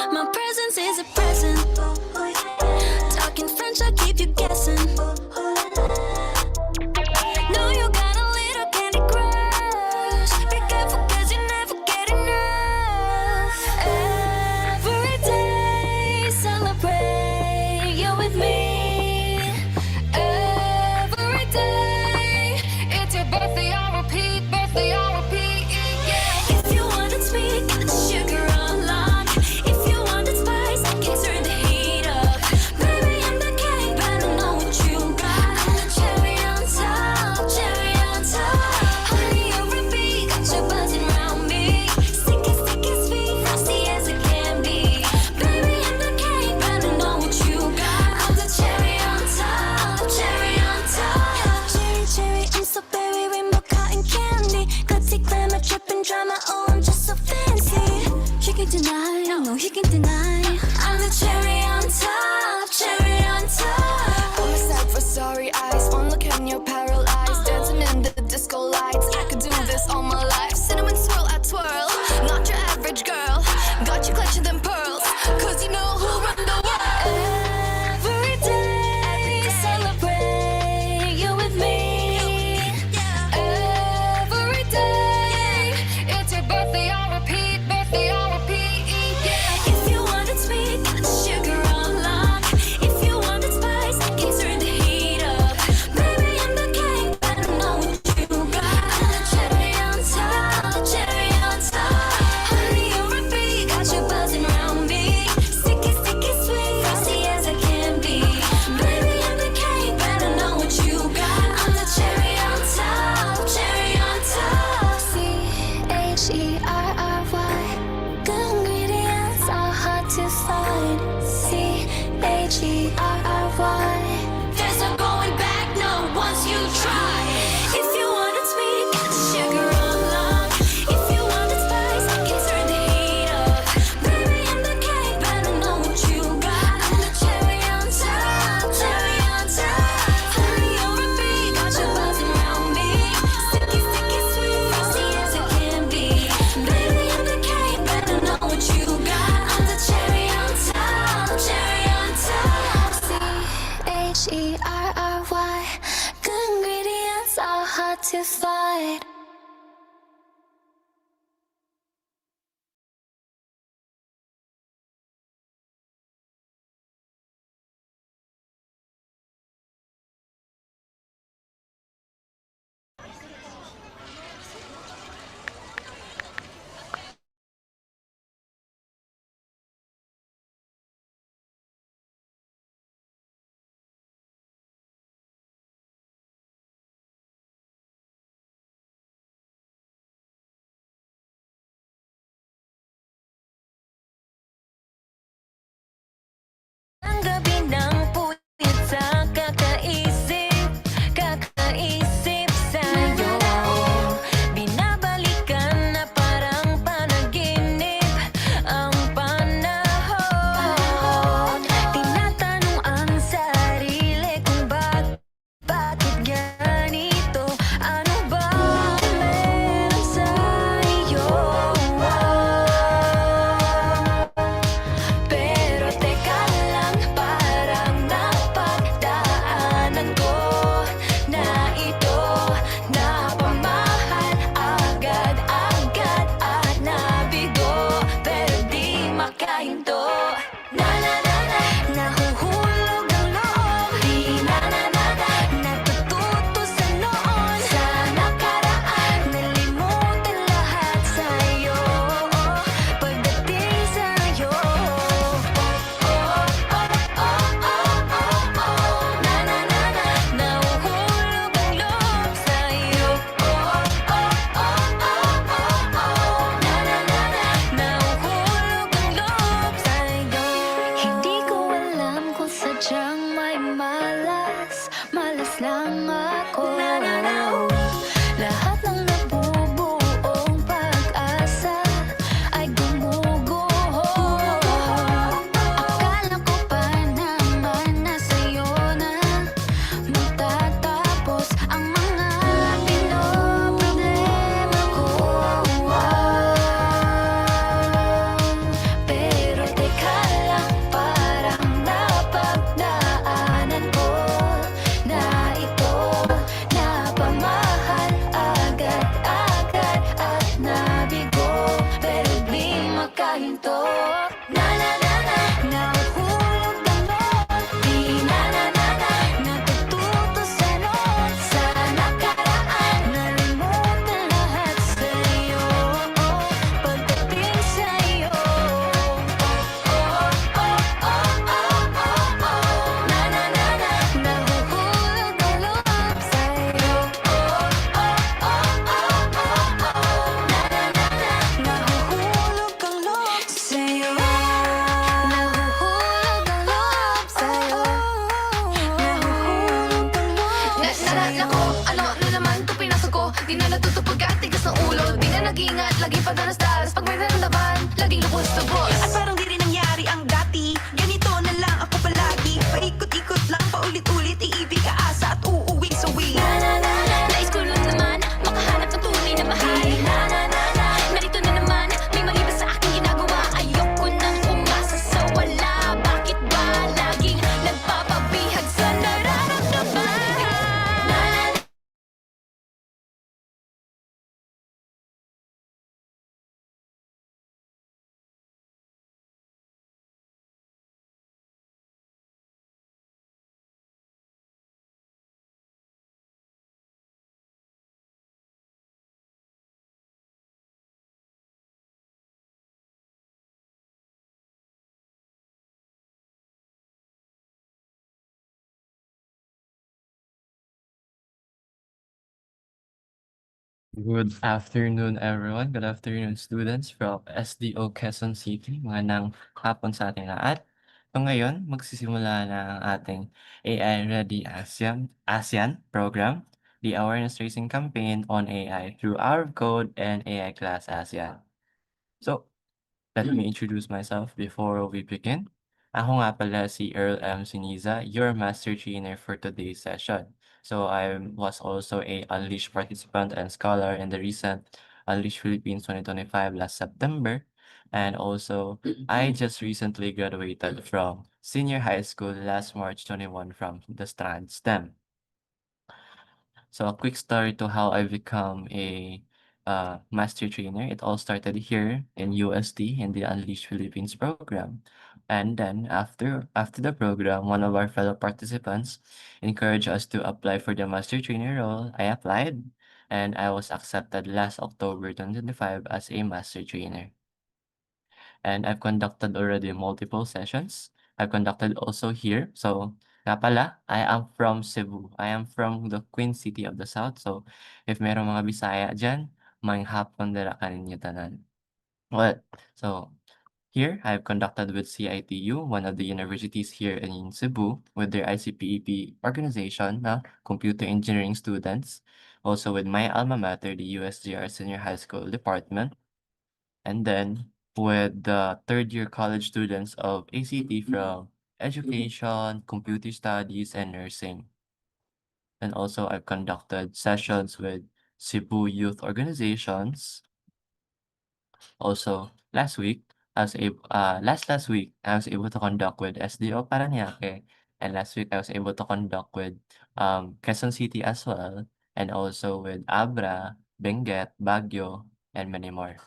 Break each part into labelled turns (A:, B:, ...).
A: My presence is a present. Talking French, I'll keep you guessing. Know you got a little candy crush. Be careful 'cause you never get enough. Every day, celebrate you with me. Every day, it's your birthday, I'll repeat, birthday, I'll repeat. Yeah. If you wanted sweet, got the sugar on lock. If you wanted spice, I can turn the heat up. Baby, I'm the cake, but I know what you got. I'm the cherry on top, cherry on top. Honey, you're a bee, got you buzzing around me. Sticky, sticky, sweet, frosty as it can be. Baby, I'm the cake, but I know what you got. I'm the cherry on top, cherry on top. Cherry, cherry, I'm so berry, rainbow cotton candy. Glitzy, glamour, dripping drama, oh, I'm just so fancy. You can deny, no, you can deny. I'm the cherry on top, cherry on top.
B: I'm a sad for sorry eyes. One look and you're paralyzed. Dancing in the disco lights. I could do this all my life. Cinnamon swirl, I twirl. Not your average girl. Got you clutching them pearls. 'Cause you know who run the world.
A: Every day, celebrate you with me. Every day, it's your birthday, I'll repeat, birthday, I'll repeat. Yeah. If you wanted sweet, got the sugar on lock. If you wanted spice, I can turn the heat up. Baby, I'm the king, but I know what you got. I'm the cherry on top, cherry on top. Honey, you're a bee, got you buzzing around me. Sticky, sticky, sweet, frosty as I can be. Baby, I'm the king, but I know what you got. I'm the cherry on top, cherry on top. CHERRY, good ingredients are hard to find. CHERRY, there's no going back, no, once you try. If you wanted sweet, got the sugar on lock. If you wanted spice, I can turn the heat up. Baby, I'm the cake, but I know what you got. I'm the cherry on top, cherry on top. Honey, you're a bee, got you buzzing around me. Sticky, sticky, sweet, frosty as it can be. Baby, I'm the cake, but I know what you got. I'm the cherry on top, cherry on top. CHERRY, good ingredients are hard to find. Ang gabi ng puyat sa kakaisip, kakaisip sa'yo. Binabalikan na parang panaginip ang panahon. Tinatanong ang sarili kung bakit ganito. Ano ba ang meron sa'yo? Pero teka lang, parang napagdaanan ko na ito. Napamahal agad-agad at nabigo, pero di makahinto. Na na na na, nahuhulog ang loob. Di na na na na, natututo sa noon. Sa nakaraan, nalimutan lahat sa'yo. Pagdating sa'yo, na na na na, nahuhulog ang loob sa'yo. Na na na na, nahuhulog ang loob sa'yo. Hindi ko alam kung sadyang may malas, malas lang ako. Lahat ng nabubuong pag-asa ay gumuguho. Akala ko pa naman na sa'yo
B: Nako, ano na naman to pinasok ko? Di na natutupag at tigas ng ulo. Di na nag-iingat, lagi pa daras-daras. Pag may naramdaman, laging lubos to boss.
C: At parang di rin nangyari ang dati. Ganito na lang ako palagi. Paikot-ikot lang, paulit-ulit. Iibig kaasa at uuwi sawi.
A: Nais ko lang naman makahanap ng tunay na mahal. Narito na naman, may mali ba sa aking ginagawa? Ayoko nang umasa sa wala. Bakit ba laging nagpapabihag sa nararamdaman?
D: Good afternoon, everyone. Good afternoon, students from SDO Quezon City. Magandang hapon sa ating lahat. So ngayon, magsisimula na ang ating AI Ready ASEAN program, the Awareness Raising Campaign on AI through our code and AI class ASEAN. So, let me introduce myself before we begin. Ako nga pala si Earl M. Siniza, your master trainer for today's session. So I was also a Unleashed participant and scholar in the recent Unleashed Philippines 2025 last September. And also, I just recently graduated from senior high school last March 21 from the Strand STEM. So a quick story to how I become a master trainer. It all started here in UST in the Unleashed Philippines program. And then after the program, one of our fellow participants encouraged us to apply for the master trainer role. I applied and I was accepted last October 2025 as a master trainer. And I've conducted already multiple sessions. I've conducted also here. So, nga pala, I am from Cebu. I am from the Queen City of the South. So, if merong mga Bisaya dyan, maayong hapon dala kaninyo tanan. Well, so, here, I've conducted with CITU, one of the universities here in Cebu, with their ICPEP organization, Computer Engineering Students. Also with my alma mater, the USGR Senior High School Department. And then with the third year college students of ACT from education, computer studies, and nursing. And also I've conducted sessions with Cebu youth organizations. Also last week, last week, I was able to conduct with SDO Paranaque. And last week I was able to conduct with Quezon City as well. And also with Abra, Benguet, Baguio, and many more.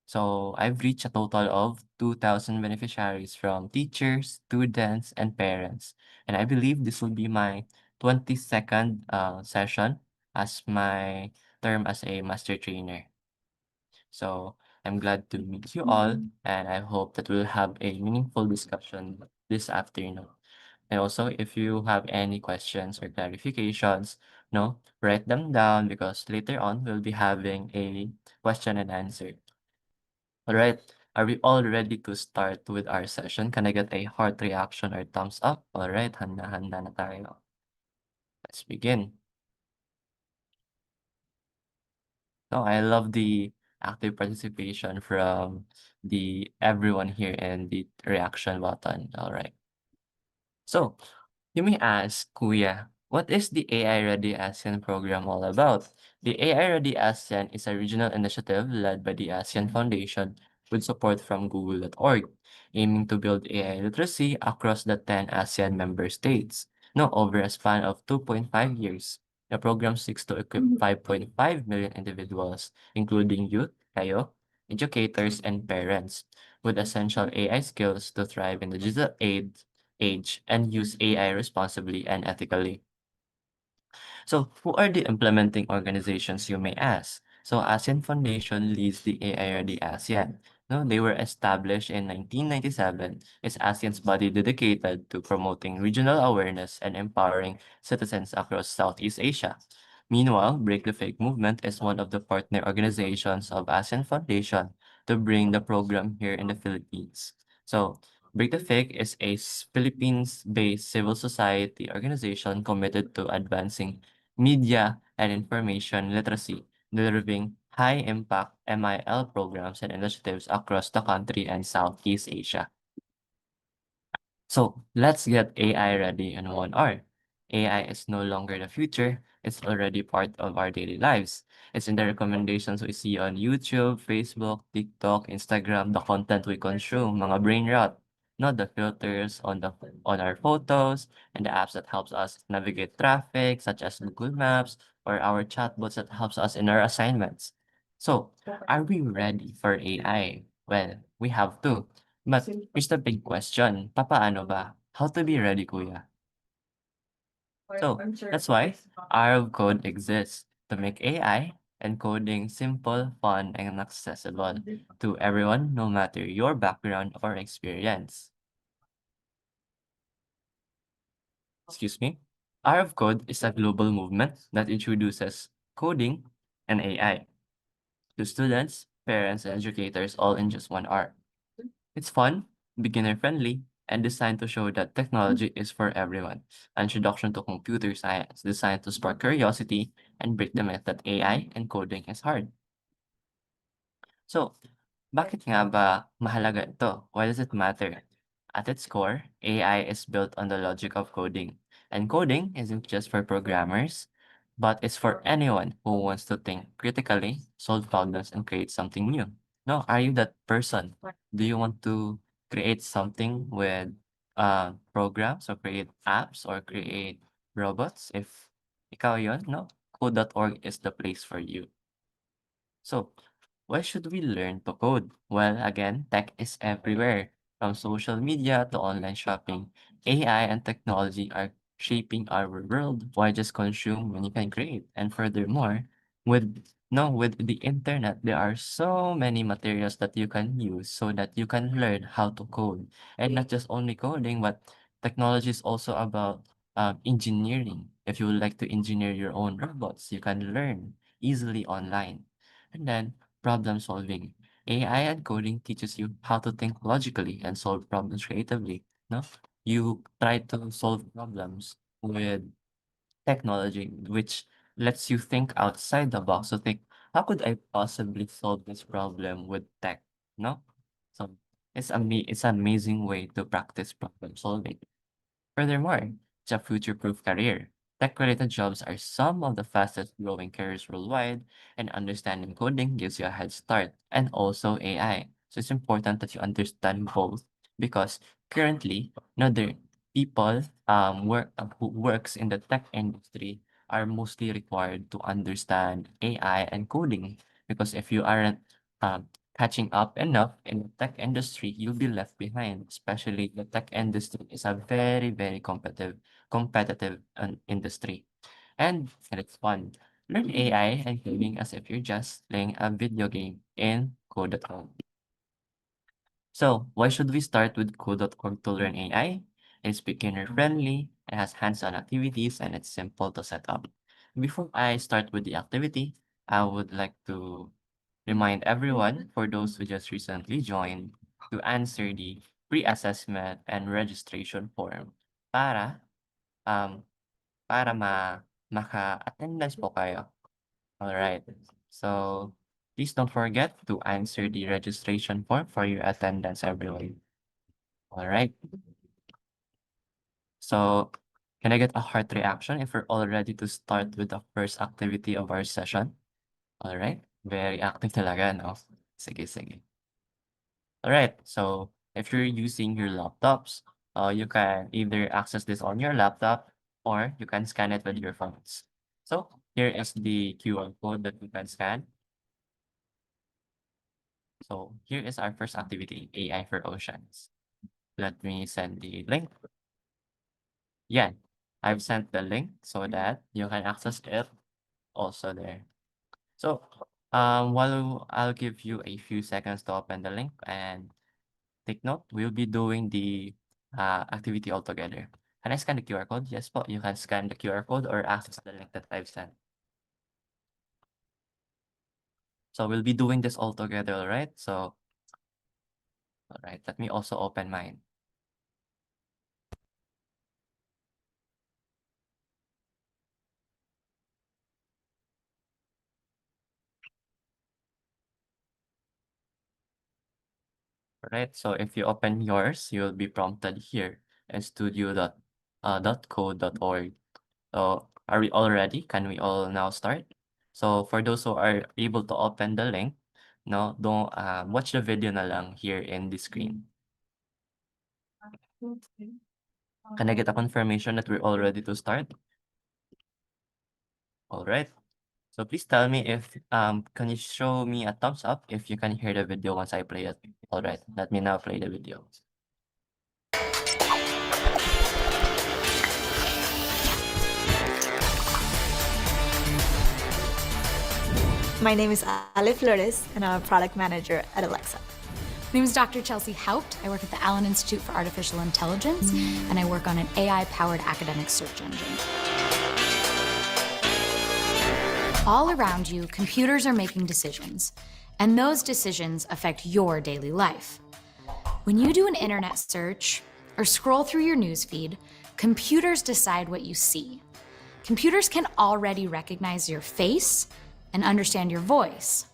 D: So I've reached a total of 2,000 beneficiaries from teachers, students, and parents. And I believe this will be my 22nd session as my term as a master trainer. So I'm glad to meet you all, and I hope that we'll have a meaningful discussion this afternoon. And also, if you have any questions or clarifications, write them down because later on we'll be having a question and answer. All right. Are we all ready to start with our session? Can I get a heart reaction or thumbs up? All right, handa-handa na tayo. Let's begin. No, I love the active participation from the everyone here and the reaction button. All right. So, you may ask, Kuya, what is the AI Ready ASEAN program all about? The AI Ready ASEAN is a regional initiative led by the ASEAN Foundation with support from Google.org, aiming to build AI literacy across the 10 ASEAN member states. No, over a span of 2.5 years. The program seeks to equip 5.5 million individuals, including youth, kayo, educators, and parents, with essential AI skills to thrive in the digital age and use AI responsibly and ethically. So, who are the implementing organizations, you may ask? So, ASEAN Foundation leads the AI Ready ASEAN. No, they were established in 1997 as ASEAN's body dedicated to promoting regional awareness and empowering citizens across Southeast Asia. Meanwhile, Break the Fake Movement is one of the partner organizations of ASEAN Foundation to bring the program here in the Philippines. So, Break the Fig is a Philippines-based civil society organization committed to advancing media and information literacy, delivering high-impact MIL programs and initiatives across the country and Southeast Asia. So let's get AI ready in 1 hour. AI is no longer the future, it's already part of our daily lives. It's in the recommendations we see on YouTube, Facebook, TikTok, Instagram, the content we consume, mga brain rot, not the filters on our photos and the apps that helps us navigate traffic, such as Google Maps, or our chatbots that helps us in our assignments. So, are we ready for AI? Well, we have to. But here's the big question, papaano ba? How to be ready, kuya? So that's why our code exists to make AI and coding simple, fun, and accessible to everyone, no matter your background or experience. Excuse me. Hour of Code is a global movement that introduces coding and AI to students, parents, and educators all in just 1 hour. It's fun, beginner-friendly, and designed to show that technology is for everyone. An introduction to computer science designed to spark curiosity and break the myth that AI and coding is hard. So, bakit nga ba mahalaga ito? Why does it matter? At its core, AI is built on the logic of coding. And coding isn't just for programmers, but it's for anyone who wants to think critically, solve problems, and create something new. No, are you that person? Do you want to create something with programs or create apps or create robots? If ikaw yun, no? Code.org is the place for you. So, why should we learn to code? Well, again, tech is everywhere. From social media to online shopping, AI and technology are shaping our world. Why just consume when you can create? And furthermore, with the internet, there are so many materials that you can use so that you can learn how to code. And not just only coding, but technology is also about engineering. If you would like to engineer your own robots, you can learn easily online. And then problem solving. AI and coding teaches you how to think logically and solve problems creatively. No? You try to solve problems with technology, which lets you think outside the box. So think, how could I possibly solve this problem with tech? No? So it's an amazing way to practice problem solving. Furthermore, it's a future-proof career. Tech-related jobs are some of the fastest-growing careers worldwide, and understanding coding gives you a head start, and also AI. So it's important that you understand both because currently, the people who works in the tech industry are mostly required to understand AI and coding because if you aren't catching up enough in the tech industry, you'll be left behind. Especially the tech industry is a very, very competitive industry. And it's fun. Learn AI and coding as if you're just playing a video game in code at home. So why should we start with code.org to learn AI? It's beginner friendly, it has hands-on activities, and it's simple to set up. Before I start with the activity, I would like to remind everyone, for those who just recently joined, to answer the pre-assessment and registration form para um para maka-attendance po kayo. All right. So please don't forget to answer the registration form for your attendance, everyone. All right. So can I get a heart reaction if we're all ready to start with the first activity of our session? All right. Very active talaga, no? Sige, sige. All right. So if you're using your laptops, you can either access this on your laptop or you can scan it with your phones. So here is the QR code that you can scan. So here is our first activity, AI for Oceans. Let me send the link. Yeah, I've sent the link so that you can access it also there. So while I'll give you a few seconds to open the link and take note, we'll be doing the activity all together. Can I scan the QR code? Yes po, you can scan the QR code or access the link that I've sent. So we'll be doing this all together, all right? So, all right, let me also open mine. Alright, so if you open yours, you will be prompted here at studio.co.org. So are we all ready? Can we all now start? So for those who are able to open the link, no, don't watch the video na lang here in the screen. Can I get a confirmation that we're all ready to start? All right. So please tell me if can you show me a thumbs up if you can hear the video once I play it. All right, let me now play the video.
E: My name is Ale Flores, and I'm a product manager at Alexa.
F: My name is Dr. Chelsea Haupt. I work at the Allen Institute for Artificial Intelligence, and I work on an AI-powered academic search engine. All around you, computers are making decisions, and those decisions affect your daily life. When you do an internet search or scroll through your newsfeed, computers decide what you see. Computers can already recognize your face and understand your voice.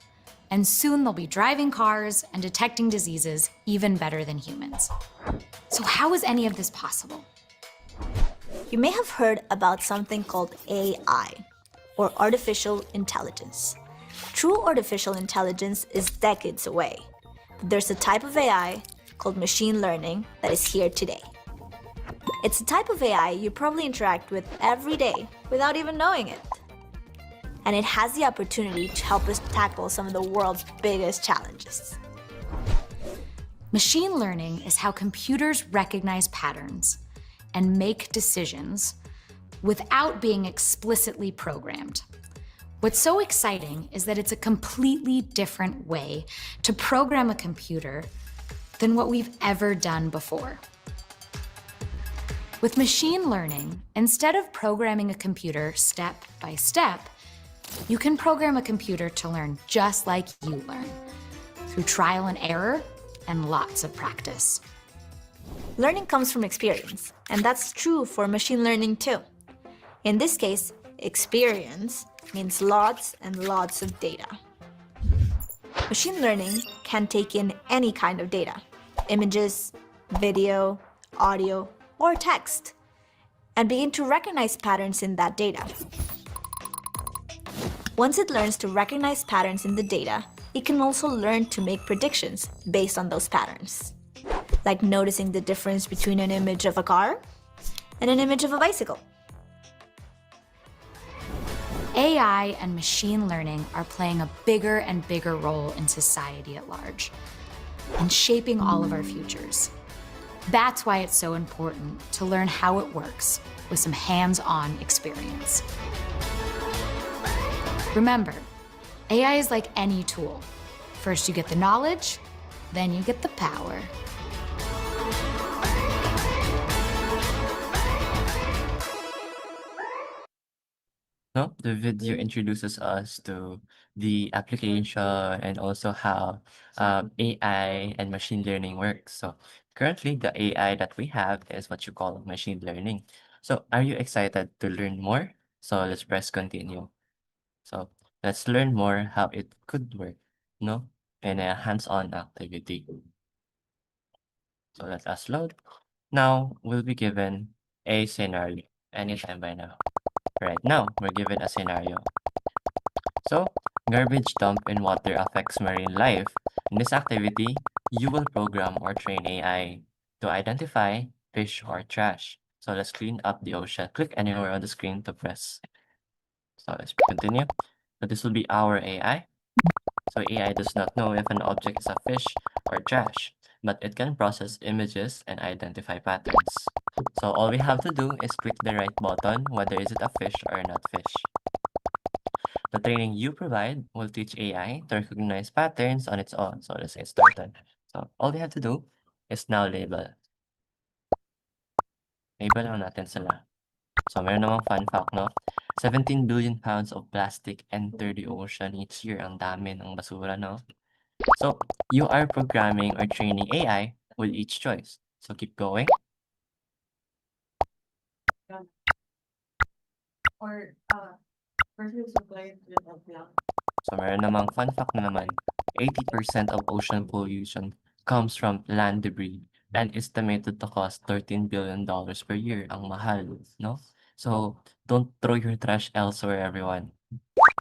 F: And soon they'll be driving cars and detecting diseases even better than humans. So how is any of this possible?
E: You may have heard about something called AI, or artificial intelligence. True artificial intelligence is decades away, but there's a type of AI called machine learning that is here today. It's a type of AI you probably interact with every day without even knowing it. And it has the opportunity to help us tackle some of the world's biggest challenges.
F: Machine learning is how computers recognize patterns and make decisions without being explicitly programmed. What's so exciting is that it's a completely different way to program a computer than what we've ever done before. With machine learning, instead of programming a computer step by step, you can program a computer to learn just like you learn, through trial and error and lots of practice.
E: Learning comes from experience, and that's true for machine learning too. In this case, experience means lots and lots of data. Machine learning can take in any kind of data, images, video, audio, or text, and begin to recognize patterns in that data. Once it learns to recognize patterns in the data, it can also learn to make predictions based on those patterns, like noticing the difference between an image of a car and an image of a bicycle.
F: AI and machine learning are playing a bigger and bigger role in society at large and shaping all of our futures. That's why it's so important to learn how it works with some hands-on experience. Remember, AI is like any tool. First you get the knowledge, then you get the power.
D: No, the video introduces us to the application and also how AI and machine learning works. So currently, the AI that we have is what you call machine learning. So are you excited to learn more? So let's press continue. So let's learn more how it could work, no, in a hands-on activity. So let us load. Now we'll be given a scenario anytime by now. Right now, we're given a scenario. So, garbage dump in water affects marine life. In this activity, you will program or train AI to identify fish or trash. So let's clean up the ocean. Click anywhere on the screen to press. So let's continue. So this will be our AI. So AI does not know if an object is a fish or trash, but it can process images and identify patterns. So all we have to do is click the right button, whether is it a fish or not fish. The training you provide will teach AI to recognize patterns on its own. So let's get started. So all we have to do is now label. Label lang natin sila. So meron namang fun fact, no? 17 billion pounds of plastic enter the ocean each year. Ang dami ng basura, no? So you are programming or training AI with each choice. So keep going. So meron namang fun fact na naman, 80% of ocean pollution comes from land debris and estimated to cost $13 billion per year. Ang mahal, no? So, don't throw your trash elsewhere, everyone.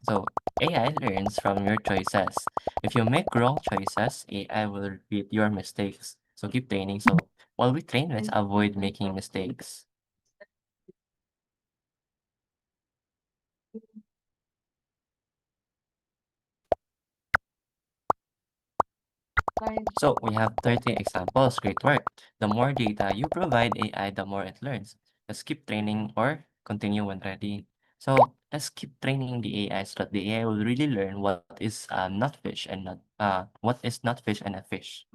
D: So, AI learns from your choices. If you make wrong choices, AI will repeat your mistakes. So, keep training. So, while we train, let's avoid making mistakes. So we have 30 examples. Great work. The more data you provide AI, the more it learns. Let's keep training or continue when ready. So let's keep training the AI so that the AI will really learn what is not fish and not what is not fish and a fish.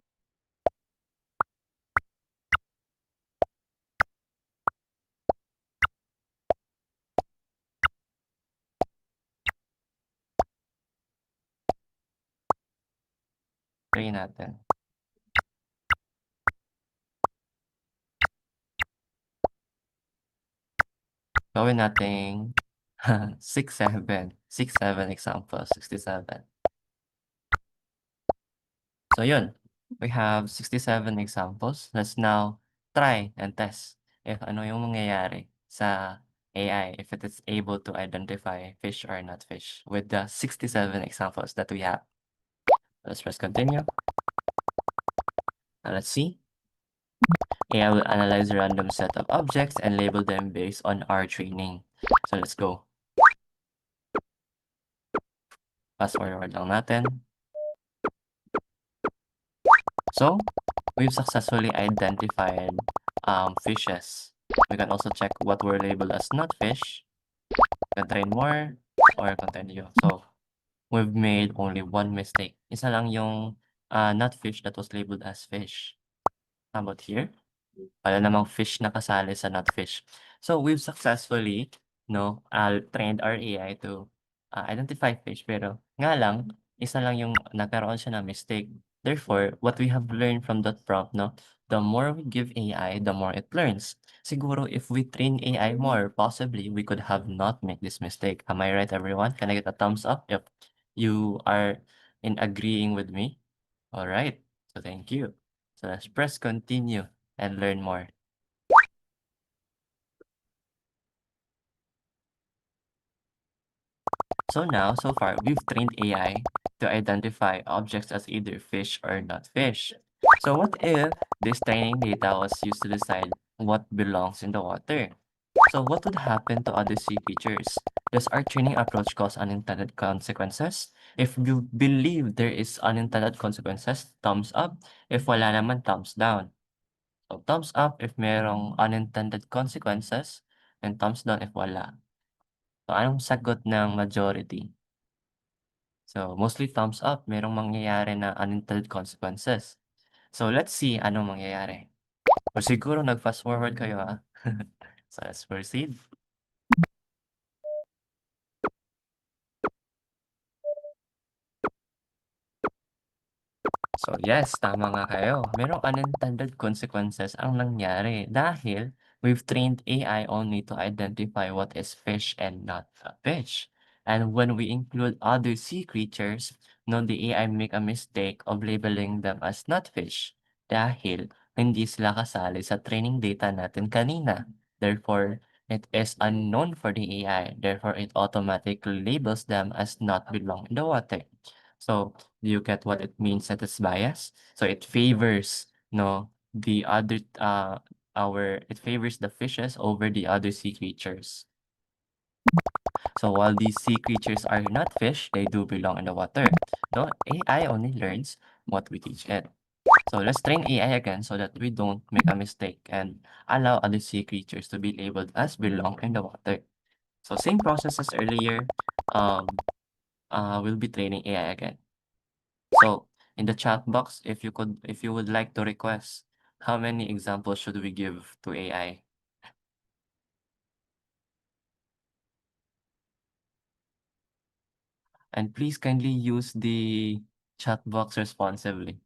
D: Try natin. Gawin nating 6, 7 examples, 67. So yun, we have 67 examples. Let's now try and test if ano yung mangyayari sa AI if it is able to identify fish or not fish with the 67 examples that we have. Let's press continue. Now let's see. AI will analyze a random set of objects and label them based on our training. So let's go. Fast forward lang natin. So, we've successfully identified fishes. We can also check what were labeled as not fish. We can train more or continue. So, we've made only one mistake. Isa lang yung not fish that was labeled as fish. How about here? Wala namang fish na kasali sa not fish. So, we've successfully, trained our AI to identify fish. Pero nga lang, isa lang yung nagkaroon siya ng mistake. Therefore, what we have learned from that prompt, the more we give AI, the more it learns. Siguro, if we train AI more, possibly we could have not made this mistake. Am I right, everyone? Can I get a thumbs up if you are in agreeing with me? All right. So, thank you. So, let's press continue and learn more. So now, so far, we've trained AI to identify objects as either fish or not fish. So what if this training data was used to decide what belongs in the water? So what would happen to other sea creatures? Does our training approach cause unintended consequences? If you believe there is unintended consequences, thumbs up. If wala naman, thumbs down. So thumbs up if merong unintended consequences, and thumbs down if wala. So anong sagot ng majority? So, mostly thumbs up, merong mangyayari na unintended consequences. So, let's see anong mangyayari. O siguro nag-fast forward kayo, So, let's proceed. So, yes, tama nga kayo. Merong unintended consequences ang nangyari dahil we've trained AI only to identify what is fish and not a fish. And when we include other sea creatures, the AI make a mistake of labeling them as not fish dahil hindi sila kasali sa training data natin kanina. Therefore, it is unknown for the AI. Therefore, it automatically labels them as not belong in the water. So, do you get what it means that it's bias? So it favors, the other it favors the fishes over the other sea creatures. So while these sea creatures are not fish, they do belong in the water. No, AI only learns what we teach it. So let's train AI again so that we don't make a mistake and allow other sea creatures to be labeled as belong in the water. So same process as earlier. We'll be training AI again. So in the chat box, if you would like to request, how many examples should we give to AI? And please kindly use the chat box responsibly.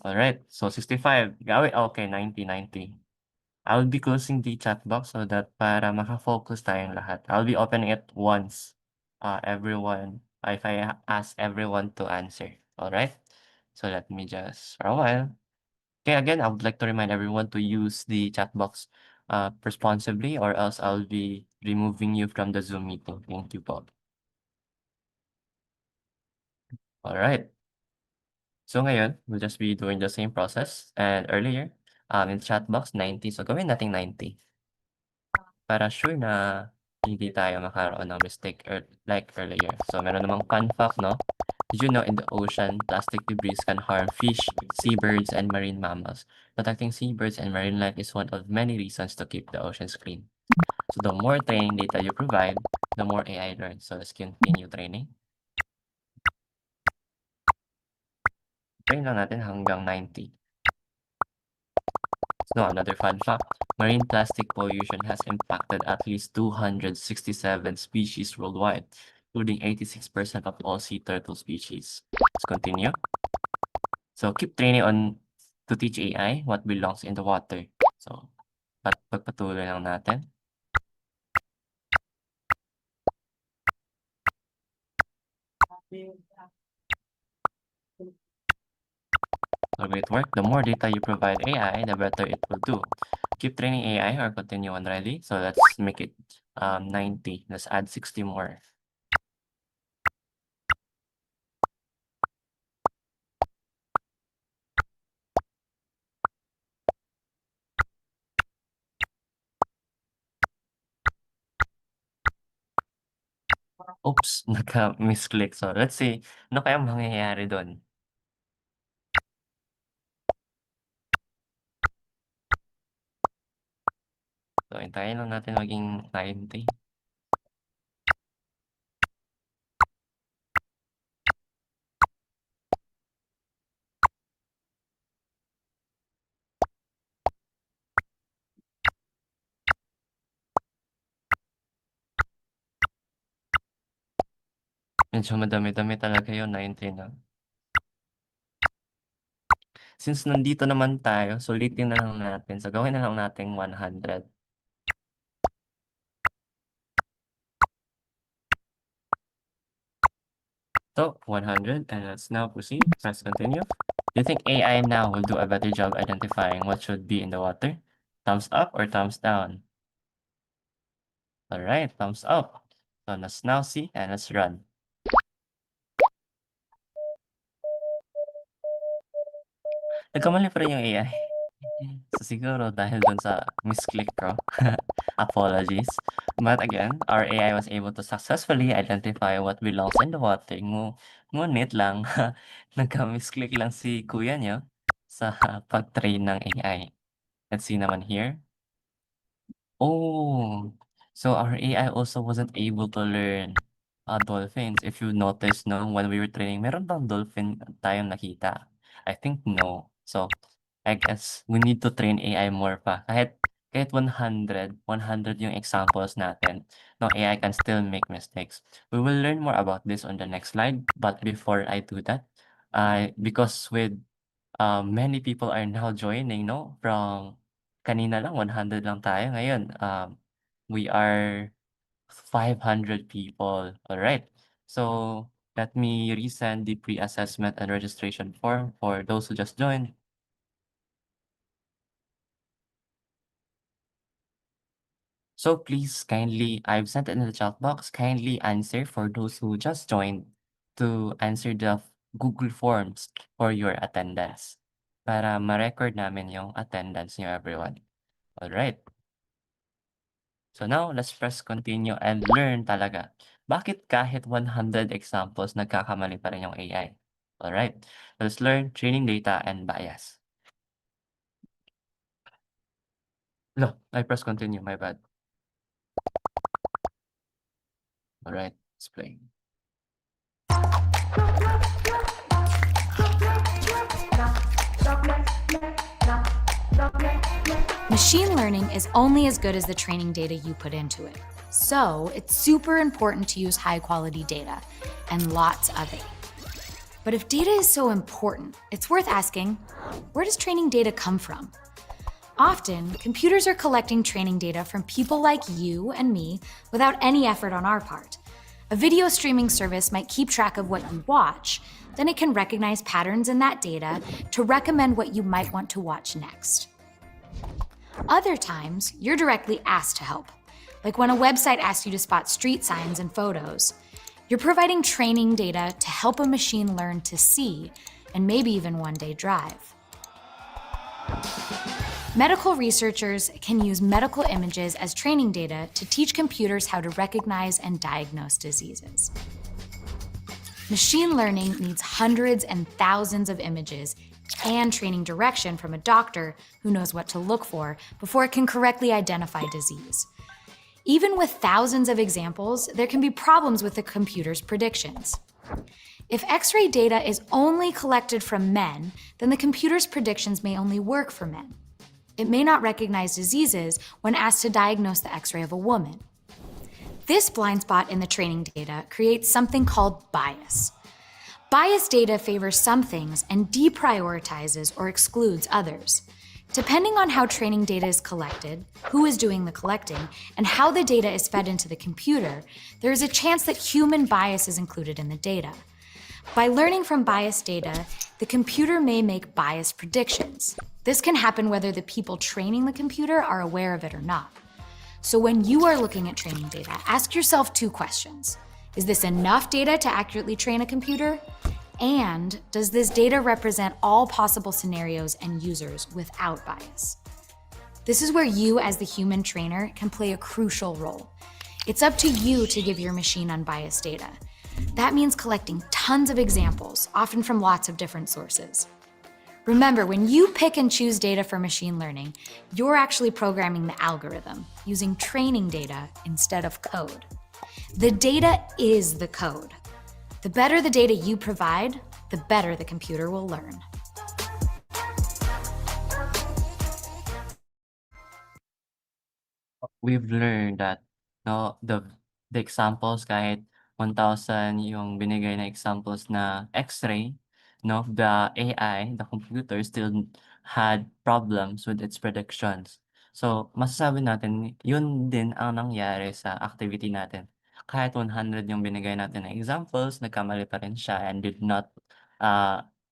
D: All right, so 65. Okay, 90. I'll be closing the chat box so that para makafocus tayong lahat. I'll be opening it once everyone if I ask everyone to answer. All right? So let me just for a while. Okay, again, I would like to remind everyone to use the chat box responsibly or else I'll be removing you from the Zoom meeting. Thank you, Bob. All right. So ngayon, we'll just be doing the same process. And earlier, in chat box, 90. So gawin natin 90. Para sure na hindi tayo makaroon ng mistake like earlier. So meron namang fun fact, no? Did you know in the ocean, plastic debris can harm fish, seabirds, and marine mammals? Protecting seabirds and marine life is one of many reasons to keep the oceans clean. So the more training data you provide, the more AI learns. So let's continue training. Train lang natin hanggang 90. So another fun fact, marine plastic pollution has impacted at least 267 species worldwide, including 86% of all sea turtle species. Let's continue. So keep training on to teach AI what belongs in the water. So pagpatuloy lang natin. So it work. The more data you provide AI, the better it will do. Keep training AI or continue on ready. So let's make it 90. Let's add 60 more. Oops, nagka-misclick. So let's see, ano kaya mangyayari doon? So hintayin lang natin maging 90. Medyo madami-dami talaga yun, 90 na. Since nandito naman tayo, sulitin na lang natin. So gawin na lang natin 100. So 100, and let's now proceed. Press continue. Do you think AI now will do a better job identifying what should be in the water? Thumbs up or thumbs down? All right, thumbs up. So let's now see and let's run. Nagkamali pa rin yung AI. So siguro dahil dun sa misclick ko. Apologies. But again, our AI was able to successfully identify what belongs in the water. Ngunit lang, nagka-misclick lang si kuya niyo sa pag-train ng AI. Let's see naman here. Oh, so our AI also wasn't able to learn dolphins. If you notice, no, when we were training, meron bang dolphin tayong nakita? I think no. So, I guess we need to train AI more pa. Kahit 100 yung examples natin, no, AI can still make mistakes. We will learn more about this on the next slide. But before I do that, because with many people are now joining, no? From kanina lang, 100 lang tayo. Ngayon, we are 500 people. All right. So let me resend the pre-assessment and registration form for those who just joined. So please kindly, I've sent it in the chat box, kindly answer for those who just joined to answer the Google Forms for your attendance para ma-record namin yung attendance niyo, everyone. All right. So now, let's press continue and learn talaga. Bakit kahit 100 examples, nagkakamali pa rin yung AI? All right. Let's learn training data and bias. No, I press continue, my bad. All right, let's play.
F: Machine learning is only as good as the training data you put into it. So it's super important to use high quality data and lots of it. But if data is so important, it's worth asking, where does training data come from? Often, computers are collecting training data from people like you and me without any effort on our part. A video streaming service might keep track of what you watch, then it can recognize patterns in that data to recommend what you might want to watch next. Other times, you're directly asked to help, like when a website asks you to spot street signs and photos. You're providing training data to help a machine learn to see and maybe even one day drive. Medical researchers can use medical images as training data to teach computers how to recognize and diagnose diseases. Machine learning needs hundreds and thousands of images and training direction from a doctor who knows what to look for before it can correctly identify disease. Even with thousands of examples, there can be problems with the computer's predictions. If X-ray data is only collected from men, then the computer's predictions may only work for men. It may not recognize diseases when asked to diagnose the X-ray of a woman. This blind spot in the training data creates something called bias. Bias data favors some things and deprioritizes or excludes others. Depending on how training data is collected, who is doing the collecting, and how the data is fed into the computer, there is a chance that human bias is included in the data. By learning from biased data, the computer may make biased predictions. This can happen whether the people training the computer are aware of it or not. So when you are looking at training data, ask yourself 2 questions. Is this enough data to accurately train a computer? And does this data represent all possible scenarios and users without bias? This is where you, as the human trainer, can play a crucial role. It's up to you to give your machine unbiased data. That means collecting tons of examples, often from lots of different sources. Remember, when you pick and choose data for machine learning, you're actually programming the algorithm using training data instead of code. The data is the code. The better the data you provide, the better the computer will learn.
D: We've learned that no the examples kahit 1,000 yung binigay na examples na X-ray, no, the AI, the computer still had problems with its predictions. So, masasabi natin yun din ang nangyari sa activity natin. Kahit 100 yung binigay natin na examples, nagkamali pa rin siya and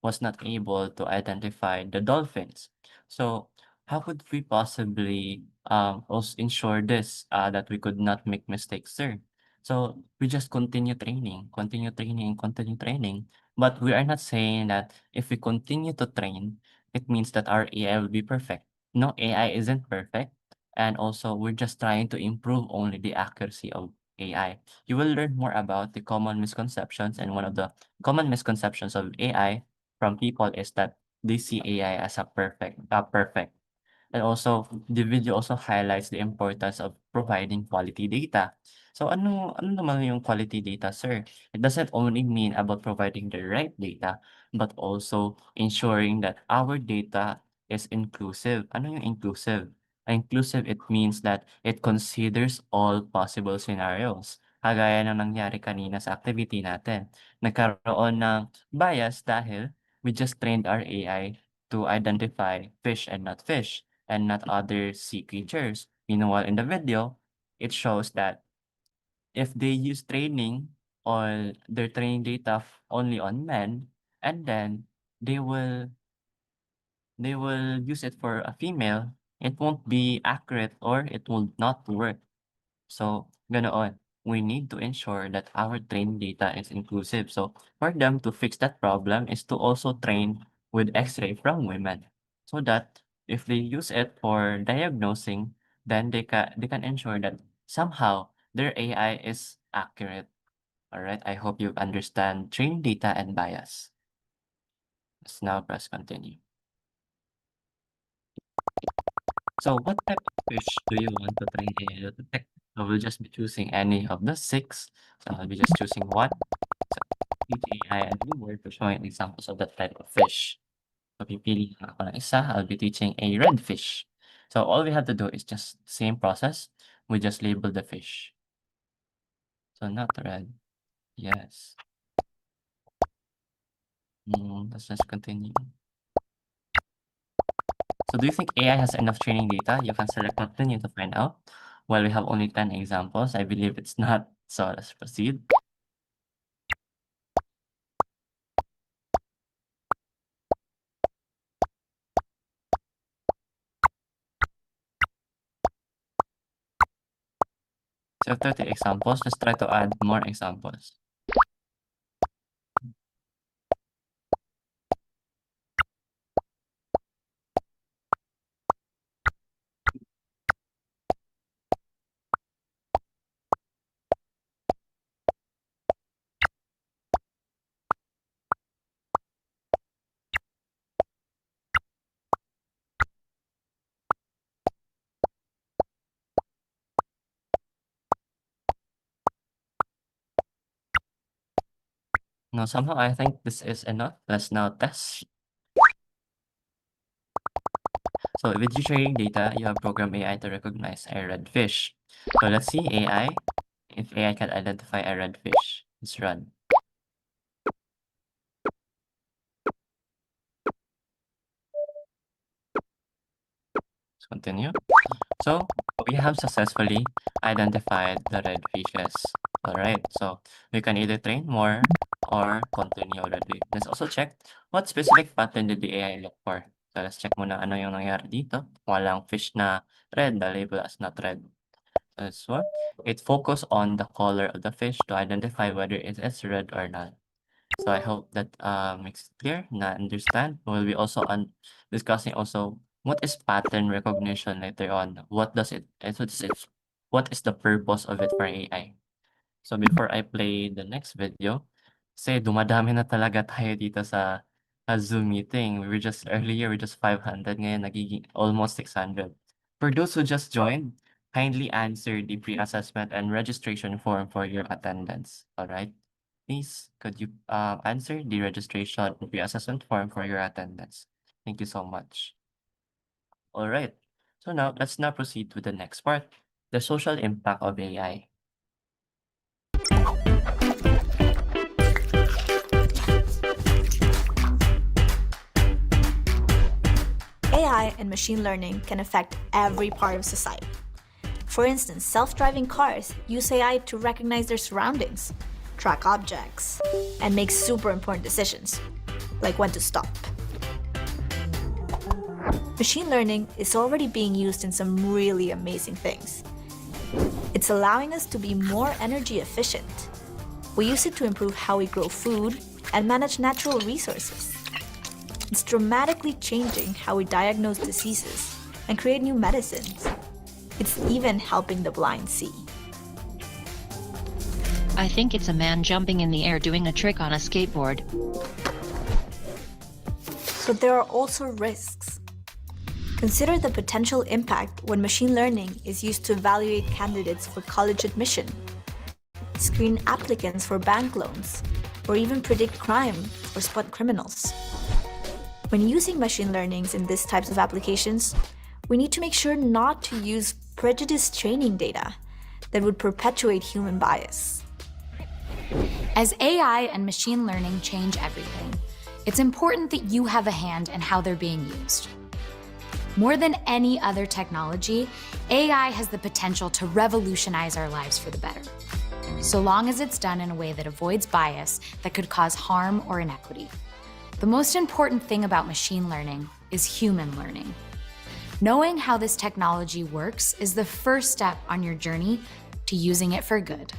D: was not able to identify the dolphins. So, how could we possibly also ensure this that we could not make mistakes there? So we just continue training, continue training, continue training. But we are not saying that if we continue to train, it means that our AI will be perfect. No, AI isn't perfect. And also, we're just trying to improve only the accuracy of AI. You will learn more about the common misconceptions. And one of the common misconceptions of AI from people is that they see AI as a perfect. And also, the video also highlights the importance of providing quality data. So ano naman yung quality data, sir? It doesn't only mean about providing the right data, but also ensuring that our data is inclusive. Ano yung inclusive? Inclusive, it means that it considers all possible scenarios. Kagaya ng nangyari kanina sa activity natin. Nagkaroon ng bias dahil we just trained our AI to identify fish and not fish and not other sea creatures. Meanwhile, in the video, it shows that if they use training or their training data only on men, and then they will use it for a female, it won't be accurate or it will not work. So, ganoon. We need to ensure that our training data is inclusive. So, for them to fix that problem is to also train with X-ray from women. So that if they use it for diagnosing, then they can ensure that somehow their AI is accurate. All right. I hope you understand training data and bias. Let's now press continue. So what type of fish do you want to train AI to detect? So we'll just be choosing any of the 6. So I'll be just choosing one. So teach AI a new word for showing examples of that type of fish. So pipili lang ako ng isa, I'll be teaching a red fish. So all we have to do is just same process. We just label the fish. So not red. Yes. Let's just continue. So do you think AI has enough training data? You can select continue to find out. While we have only 10 examples, I believe it's not. So let's proceed. So after the examples, let's try to add more examples. Now, somehow I think this is enough. Let's now test. So with your training data, you have programmed AI to recognize a red fish. So let's see AI, if AI can identify a red fish. Let's run. Let's continue. So we have successfully identified the red fishes. All right, so we can either train more or continue already. Let's also check what specific pattern did the AI look for. So let's check muna ano yung nangyari dito. Walang fish na red, the label as not red. That's what it focused on the color of the fish to identify whether it is red or not. So I hope that makes it clear na understand. We'll be also discussing also what is pattern recognition later on. What does it, what is the purpose of it for AI? So before I play the next video, kasi dumadami na talaga tayo dito sa Zoom meeting. We were just earlier, we just 500, ngayon nagiging almost 600. For those who just joined, kindly answer the pre-assessment and registration form for your attendance. All right? Please, could you answer the registration and pre-assessment form for your attendance? Thank you so much. All right. So now, let's now proceed to the next part, the social impact of AI.
E: AI and machine learning can affect every part of society. For instance, self-driving cars use AI to recognize their surroundings, track objects, and make super important decisions, like when to stop. Machine learning is already being used in some really amazing things. It's allowing us to be more energy efficient. We use it to improve how we grow food and manage natural resources. It's dramatically changing how we diagnose diseases and create new medicines. It's even helping the blind see.
G: I think it's a man jumping in the air doing a trick on a skateboard.
E: But there are also risks. Consider the potential impact when machine learning is used to evaluate candidates for college admission, screen applicants for bank loans, or even predict crime or spot criminals. When using machine learnings in these types of applications, we need to make sure not to use prejudiced training data that would perpetuate human bias.
F: As AI and machine learning change everything, it's important that you have a hand in how they're being used. More than any other technology, AI has the potential to revolutionize our lives for the better, so long as it's done in a way that avoids bias that could cause harm or inequity. The most important thing about machine learning is human learning. Knowing how this technology works is the first step on your journey to using it for good.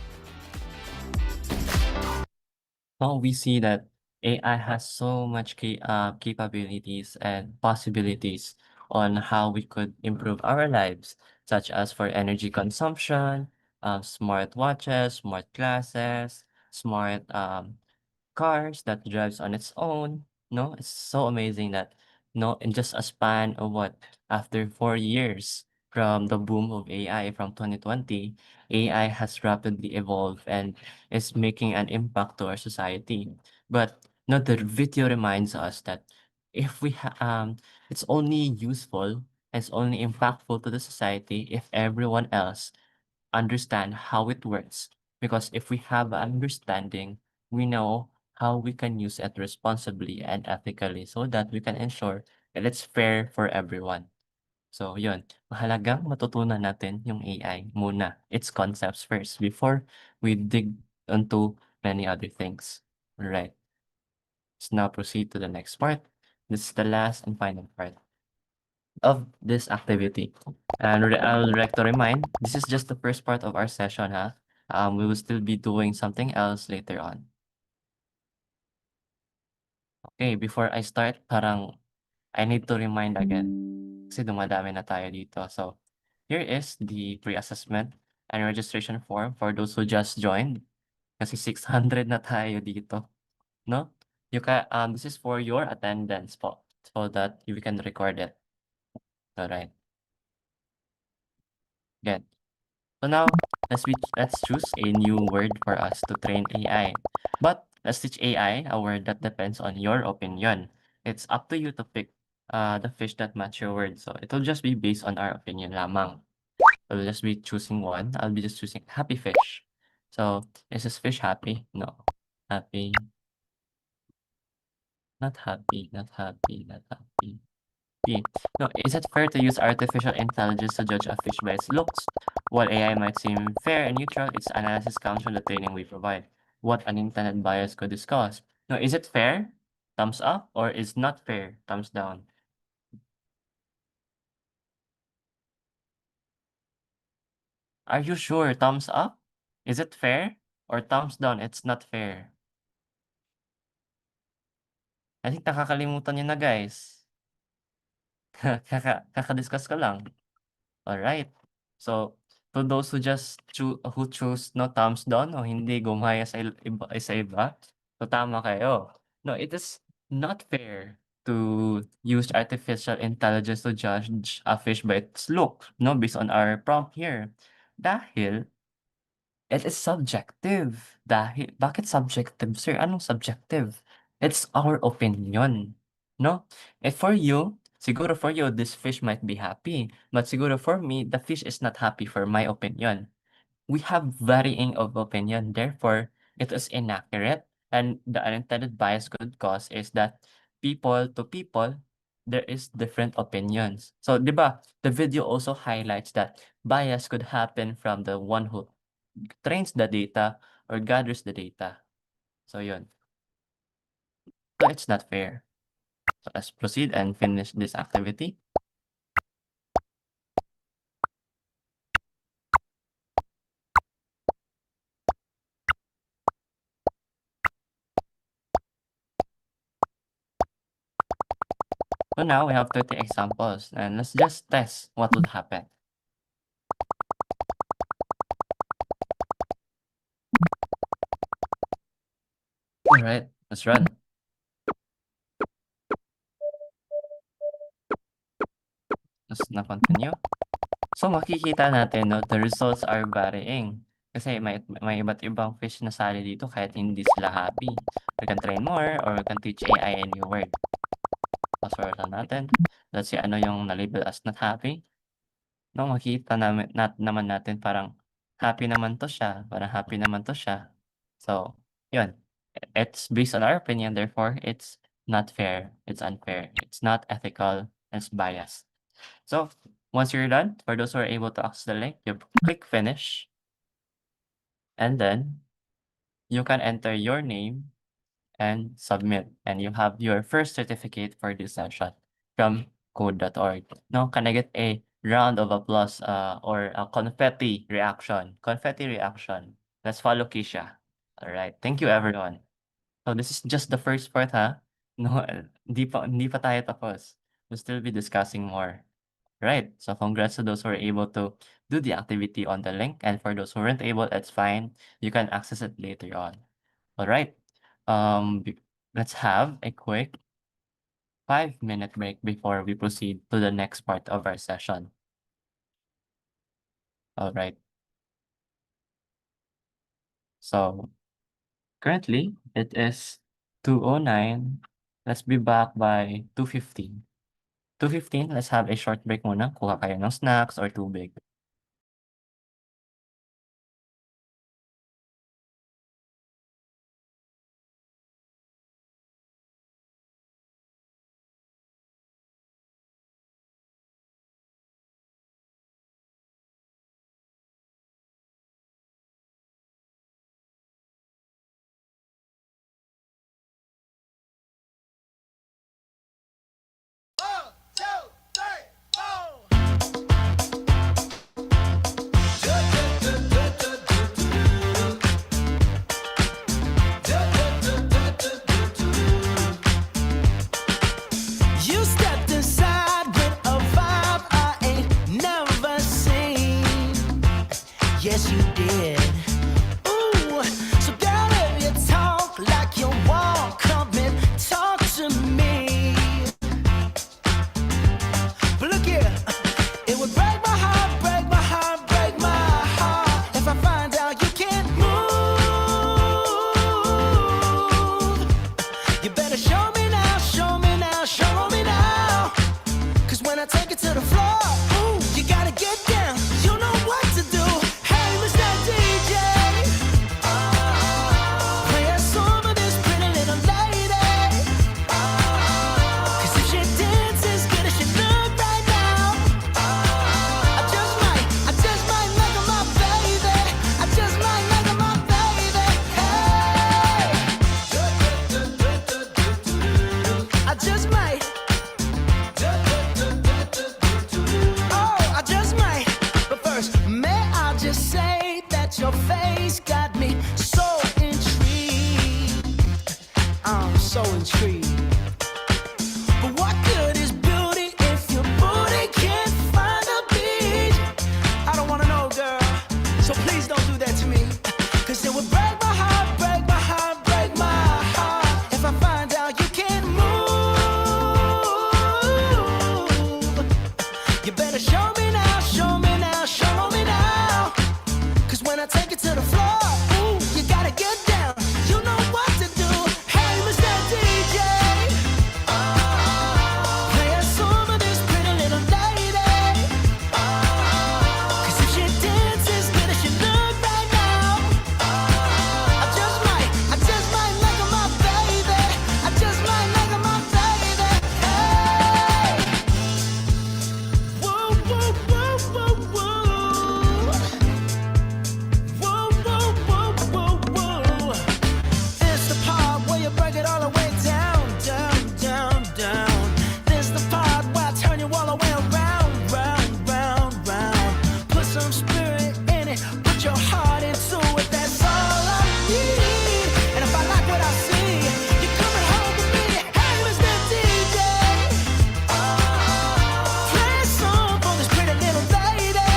D: Now we see that AI has so much capabilities and possibilities on how we could improve our lives, such as for energy consumption, smart watches, smart glasses, smart cars that drives on its own. No, it's so amazing that no, in just a span of what, after 4 years from the boom of AI from 2020, AI has rapidly evolved and is making an impact to our society. But no, the video reminds us that if it's only useful, it's only impactful to the society if everyone else understand how it works. Because if we have an understanding, we know how we can use it responsibly and ethically so that we can ensure that it's fair for everyone. So yun, mahalagang matutunan natin yung AI muna, its concepts first before we dig into many other things. Alright, let's now proceed to the next part. This is the last and final part. of this activity. And I would like to remind, this is just the first part of our session, huh? We will still be doing something else later on. Okay, before I start, parang I need to remind again kasi dumadami na tayo dito. So, here is the pre-assessment and registration form for those who just joined. Kasi 600 na tayo dito, no? This is for your attendance po, so that you can record it. Alright. Good. So now, let's choose a new word for us to train AI. But let's teach AI a word that depends on your opinion. It's up to you to pick the fish that match your word. So it will just be based on our opinion lamang. I'll just be choosing one. I'll be just choosing happy fish. So is this fish happy? No. Happy. Not happy. Not happy. Not happy. B. No, is it fair to use artificial intelligence to judge a fish by its looks? While AI might seem fair and neutral, its analysis comes from the training we provide. What unintended bias could this cause? No, is it fair? Thumbs up, or is not fair? Thumbs down. Are you sure? Thumbs up? Is it fair? Or thumbs down? It's not fair. I think nakakalimutan niyo na, guys. Kaka-discuss ko lang. Alright. So, to those who just who choose no thumbs down o hindi gumaya sa iba, so tama kayo. No, it is not fair to use artificial intelligence to judge a fish by its look, no, based on our prompt here. Dahil it is subjective. Bakit subjective, sir? Anong subjective? It's our opinion, no? For you, siguro for you, this fish might be happy. But siguro for me, the fish is not happy for my opinion. We have varying of opinion, therefore, it is inaccurate. And the unintended bias could cause is that people to people, there is different opinions. So, di ba, the video also highlights that bias could happen from the one who trains the data or gathers the data. So yun. So it's not fair. So let's proceed and finish this activity. So now we have 30 examples and let's just test what would happen. All right, let's run. Let's na continue. So makikita natin, no, the results are varying. Kasi may iba't ibang fish na sali dito kahit hindi sila happy. We can train more or we can teach AI a new word. Password lang natin. Let's see ano yung na-label as not happy. No, makita naman natin parang happy naman 'to siya, parang happy naman 'to siya. So, 'yun. It's based on our opinion, therefore, it's not fair, it's unfair, it's not ethical, it's biased. So, once you're done, for those who are able to access the link, you click finish, and then you can enter your name and submit, and you have your first certificate for this session from code.org. Now, can I get a round of applause or a confetti reaction? Confetti reaction. Let's follow Kisha. All right. Thank you, everyone. So this is just the first part, ha? No, hindi pa tayo tapos. We'll still be discussing more. Right. So congrats to those who are able to do the activity on the link. And for those who weren't able, that's fine. You can access it later on. All right. Let's have a quick 5-minute break before we proceed to the next part of our session. All right. So currently it is 2:09. Let's be back by 2:15. 2:15, let's have a short break muna. Kuha kayo ng snacks or tubig.
H: yes you did. Ooh, so girl, if you talk like you walk, come and talk to me. But look here, it would break my heart, break my heart, break my heart if I find out you can't move. You better show me now, show me now, show me now. 'Cause when I take it to the floor, ooh, you gotta get down. You know what to do. Hey, Mr. DJ, play a song for this pretty little lady. 'Cause if she dances as good as she look right now, I just might make her my baby. I just might make her my baby. Hey, I just might. Oh, I just might. But first, may I just say that your face got me so intrigued. I'm so intrigued. But what good is beauty if your booty can't find a beat? I don't wanna know, girl. So please don't do that to me. 'Cause it would break my heart, break my heart, break my heart if I find out you can't move. You better show me now, show me now, show me now. 'Cause when I take it to the floor, ooh, you gotta get down. You know what to do. Hey, Mr. DJ, play a song for this pretty little lady. 'Cause if she dances as good as she look right now, I just might make her my baby. I just might make her my baby. Hey, whoa, whoa, whoa, whoa, whoa. Whoa, whoa, whoa, whoa, whoa. It's the part where you break it all the way down, down, down, down. This the part where I turn you all the way around, round, round, round. Put some spirit in it, put your heart into it. That's all I need. And if I like what I see, you're coming home with me. Hey, Mr. DJ, play a song for this pretty little lady.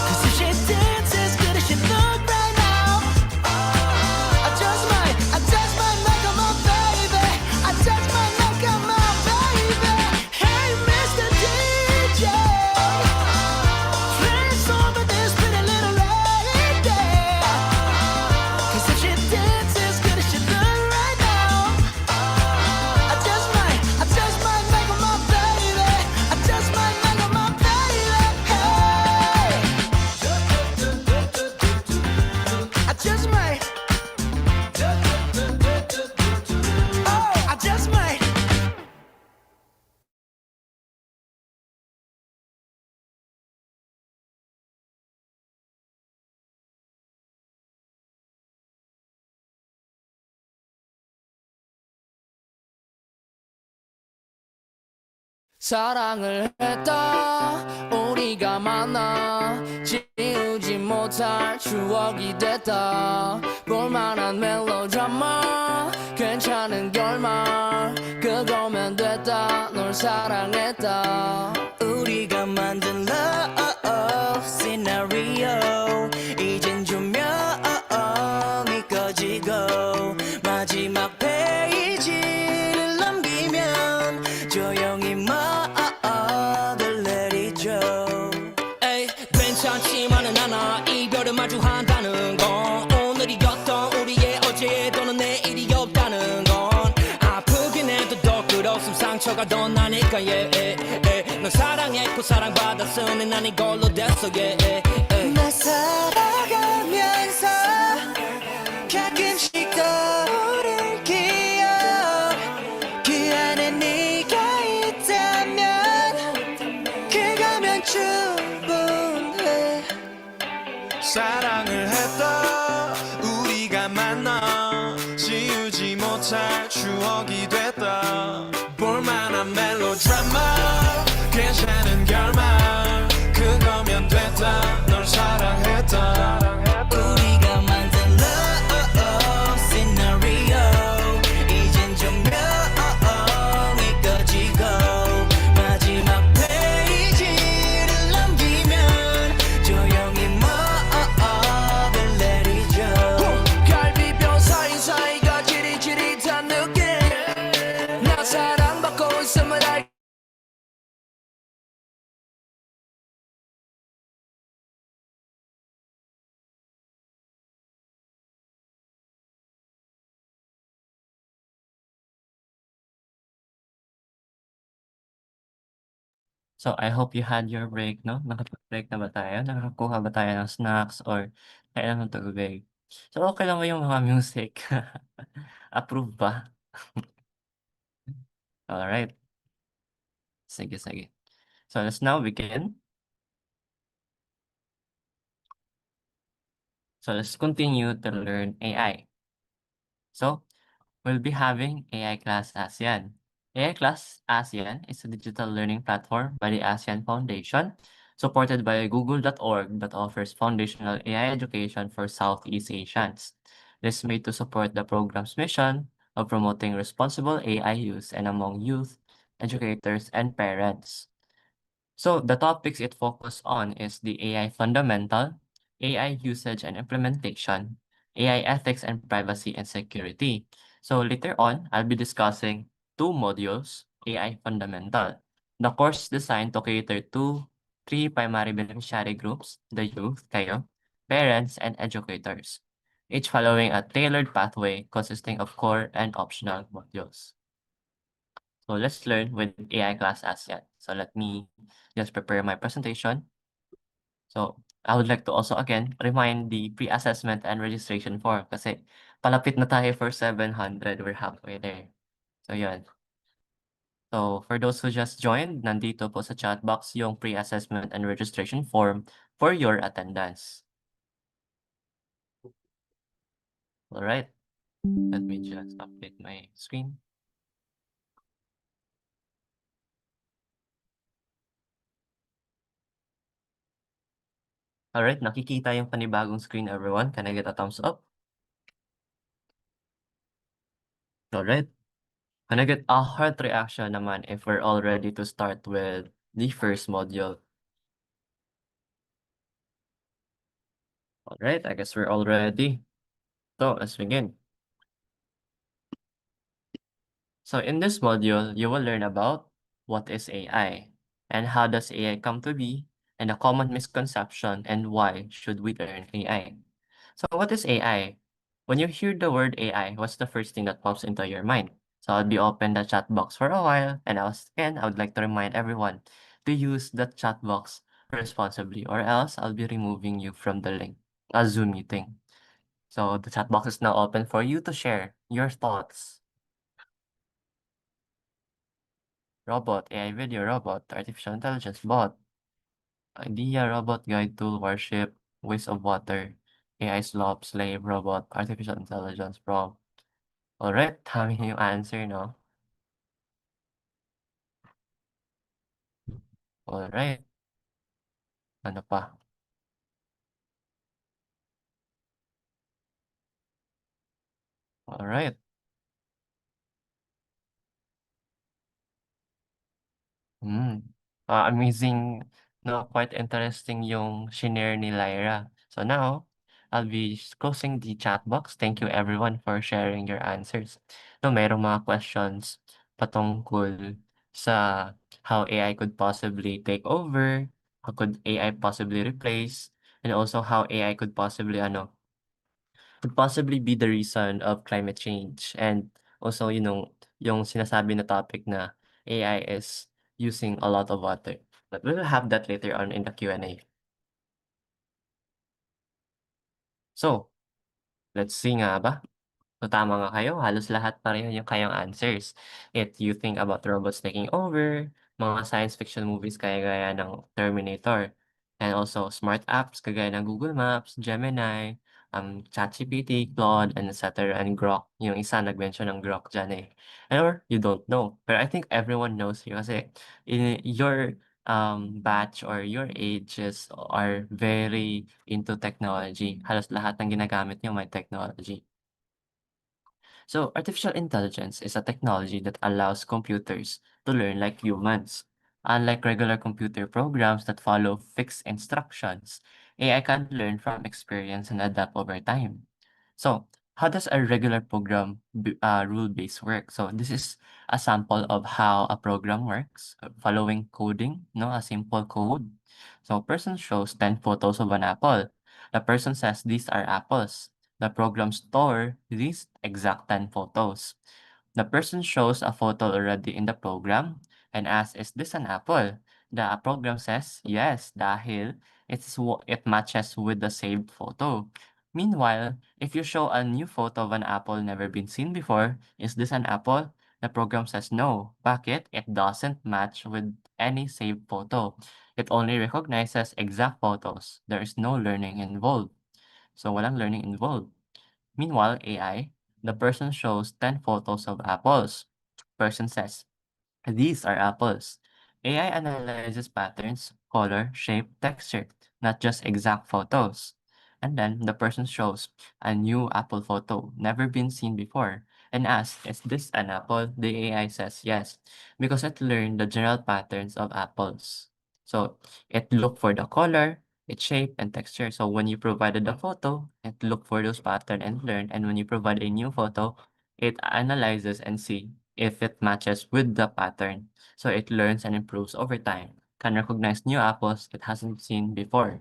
H: 'Cause if she dances as good as she look right now, I just might make her my baby. I just might make her my baby. Hey, Mr. DJ, play a song for this pretty little lady. 'Cause if she dances as good as she look right now, I just might make her my baby. I just might make her my baby. Hey, I just might. Oh, I just might.
I: 사랑을 했다 우리가 만나 지우지 못할 추억이 됐다 볼만한 멜로드라마 괜찮은 결말 그거면 됐다 널 사랑했다
H: 우리가 만든 love scenario 이젠 조명이 꺼지고 마지막 페이지를 넘기면 조용히 말을 내리죠.
I: 에이 괜찮지만은 않아 이별을 마주한다는 건 오늘이었던 우리의 어제 또는 내일이 없다는 건 아프긴 해도 더 끌었음 상처가 더 나니까 널 사랑했고 사랑받았으니 난 이걸로 됐어
H: 나 살아가면서 가끔씩 떠오를 기억 그 안에 네가 있다면 그거면 충분해.
J: 사랑을 했다 우리가 만나 지우지 못할 추억이 됐다 볼만한 멜로드라마 괜찮은 결말 그거면 됐다 널 사랑했다
H: 우리가 만든 love scenario 이젠 조명이 꺼지고 마지막 페이지를 넘기면 조용
D: So, I hope you had your break, no? Nakapag-break na ba tayo? Nakakuha ba tayo ng snacks or kailan ng tubig? So, okay lang ba yung mga music? Approve ba? Alright. Sige, sige. So, let's now begin. So, let's continue to learn AI. So, we'll be having AI Class ASEAN. AI Class ASEAN is a digital learning platform by the ASEAN Foundation, supported by google.org that offers foundational AI education for Southeast Asians. This is made to support the program's mission of promoting responsible AI use and among youth, educators, and parents. So the topics it focused on is the AI fundamental, AI usage and implementation, AI ethics and privacy and security. So later on, I'll be discussing two modules, AI fundamental. The course is designed to cater to three primary beneficiary groups, the youth, kayo, parents, and educators, each following a tailored pathway consisting of core and optional modules. So let's learn with AI class ASEAN. So let me just prepare my presentation. So I would like to also again remind the pre-assessment and registration form kasi palapit na tayo for 700. We're halfway there. So yun. So for those who just joined, nandito po sa chat box yung pre-assessment and registration form for your attendance. Alright. Let me just update my screen. Alright, nakikita yung panibagong screen, everyone. Can I get a thumbs up? Alright. Can I get a heart reaction naman if we're all ready to start with the first module? Alright, I guess we're all ready. So let's begin. So in this module, you will learn about what is AI and how does AI come to be and a common misconception and why should we learn AI. So what is AI? When you hear the word AI, what's the first thing that pops into your mind? So I'll be open the chat box for a while, and again, I would like to remind everyone to use the chat box responsibly, or else I'll be removing you from the link, a Zoom meeting. So the chat box is now open for you to share your thoughts. Robot, AI video robot, artificial intelligence bot, idea robot, guide tool, warship, waste of water, AI slop, slave, robot, artificial intelligence prompt. Alright, dami yung answer, no? Alright, ano pa? Alright. Hmm. Amazing, no, quite interesting yung shinare ni Lyra. So now, I'll be closing the chat box. Thank you everyone for sharing your answers. No, mayroong mga questions patungkol sa how AI could possibly take over, how could AI possibly replace, and also how AI could possibly be the reason of climate change. And also, yung sinasabi na topic na AI is using a lot of water. But we will have that later on in the Q&A. So, let's see nga ba? So, tama nga kayo, halos lahat pareho yung kayong answers. If you think about robots taking over, mga science fiction movies kaya-gaya ng Terminator, and also smart apps kagaya ng Google Maps, Gemini, ChatGPT, Claude, and etc. And Grok. Yung isa nag-mention ng Grok dyan eh. Or you don't know. But I think everyone knows you kasi in your batch or your ages are very into technology. Halos lahat ng ginagamit niyo may technology. So, artificial intelligence is a technology that allows computers to learn like humans. Unlike regular computer programs that follow fixed instructions, AI can learn from experience and adapt over time. So, how does a regular program rule-based work? So, this is a sample of how a program works, following coding, no, a simple code. So, a person shows 10 photos of an apple. The person says these are apples. The program store these exact 10 photos. The person shows a photo already in the program and asks, is this an apple? The program says, yes, dahil it matches with the saved photo. Meanwhile, if you show a new photo of an apple never been seen before, is this an apple? The program says no. Bakit? It doesn't match with any saved photo. It only recognizes exact photos. There is no learning involved. So walang learning involved. Meanwhile, AI, the person shows 10 photos of apples. Person says, these are apples. AI analyzes patterns, color, shape, texture, not just exact photos. And then the person shows a new apple photo, never been seen before, and asks, is this an apple? The AI says yes, because it learned the general patterns of apples. So it looked for the color, its shape, and texture. So when you provided the photo, it looked for those patterns and learned. And when you provide a new photo, it analyzes and see if it matches with the pattern. So it learns and improves over time, can recognize new apples it hasn't seen before.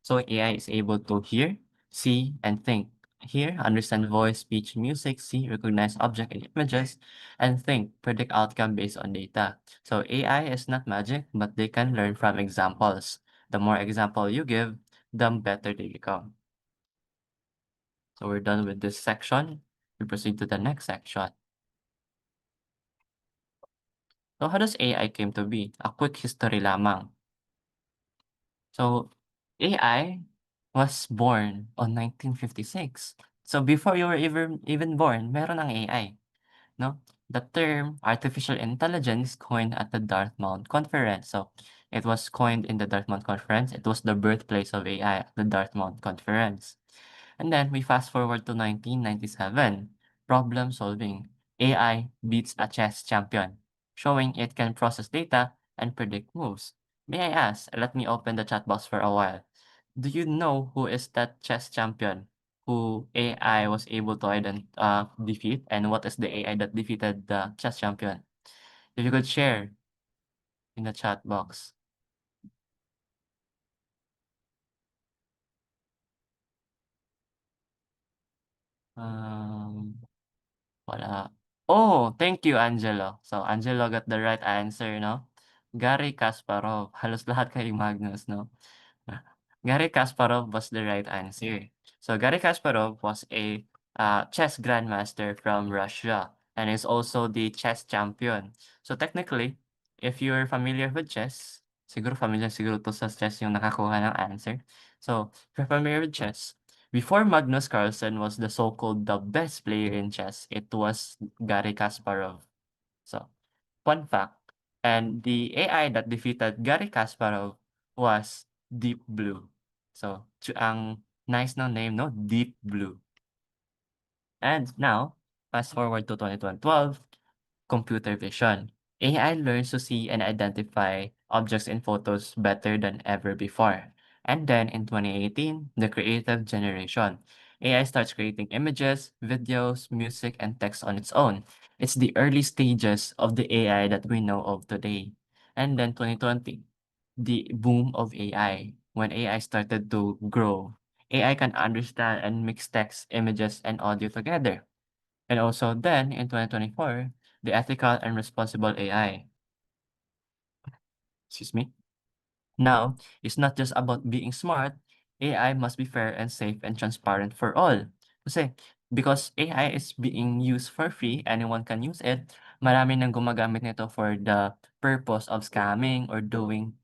D: So AI is able to hear, see, and think. Hear, understand voice, speech, music, see, recognize object and images, and think, predict outcome based on data. So AI is not magic, but they can learn from examples. The more example you give, the better they become. So we're done with this section. We proceed to the next section. So how does AI came to be? A quick history lamang. So AI was born on 1956. So before you were even born, meron ng AI, no? The term artificial intelligence coined at the Dartmouth Conference. So it was coined in the Dartmouth Conference. It was the birthplace of AI at the Dartmouth Conference. And then we fast forward to 1997. Problem solving. AI beats a chess champion, showing it can process data and predict moves. May I ask, let me open the chat box for a while. Do you know who is that chess champion who AI was able to defeat? And what is the AI that defeated the chess champion? If you could share in the chat box. Um, Wala. Oh, thank you, Angelo. So, Angelo got the right answer, no? Gary Kasparov. Halos lahat kayo Magnus, no? Gary Kasparov was the right answer. So, Gary Kasparov was a chess grandmaster from Russia and is also the chess champion. So, technically, if you're familiar with chess, siguro familiar siguro to sa chess yung nakakuha ng answer. So, if you're familiar with chess, before Magnus Carlsen was the so-called the best player in chess, it was Garry Kasparov. So, fun fact. And the AI that defeated Garry Kasparov was Deep Blue. So, ang nice na name, no? Deep Blue. And now, fast forward to 2012, computer vision. AI learns to see and identify objects in photos better than ever before. And then in 2018, the creative generation. AI starts creating images, videos, music, and text on its own. It's the early stages of the AI that we know of today. And then 2020, the boom of AI. When AI started to grow, AI can understand and mix text, images, and audio together. And also then in 2024, the ethical and responsible AI. Excuse me. Now, it's not just about being smart. AI must be fair and safe and transparent for all. Kasi, because AI is being used for free, anyone can use it. Marami nang gumagamit nito for the purpose of scamming or doing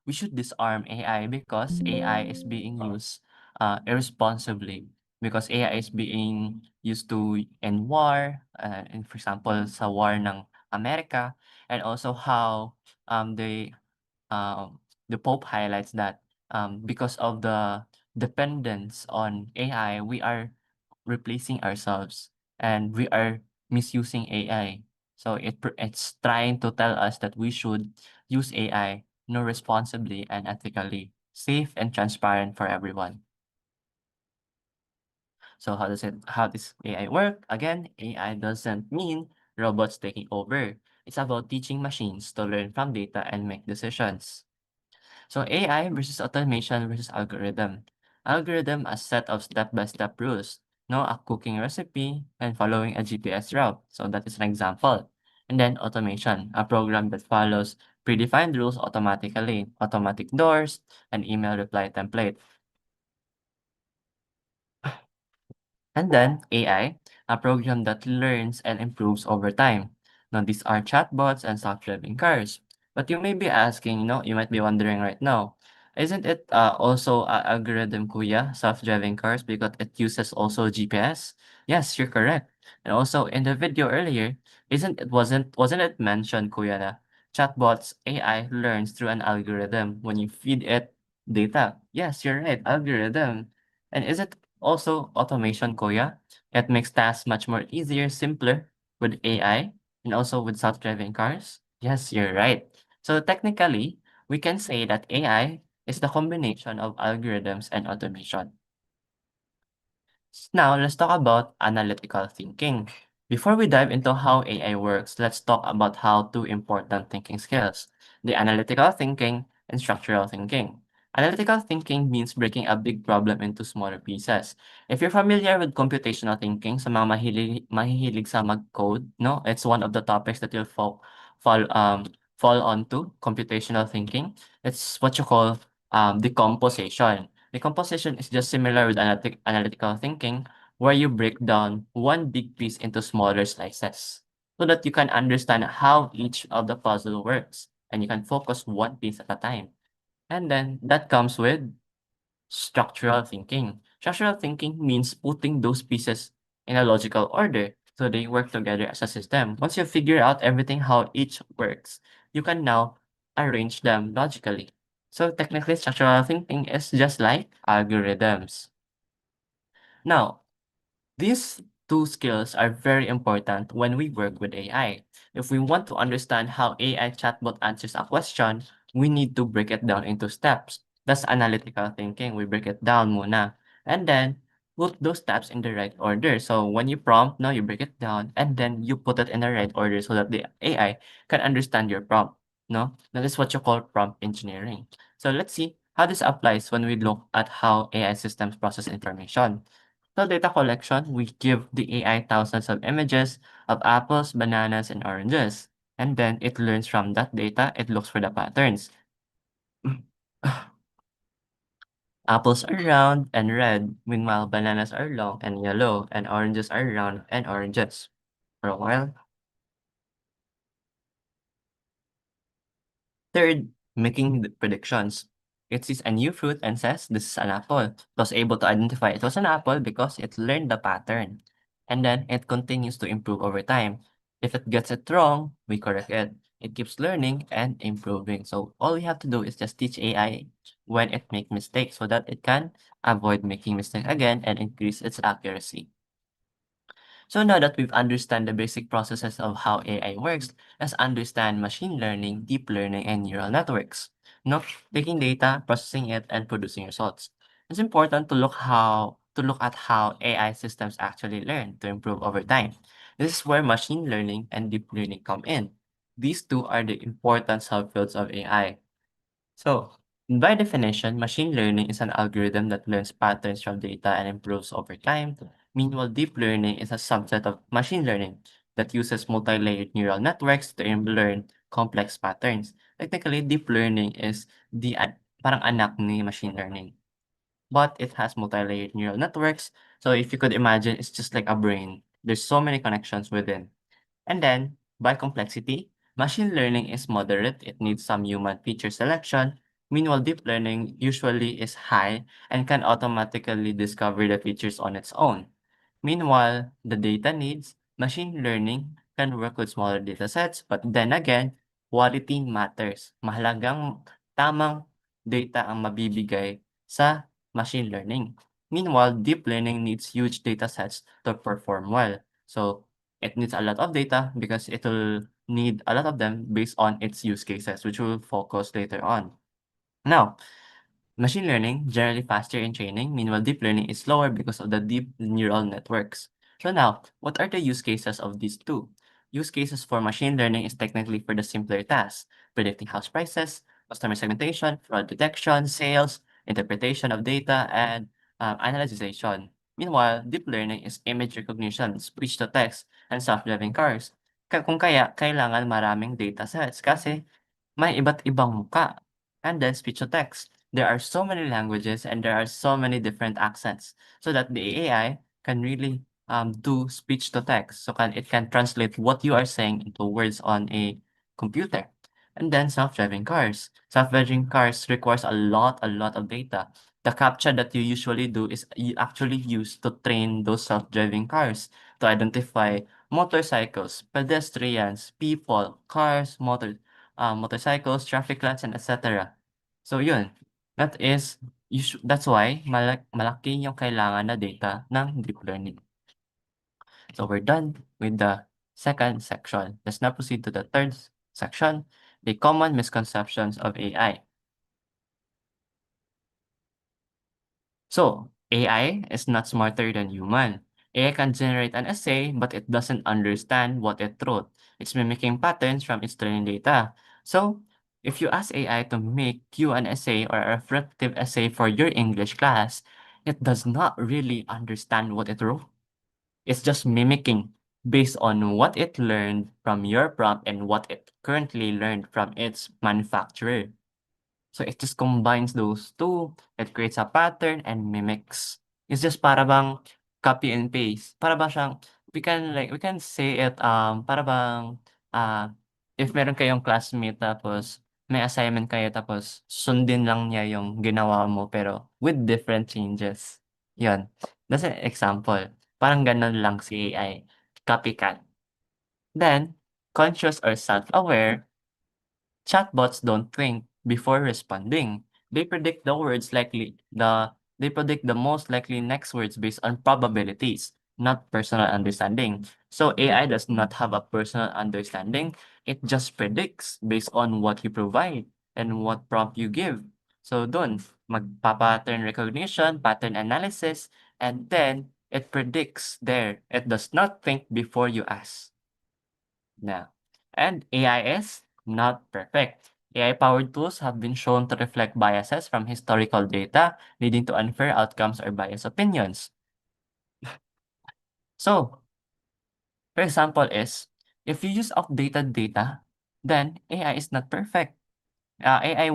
D: we should disarm AI because AI is being used irresponsibly. Because AI is being used to in war, and for example, sa war ng Amerika, and also how they the Pope highlights that because of the dependence on AI, replacing ourselves, and we are misusing AI. So it's trying to tell us that we should use AI, responsibly and ethically, safe and transparent for everyone. So how does AI work? Again, AI doesn't mean robots taking over. It's about teaching machines to learn from data and make decisions. So AI versus automation versus algorithm. Algorithm, a set of step-by-step rules. A cooking recipe and following a GPS route. So that is an example. And then automation, a program that follows predefined rules automatically. Automatic doors, an email reply template. And then AI, a program that learns and improves over time. Now, these are chatbots and self-driving cars. But you may be asking, you might be wondering right now, isn't it also algorithm, kuya, self-driving cars, because it uses also GPS? Yes, you're correct. And also in the video earlier, wasn't it mentioned, kuya, na chatbots AI learns through an algorithm when you feed it data? Yes, you're right, algorithm. And is it also automation, kuya? It makes tasks much more easier, simpler with AI and also with self-driving cars. Yes, you're right. So technically, we can say that AI is the combination of algorithms and automation. Now, let's talk about analytical thinking. Before we dive into how AI works, let's talk about how two important thinking skills, the analytical thinking and structural thinking. Analytical thinking means breaking a big problem into smaller pieces. If you're familiar with computational thinking, sa mga mahihilig sa mag-code, no? It's one of the topics that you'll fall, um, fall onto, computational thinking. It's what you call decomposition. Decomposition is just similar with analytical thinking, where you break down one big piece into smaller slices so that you can understand how each of the puzzle works and you can focus one piece at a time. And then that comes with structural thinking. Structural thinking means putting those pieces in a logical order so they work together as a system. Once you figure out everything how each works, you can now arrange them logically. So technically, structural thinking is just like algorithms. Now, these two skills are very important when we work with AI. If we want to understand how AI chatbot answers a question, we need to break it down into steps. That's analytical thinking. We break it down muna. And then put those steps in the right order. So when you prompt, now you break it down and then you put it in the right order so that the AI can understand your prompt. No? That is what you call prompt engineering. So let's see how this applies when we look at how AI systems process information. So data collection, we give the AI thousands of images of apples, bananas, and oranges. And then it learns from that data, it looks for the patterns. Apples are round and red, meanwhile bananas are long and yellow, and oranges are round and oranges. For a while. Third, making the predictions. It sees a new fruit and says, this is an apple. It was able to identify it was an apple because it learned the pattern. And then it continues to improve over time. If it gets it wrong, we correct it. It keeps learning and improving. So all we have to do is just teach AI when it makes mistakes so that it can avoid making mistakes again and increase its accuracy. So now that we've understand the basic processes of how AI works, let's understand machine learning, deep learning, and neural networks. No, taking data, processing it, and producing results. It's important to look at how AI systems actually learn to improve over time. This is where machine learning and deep learning come in. These two are the important subfields of AI. So, by definition, machine learning is an algorithm that learns patterns from data and improves over time. Meanwhile, deep learning is a subset of machine learning that uses multi-layered neural networks to learn complex patterns. Technically, deep learning is parang anak ni machine learning, but it has multi-layered neural networks. So if you could imagine, it's just like a brain. There's so many connections within. And then, by complexity, machine learning is moderate. It needs some human feature selection. Meanwhile, deep learning usually is high and can automatically discover the features on its own. Meanwhile, the data needs, machine learning can work with smaller datasets, but then again, quality matters. Mahalagang tamang data ang mabibigay sa machine learning. Meanwhile, deep learning needs huge data sets to perform well. So it needs a lot of data because it will need a lot of them based on its use cases, which we'll focus later on. Now, machine learning, generally faster in training, meanwhile deep learning is slower because of the deep neural networks. So now, what are the use cases of these two? Use cases for machine learning is technically for the simpler tasks, predicting house prices, customer segmentation, fraud detection, sales, interpretation of data, and analyzation. Meanwhile, deep learning is image recognition, speech-to-text, and self-driving cars. Kung kaya, kailangan maraming data sets kasi may iba't ibang muka. And then speech-to-text. There are so many languages and there are so many different accents so that the AI can really do speech to text. So it can translate what you are saying into words on a computer. And then self-driving cars. Self-driving cars requires a lot of data. The captcha that you usually do is you actually use to train those self-driving cars to identify motorcycles, pedestrians, people, cars, motorcycles, traffic lights, and etc. So yun, that's why malaki yung kailangan na data ng deep learning. So we're done with the second section. Let's now proceed to the third section, the common misconceptions of AI. So AI is not smarter than human. AI can generate an essay, but it doesn't understand what it wrote. It's mimicking patterns from its training data. So if you ask AI to make you an essay or a reflective essay for your English class, it does not really understand what it wrote. It's just mimicking based on what it learned from your prompt and what it currently learned from its manufacturer. So it just combines those two, it creates a pattern and mimics. It's just para bang copy and paste. Para bang siyang, we can say it, para bang, if meron kayong classmate tapos may assignment kayo tapos sundin lang niya yung ginawa mo pero with different changes. Yun. That's an example. Parang ganun lang si AI. Copycat. Then, conscious or self-aware, chatbots don't think before responding. They predict they predict the most likely next words based on probabilities, not personal understanding. So AI does not have a personal understanding. It just predicts based on what you provide and what prompt you give. So dun, magpa-pattern recognition, pattern analysis, and then it predicts there. It does not think before you ask. Now, and AI is not perfect. AI-powered tools have been shown to reflect biases from historical data, leading to unfair outcomes or biased opinions. So, for example is, if you use outdated data, then AI is not perfect. AI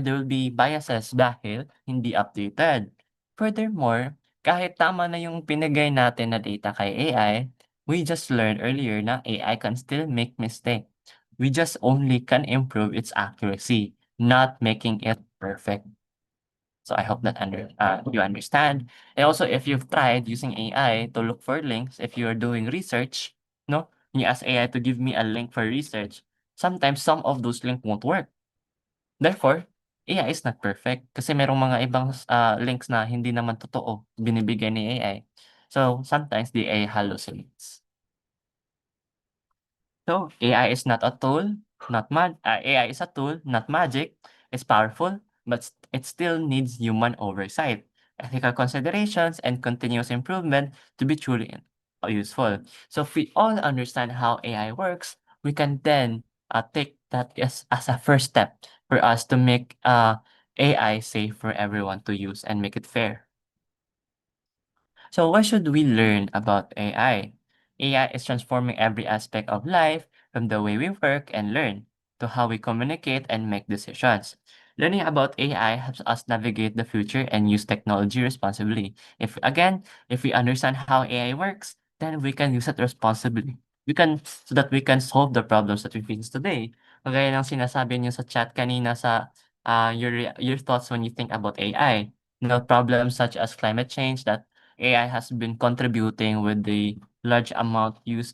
D: there will be biases dahil hindi updated. Furthermore, kahit tama na yung pinigay natin na data kay AI, we just learned earlier na AI can still make mistake. We just only can improve its accuracy, not making it perfect. So I hope that you understand. And also, if you've tried using AI to look for links, if you're doing research, no, you ask AI to give me a link for research. Sometimes some of those links won't work. Therefore, AI is not perfect kasi merong mga ibang links na hindi naman totoo binibigay ni AI. So sometimes the AI hallucinates. So AI is not a tool, AI is a tool, not magic. It's powerful, but it still needs human oversight, ethical considerations, and continuous improvement to be truly useful. So if we all understand how AI works, we can then take that as a first step for us to make AI safe for everyone to use and make it fair. So why should we learn about AI? AI is transforming every aspect of life, from the way we work and learn to how we communicate and make decisions. Learning about AI helps us navigate the future and use technology responsibly. If we understand how AI works, then we can use it responsibly. So that we can solve the problems that we face today. Kagaya ng sinasabi niyo sa chat kanina sa your thoughts when you think about AI. Problems such as climate change that AI has been contributing with the large use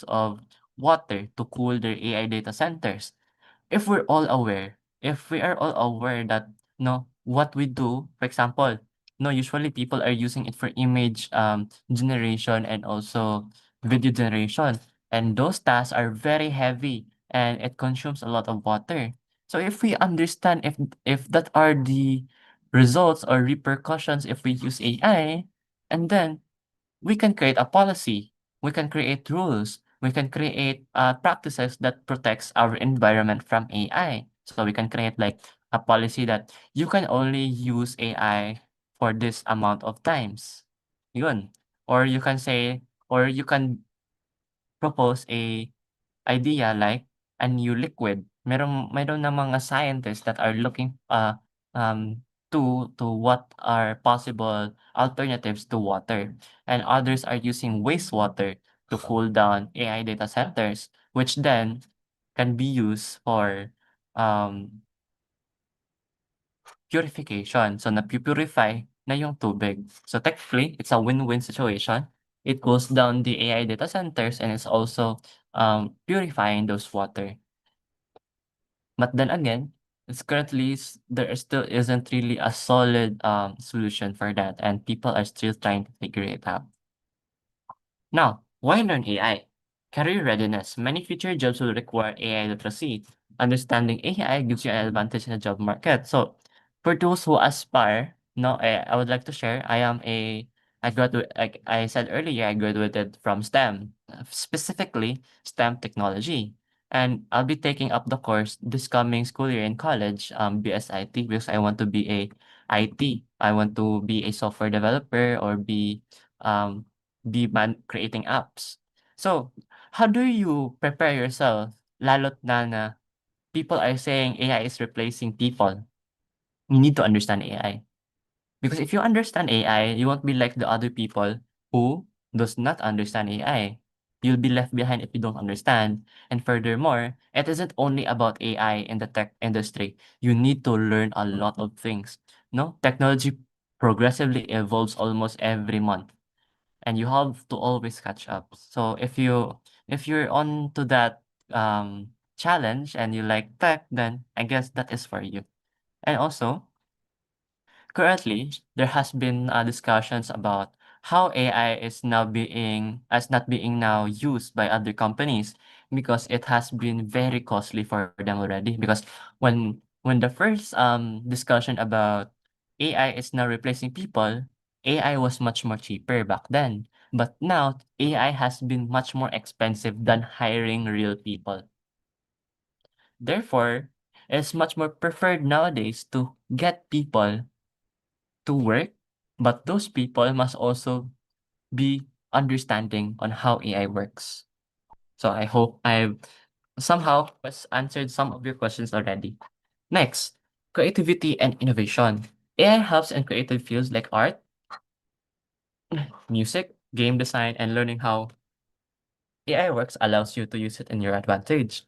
D: of water to cool their AI data centers. If we are all aware that what we do, for example, no, usually people are using it for image generation and also video generation. And those tasks are very heavy and it consumes a lot of water. So if we understand if that are the results or repercussions if we use AI, and then we can create a policy, we can create rules, we can create practices that protects our environment from AI. So we can create like a policy that you can only use AI for this amount of times. Yun. Or you can say, or you can propose a idea like a new liquid. Meron na mga scientists that are looking to what are possible alternatives to water. And others are using wastewater to cool down AI data centers, which then can be used for um purification. So napu-purify na yung tubig. So technically, it's a win-win situation. It cools down the AI data centers and it's also purifying those water. But then again, it's currently there still isn't really a solid solution for that, and people are still trying to figure it out. Now, why learn AI? Career readiness. Many future jobs will require AI literacy. Understanding AI gives you an advantage in the job market. So, for those who aspire, no, I would like to share. I graduate. Like I said earlier, I graduated from STEM, specifically STEM technology, and I'll be taking up the course this coming school year in college, BSIT, because I want to be a IT. I want to be a software developer or um be creating apps. So, how do you prepare yourself lalo't na people are saying AI is replacing people? You need to understand AI. Because if you understand AI, you won't be like the other people who does not understand AI. You'll be left behind if you don't understand. And furthermore, it isn't only about AI in the tech industry. You need to learn a lot of things. No, technology progressively evolves almost every month and you have to always catch up. So if you're on to that challenge and you like tech, then I guess that is for you. And also, currently, there has been discussions about how AI is now being as not being now used by other companies because it has been very costly for them already. Because when the first discussion about AI is now replacing people, AI was much more cheaper back then. But now AI has been much more expensive than hiring real people. Therefore, it's much more preferred nowadays to get people to work, but those people must also be understanding on how AI works. So I hope I've somehow has answered some of your questions already. Next, creativity and innovation. AI helps in creative fields like art, music, game design, and learning how AI works allows you to use it in your advantage.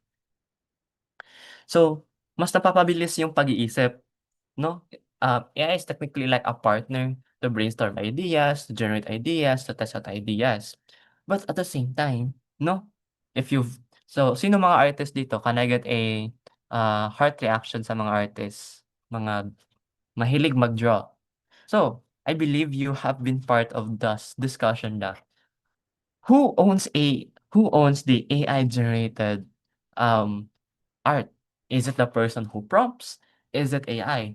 D: So, mas napapabilis yung pag-iisip. No? AI is technically like a partner to brainstorm ideas, to generate ideas, to test out ideas. But at the same time, no? If you've sino mga artist dito? Can I get a heart reaction sa mga artists? Mga mahilig mag-draw. So, I believe you have been part of this discussion na who owns the AI generated art? Is it the person who prompts? Is it AI?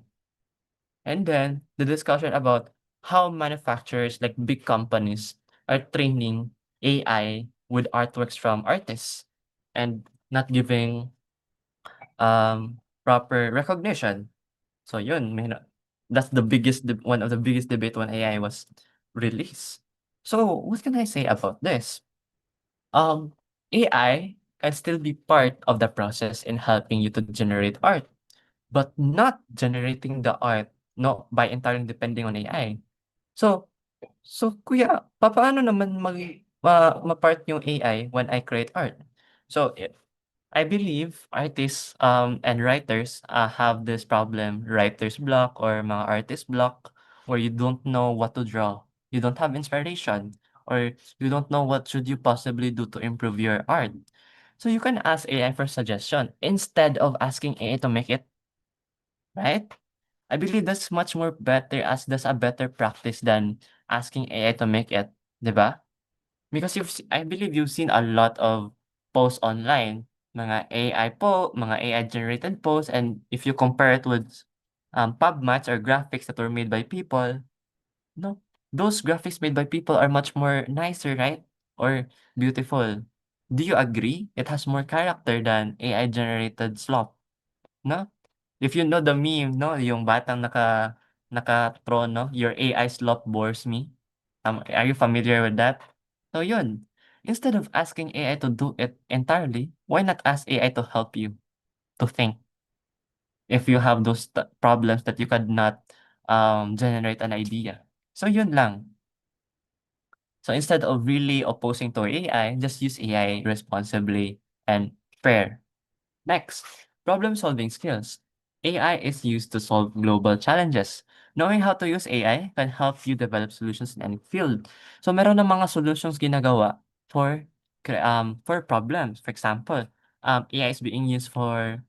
D: And then the discussion about how manufacturers like big companies are training AI with artworks from artists and not giving proper recognition. So yun, that's the one of the biggest debate when AI was released. So what can I say about this? AI can still be part of the process in helping you to generate art, but not generating the art no by entirely depending on AI. So kuya, papaano naman ma-part yung AI when I create art? So I believe artists and writers have this problem, writer's block or mga artist block, where you don't know what to draw. You don't have inspiration or you don't know what should you possibly do to improve your art. So you can ask AI for suggestion instead of asking AI to make it, right? I believe that's much more better as that's a better practice than asking AI to make it, 'di ba? Because I believe you've seen a lot of posts online, mga AI mga AI generated posts, and if you compare it with PubMats or graphics that were made by people, no, those graphics made by people are much more nicer, right? Or beautiful. Do you agree? It has more character than AI generated slop, no? If you know the meme, no, yung batang naka-throw, no, "Your AI slop bores me." Are you familiar with that? So yun, instead of asking AI to do it entirely, why not ask AI to help you to think if you have those problems that you could not generate an idea. So yun lang. So instead of really opposing to AI, just use AI responsibly and fair. Next, problem-solving skills. AI is used to solve global challenges. Knowing how to use AI can help you develop solutions in any field. So meron ng mga solutions ginagawa for problems. For example, AI is being used for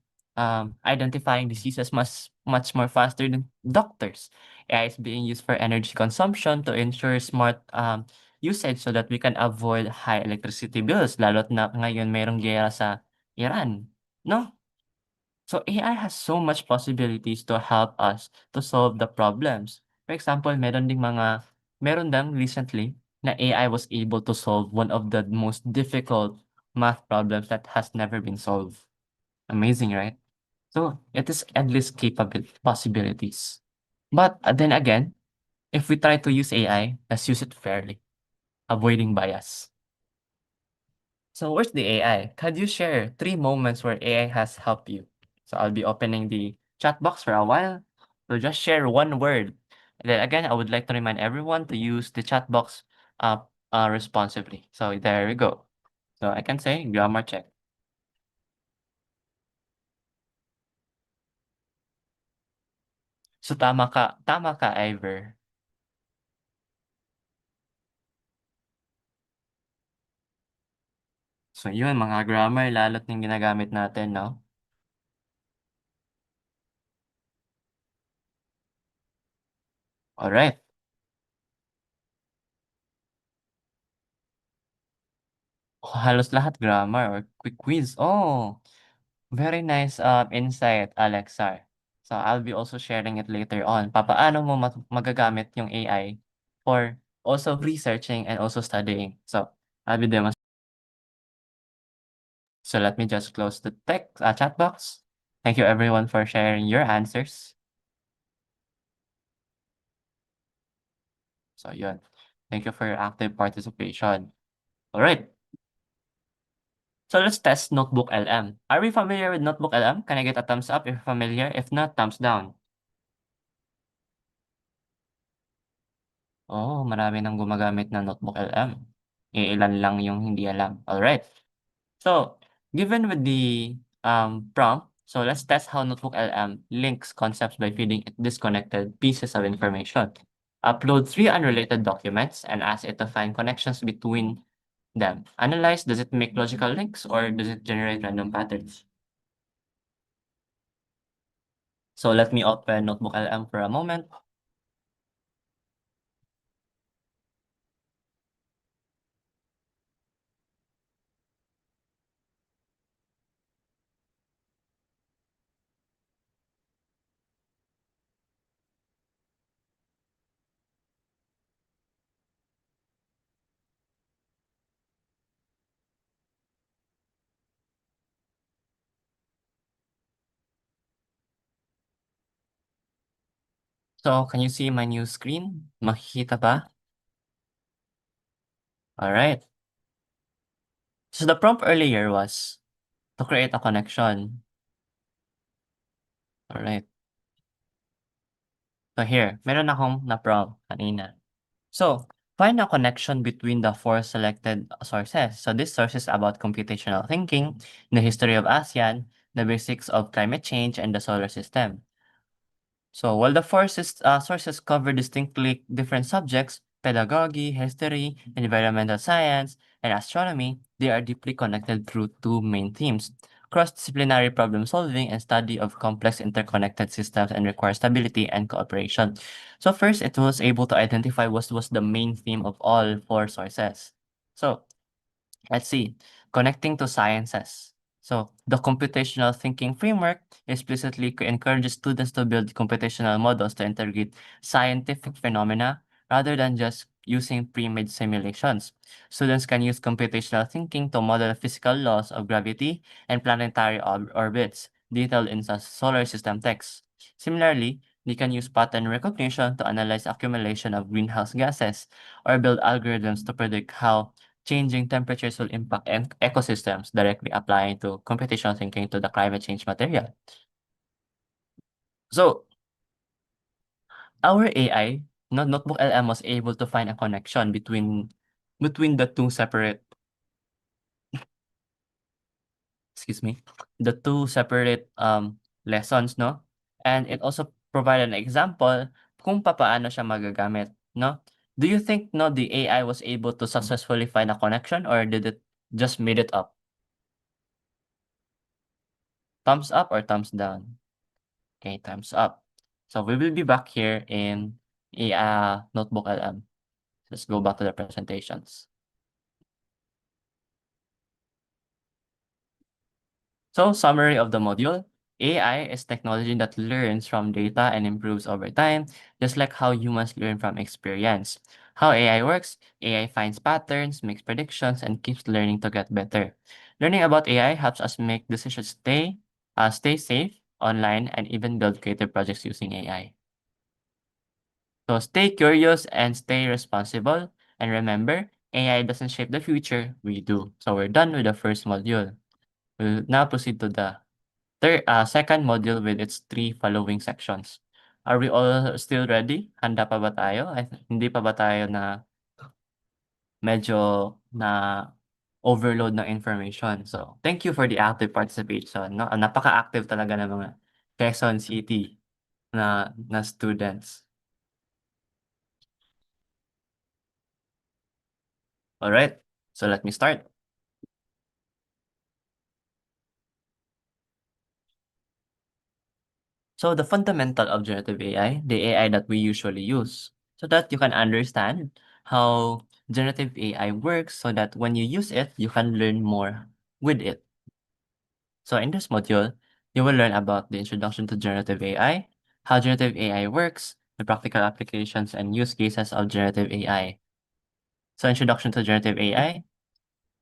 D: identifying diseases much more faster than doctors. AI is being used for energy consumption to ensure smart usage so that we can avoid high electricity bills, lalo't na ngayon mayroong giyera sa Iran, no? So AI has so much possibilities to help us to solve the problems. For example, meron dang recently na AI was able to solve one of the most difficult math problems that has never been solved. Amazing, right? So it is endless possibilities. But then again, if we try to use AI, let's use it fairly, avoiding bias. So where's the AI? Could you share 3 moments where AI has helped you? So I'll be opening the chat box for a while. So just share one word. And then again, I would like to remind everyone to use the chat box responsibly. So there we go. So I can say grammar check. So tama ka, Ivor. So yun, mga grammar lalo't yung ginagamit natin, no? Alright. Halos lahat grammar or quick quiz. Oh, very nice insight, Alexa. So I'll be also sharing it later on. Papaano mo magagamit yung AI for also researching and also studying. So I'll be demonstrating. So let me just close the chat box. Thank you everyone for sharing your answers. So yun. Thank you for your active participation. All right. So let's test Notebook LM. Are we familiar with Notebook LM? Can I get a thumbs up if you're familiar? If not, thumbs down. Oh, marami nang gumagamit ng Notebook LM. Iilan lang yung hindi alam. Alright. So, given with the prompt, so let's test how Notebook LM links concepts by feeding it disconnected pieces of information. Upload 3 unrelated documents and ask it to find connections between them. Analyze, does it make logical links or does it generate random patterns? So let me open Notebook LM for a moment. So can you see my new screen? Makikita ba? Alright. So the prompt earlier was to create a connection. Alright. So here, meron akong na-prompt kanina. So, find a connection between the 4 selected sources. So this source is about computational thinking, the history of ASEAN, the basics of climate change, and the solar system. So while the sources cover distinctly different subjects, pedagogy, history, environmental science, and astronomy, they are deeply connected through 2 main themes: cross-disciplinary problem solving and study of complex interconnected systems and requires stability and cooperation. So first, it was able to identify what was the main theme of all four sources. So let's see, connecting to sciences. So the computational thinking framework explicitly encourages students to build computational models to integrate scientific phenomena rather than just using pre-made simulations. Students can use computational thinking to model physical laws of gravity and planetary orbits, detailed in solar system text. Similarly, they can use pattern recognition to analyze accumulation of greenhouse gases or build algorithms to predict how changing temperatures will impact ecosystems, directly applying to computational thinking to the climate change material. So our AI, Notebook LM, was able to find a connection between the two separate, excuse me, the two separate lessons, no? And it also provided an example kung papaano siya magagamit, no? Do you think the AI was able to successfully find a connection or did it just made it up? Thumbs up or thumbs down? Okay, thumbs up. So we will be back here in a Notebook LM. Let's go back to the presentations. So summary of the module. AI is technology that learns from data and improves over time, just like how humans learn from experience. How AI works, AI finds patterns, makes predictions, and keeps learning to get better. Learning about AI helps us make decisions, stay safe online, and even build creative projects using AI. So stay curious and stay responsible. And remember, AI doesn't shape the future, we do. So we're done with the first module. We'll now proceed to the second module with its three following sections. Are we all still ready? Handa pa ba tayo? Hindi pa ba tayo na medyo na overload ng information? So thank you for the active participation. No? Napaka-active talaga ng mga Quezon City na students. All right, so let me start. So the fundamental of generative AI, the AI that we usually use, so that you can understand how generative AI works so that when you use it, you can learn more with it. So in this module, you will learn about the introduction to generative AI, how generative AI works, the practical applications and use cases of generative AI. So introduction to generative AI.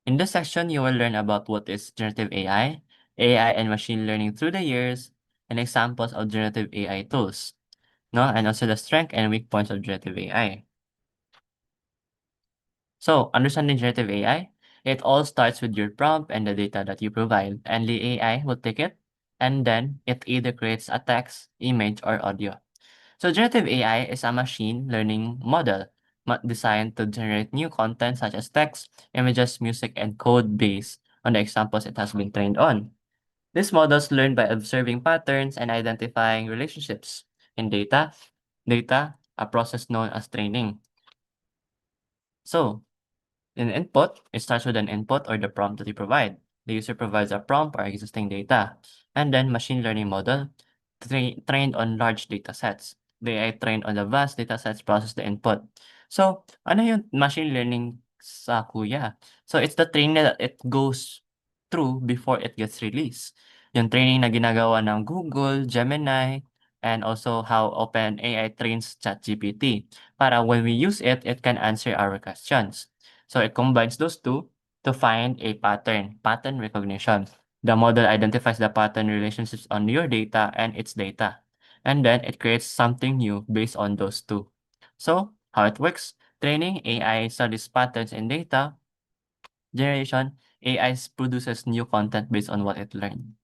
D: In this section, you will learn about what is generative AI and machine learning through the years, and examples of generative AI tools, no? And also the strength and weak points of generative AI. So, understanding generative AI, it all starts with your prompt and the data that you provide, and the AI will take it, and then it either creates a text, image, or audio. So generative AI is a machine learning model designed to generate new content such as text, images, music, and code based on the examples it has been trained on. These models learn by observing patterns and identifying relationships in data, a process known as training. So, in input, it starts with an input or the prompt that you provide. The user provides a prompt or existing data, and then machine learning model trained on large data sets. The AI trained on the vast data sets process the input. So, ano yung machine learning sa kuya? So, it's the training that it goes through before it gets released. Yung training na ginagawa ng Google, Gemini, and also how OpenAI trains ChatGPT. Para when we use it, it can answer our questions. So it combines those two to find a pattern recognition. The model identifies the pattern relationships on your data and its data. And then it creates something new based on those two. So how it works, training AI studies patterns in data, generation, AI produces new content based on what it learned.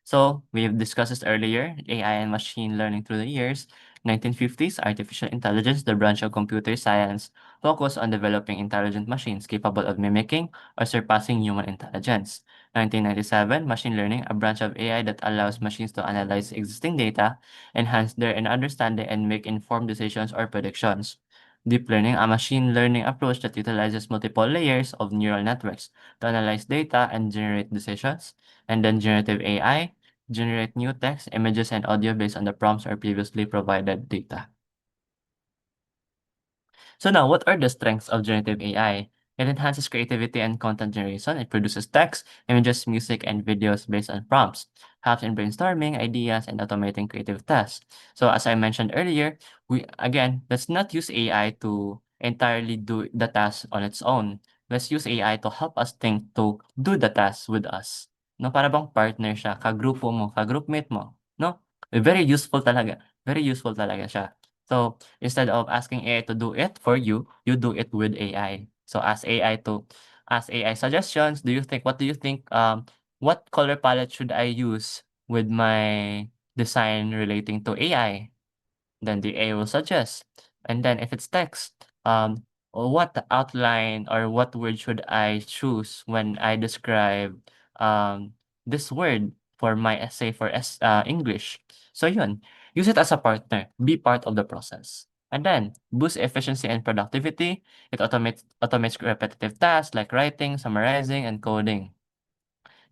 D: So we've discussed this earlier, AI and machine learning through the years. 1950s, artificial intelligence, the branch of computer science, focused on developing intelligent machines capable of mimicking or surpassing human intelligence. 1997, machine learning, a branch of AI that allows machines to analyze existing data, enhance their understanding, and make informed decisions or predictions. Deep learning, a machine learning approach that utilizes multiple layers of neural networks to analyze data and generate decisions. And then generative AI, generate new text, images, and audio based on the prompts or previously provided data. So now, what are the strengths of generative AI? It enhances creativity and content generation. It produces text, images, music, and videos based on prompts. Helps in brainstorming ideas and automating creative tasks. So as I mentioned earlier, let's not use AI to entirely do the task on its own. Let's use AI to help us think to do the task with us. No, para bang partner siya, kagrupo mo, kagroupmate mo, no? Very useful talaga. Very useful talaga siya. So instead of asking AI to do it for you, you do it with AI. So ask AI suggestions. What do you think, what color palette should I use with my design relating to AI? Then the AI will suggest. And then if it's text, what outline or what word should I choose when I describe this word for my essay for English? So yun, use it as a partner. Be part of the process. And then boost efficiency and productivity. It automates repetitive tasks like writing, summarizing, and coding.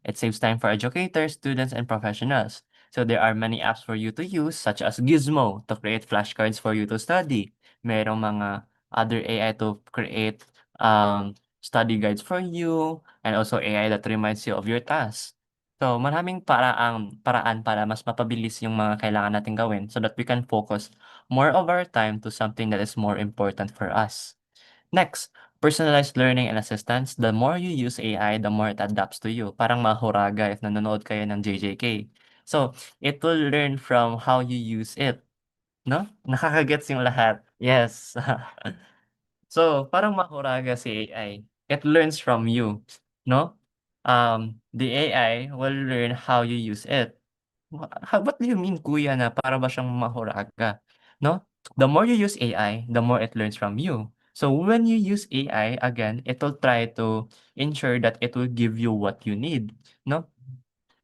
D: It saves time for educators, students, and professionals. So there are many apps for you to use such as Gizmo to create flashcards for you to study. Merong mga other AI to create study guides for you and also AI that reminds you of your tasks. So maraming paraan para mas mapabilis yung mga kailangan nating gawin so that we can focus more of our time to something that is more important for us. Next, personalized learning and assistance. The more you use AI, the more it adapts to you. Parang mahuraga if nanonood kayo ng JJK. So, it will learn from how you use it. No? Nakakagets yung lahat. Yes. So, parang mahuraga si AI. It learns from you. No? The AI will learn how you use it. What do you mean, kuya, na para ba siyang mahuraga? No? The more you use AI, the more it learns from you. So when you use AI, again, it will try to ensure that it will give you what you need, no?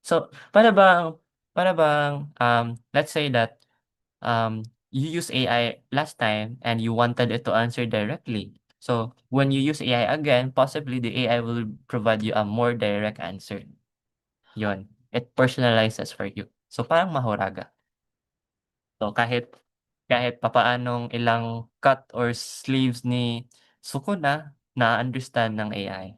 D: So para bang let's say that you use AI last time and you wanted it to answer directly. So when you use AI again, possibly the AI will provide you a more direct answer. Yon, it personalizes for you. So parang mahuraga. So kahit kahit papaanong ilang cut or sleeves ni Sukuna, na-understand ng AI.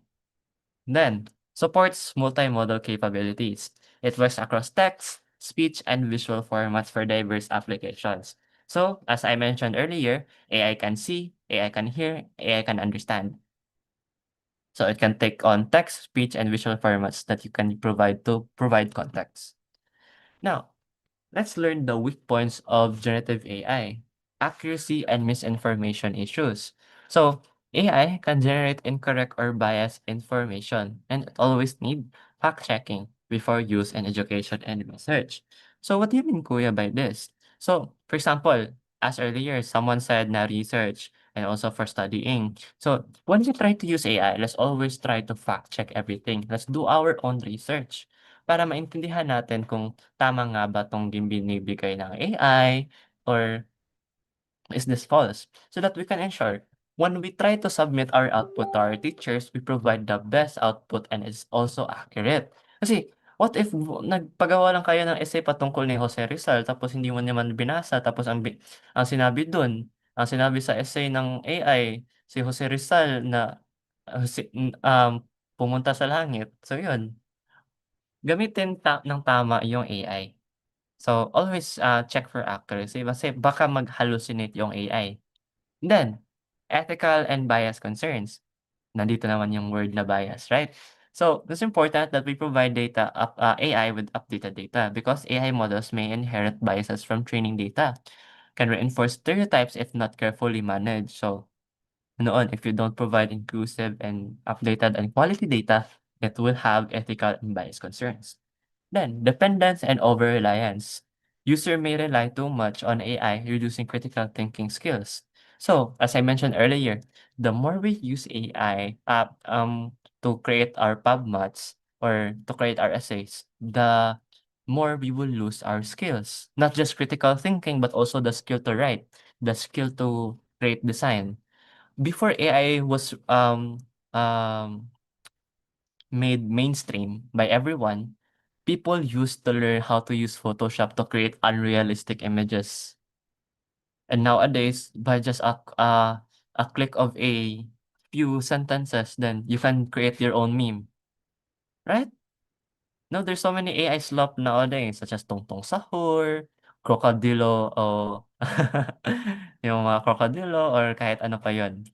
D: Then, supports multimodal capabilities. It works across text, speech, and visual formats for diverse applications. So, as I mentioned earlier, AI can see, AI can hear, AI can understand. So it can take on text, speech, and visual formats that you can provide to provide context. Now, let's learn the weak points of generative AI, accuracy and misinformation issues. So, AI can generate incorrect or biased information, and it always need fact-checking before use in education and research. So, what do you mean, Kuya, by this? So, for example, as earlier, someone said na research and also for studying. So, when we try to use AI, let's always try to fact-check everything. Let's do our own research para maintindihan natin kung tama nga ba 'tong binibigay ng AI or is this false? So that we can ensure when we try to submit our output to our teachers, we provide the best output and is also accurate. Kasi what if nagpagawa lang kayo ng essay patungkol ni Jose Rizal tapos hindi mo naman binasa tapos ang sinabi dun, ang sinabi sa essay ng AI, si Jose Rizal na, pumunta sa langit. So yun, gamitin ng tama yung AI. So, always, check for accuracy kasi baka mag-hallucinate yung AI. Then, ethical and bias concerns. Nandito naman yung word na bias, right? So, it's important that we provide AI with updated data because AI models may inherit biases from training data, can reinforce stereotypes if not carefully managed. So, if you don't provide inclusive and updated and quality data, it will have ethical and bias concerns. Then, dependence and over-reliance. User may rely too much on AI, reducing critical thinking skills. So, as I mentioned earlier, the more we use AI to create our PubMats or to create our essays, the more we will lose our skills. Not just critical thinking, but also the skill to write, the skill to create design. Before AI was made mainstream by everyone, people used to learn how to use Photoshop to create unrealistic images. And nowadays, by just a click of a few sentences, then you can create your own meme, right? No, there's so many AI slop nowadays, such as Tongtong Sahur, Crocodilo, o yung mga Crocodilo or kahit ano pa yun.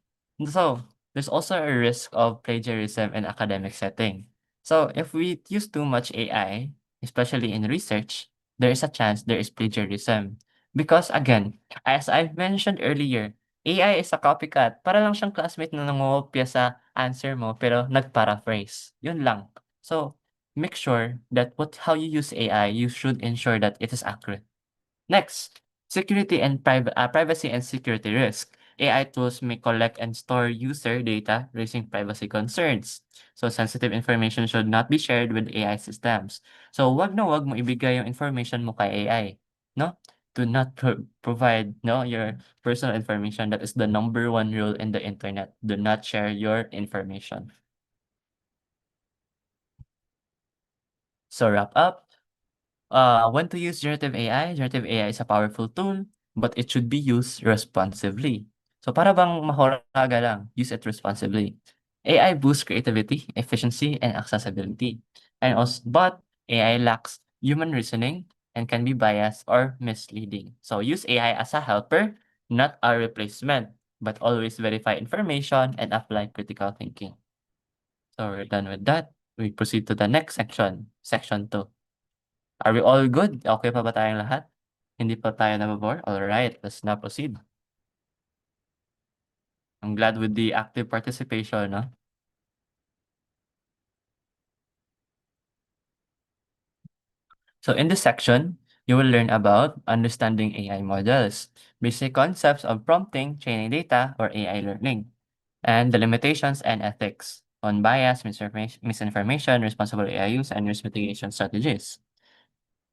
D: So, there's also a risk of plagiarism in academic setting. So, if we use too much AI, especially in research, there is a chance there is plagiarism. Because again, as I've mentioned earlier, AI is a copycat. Para lang siyang classmate na nangongopya sa answer mo pero nag-paraphrase. Yun lang. So, make sure that how you use AI, you should ensure that it is accurate. Next, security and privacy and security risk. AI tools may collect and store user data, raising privacy concerns. So sensitive information should not be shared with AI systems. So wag na wag mo ibigay yung information mo kay AI, no? Do not provide your personal information. That is the number one rule in the internet. Do not share your information. So wrap up. When to use generative AI? Generative AI is a powerful tool, but it should be used responsibly. So para bang mahuraga lang, use it responsibly. AI boosts creativity, efficiency, and accessibility. But AI lacks human reasoning and can be biased or misleading. So use AI as a helper, not a replacement, but always verify information and apply critical thinking. So we're done with that. We proceed to the next section, section 2. Are we all good? Okay pa ba tayong lahat? Hindi pa tayo nababore? Alright, let's now proceed. I'm glad with the active participation, no? So in this section, you will learn about understanding AI models, basic concepts of prompting, training data, or AI learning, and the limitations and ethics on bias, misinformation, responsible AI use, and risk mitigation strategies.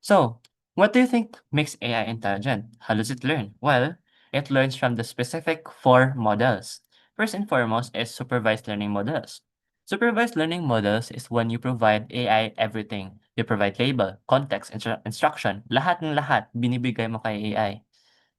D: So, what do you think makes AI intelligent? How does it learn? Well, it learns from the specific four models. First and foremost is supervised learning models. Supervised learning models is when you provide AI everything. You provide label, context, instruction. Lahat ng lahat, binibigay mo kay AI.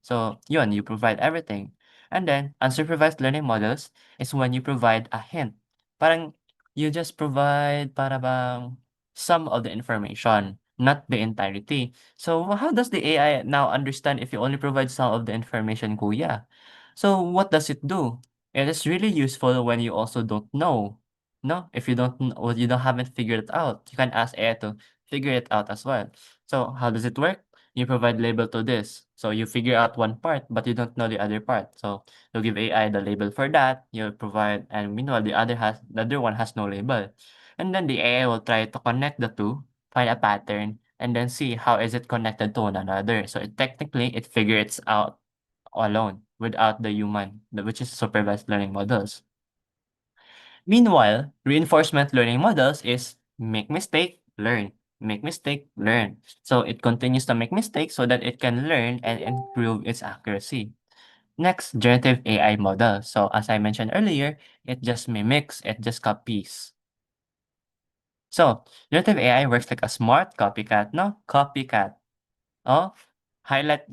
D: So, yun, you provide everything. And then, unsupervised learning models is when you provide a hint. Parang, you just provide para bang some of the information, not the entirety. So, how does the AI now understand if you only provide some of the information, kuya? So, what does it do? It is really useful when you also don't know. No, if you don't know, or you don't haven't figured it out, you can ask AI to figure it out as well. So, how does it work? You provide label to this. So you figure out one part, but you don't know the other part. So you give AI the label for that. You provide, and meanwhile the other one has no label. And then the AI will try to connect the two, find a pattern, and then see how is it connected to one another. So technically it figures it out alone without the human, which is supervised learning models. Meanwhile, reinforcement learning models is make mistake, learn, make mistake, learn. So it continues to make mistakes so that it can learn and improve its accuracy. Next, generative AI model. So as I mentioned earlier, it just mimics, it just copies. So generative AI works like a smart copycat, no? Copycat. Oh,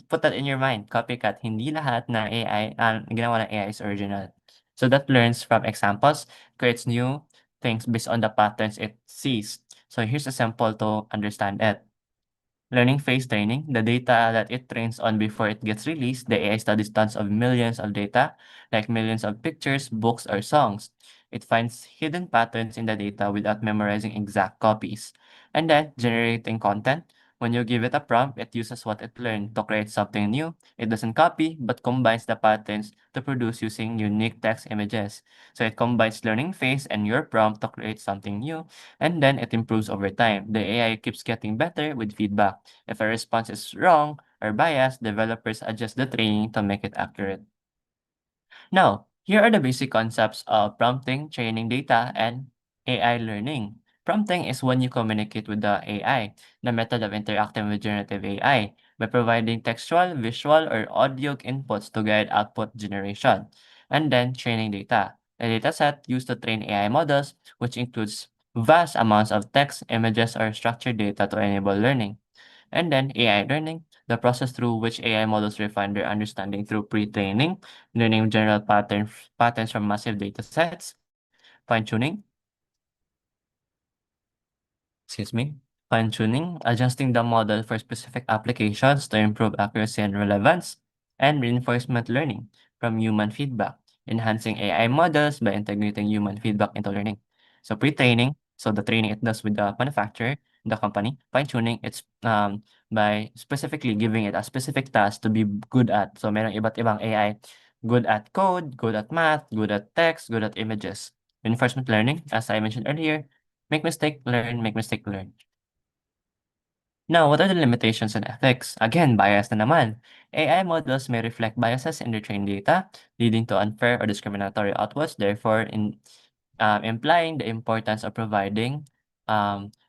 D: put that in your mind. Copycat. Hindi lahat ng AI, ginawa ng AI is original. So that learns from examples, creates new things based on the patterns it sees. So here's a sample to understand it. Learning phase training, the data that it trains on before it gets released, the AI studies tons of millions of data, like millions of pictures, books, or songs. It finds hidden patterns in the data without memorizing exact copies. And then, generating content. When you give it a prompt, it uses what it learned to create something new. It doesn't copy, but combines the patterns to produce using unique text images. So it combines learning phase and your prompt to create something new, and then it improves over time. The AI keeps getting better with feedback. If a response is wrong or biased, developers adjust the training to make it accurate. Now, here are the basic concepts of prompting, training data, and AI learning. Prompting is when you communicate with the AI, the method of interacting with generative AI. by providing textual, visual, or audio inputs to guide output generation, and then training data. The dataset used to train AI models, which includes vast amounts of text, images, or structured data to enable learning. And then AI learning, the process through which AI models refine their understanding through pre-training, learning general patterns from massive datasets, fine-tuning, excuse me, fine-tuning, adjusting the model for specific applications to improve accuracy and relevance, and reinforcement learning from human feedback, enhancing AI models by integrating human feedback into learning. So pre-training, so the training it does with the manufacturer, the company, fine-tuning, it's by specifically giving it a specific task to be good at. So merong iba't ibang AI, good at code, good at math, good at text, good at images. Reinforcement learning, as I mentioned earlier, make mistake, learn, make mistake, learn. Now, what are the limitations and ethics? Again, bias na naman. AI models may reflect biases in their trained data, leading to unfair or discriminatory outputs, therefore implying the importance of providing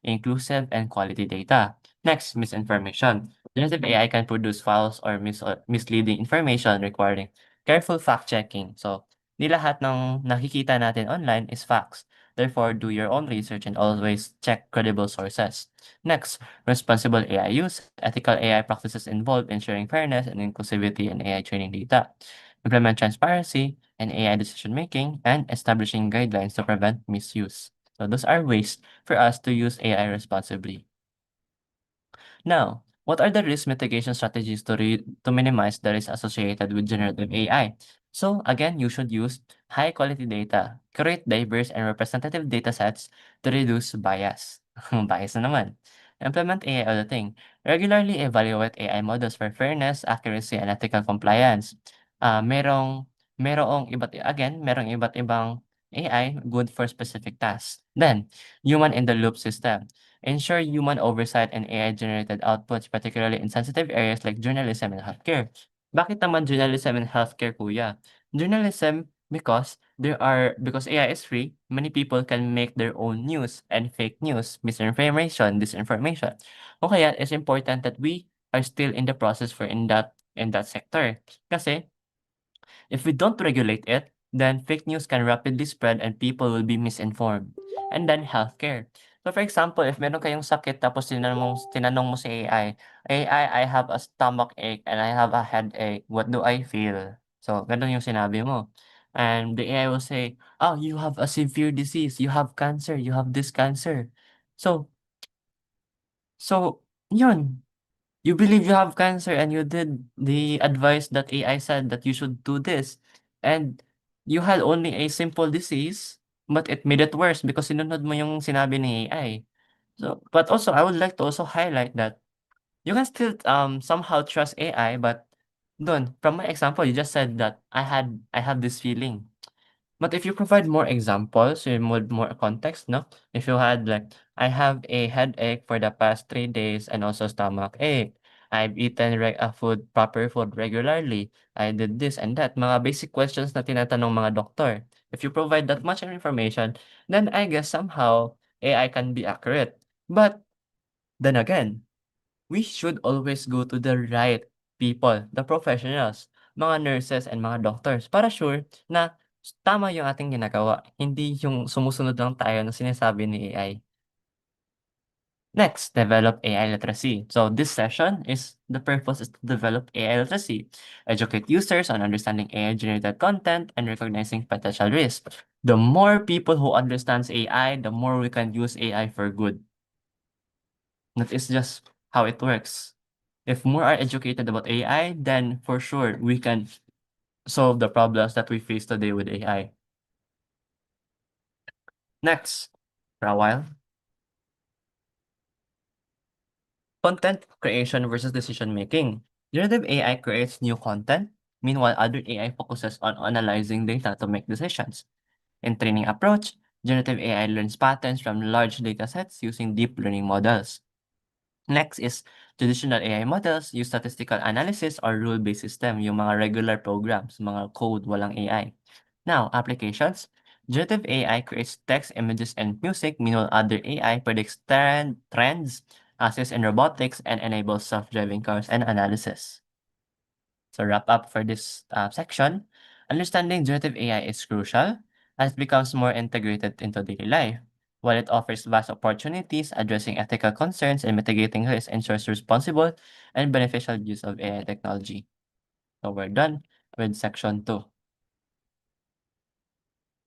D: inclusive and quality data. Next, misinformation. Generative AI can produce false or misleading information requiring careful fact-checking. So, di lahat ng nakikita natin online is facts. Therefore, do your own research and always check credible sources. Next, responsible AI use. Ethical AI practices involve ensuring fairness and inclusivity in AI training data. Implement transparency in AI decision making and establishing guidelines to prevent misuse. So those are ways for us to use AI responsibly. Now, what are the risk mitigation strategies to minimize the risk associated with generative AI? So again, you should use high quality data, create diverse and representative data sets to reduce bias. Bias na naman. Implement AI auditing. Regularly evaluate AI models for fairness, accuracy, and ethical compliance. Merong merong iba't ibang AI good for specific tasks. Then, human in the loop system. Ensure human oversight and AI-generated outputs, particularly in sensitive areas like journalism and healthcare. Bakit naman journalism and healthcare, kuya? Journalism, because AI is free, many people can make their own news and fake news, misinformation, disinformation. O kaya, it's important that we are still in the process for in that sector. Kasi if we don't regulate it, then fake news can rapidly spread and people will be misinformed. And then healthcare. So for example, if meron kayong sakit tapos tinanong mo si AI, AI, I have a stomach ache and I have a headache. What do I feel? So, ganun yung sinabi mo. And the AI will say, oh, you have a severe disease. You have cancer. You have this cancer. So, yun. You believe you have cancer and you did the advice that AI said that you should do this. And you had only a simple disease, but it made it worse because sinunod mo yung sinabi ni AI. So, but also, I would like to also highlight that you can still somehow trust AI, but dun, from my example, you just said that I have this feeling. But if you provide more examples, more context, no? If you had like, I have a headache for the past 3 days and also stomach ache. I've eaten proper food regularly. I did this and that. Mga basic questions na tinatanong mga doktor. If you provide that much information, then I guess somehow AI can be accurate. But then again, we should always go to the right people, the professionals, mga nurses and mga doctors para sure na tama yung ating ginagawa, hindi yung sumusunod lang tayo ng sinasabi ni AI. Next, develop AI literacy. So this session the purpose is to develop AI literacy, educate users on understanding AI-generated content and recognizing potential risks. The more people who understands AI, the more we can use AI for good. That is just how it works. If more are educated about AI, then for sure we can solve the problems that we face today with AI. Next, for a while. Content creation versus decision making. Generative AI creates new content, meanwhile other AI focuses on analyzing data to make decisions. In training approach, generative AI learns patterns from large datasets using deep learning models. Next is traditional AI models use statistical analysis or rule-based system, yung mga regular programs, mga code, walang AI. Now, applications. Generative AI creates text, images, and music, meanwhile other AI predicts trends, assists in robotics, and enables self-driving cars and analysis. So wrap up for this section, understanding generative AI is crucial as it becomes more integrated into daily life. While it offers vast opportunities, addressing ethical concerns and mitigating risks ensures responsible and beneficial use of AI technology. So we're done with section 2.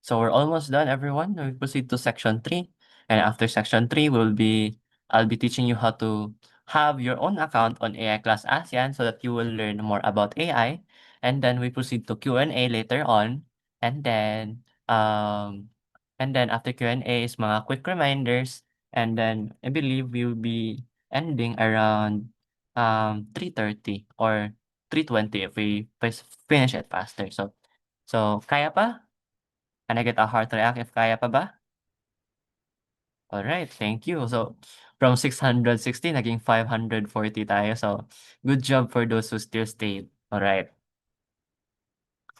D: So we're almost done, everyone. We proceed to section 3. And after section 3, I'll be teaching you how to have your own account on AI Class ASEAN so that you will learn more about AI. And then we proceed to Q&A later on. And then after Q&A is mga quick reminders. And then I believe we will be ending around 3:30 or 3:20 if we finish it faster. So kaya pa? Can I get a heart react if kaya pa ba? Alright, thank you. So, from 660 naging 540 tayo. So, good job for those who still stayed. Alright.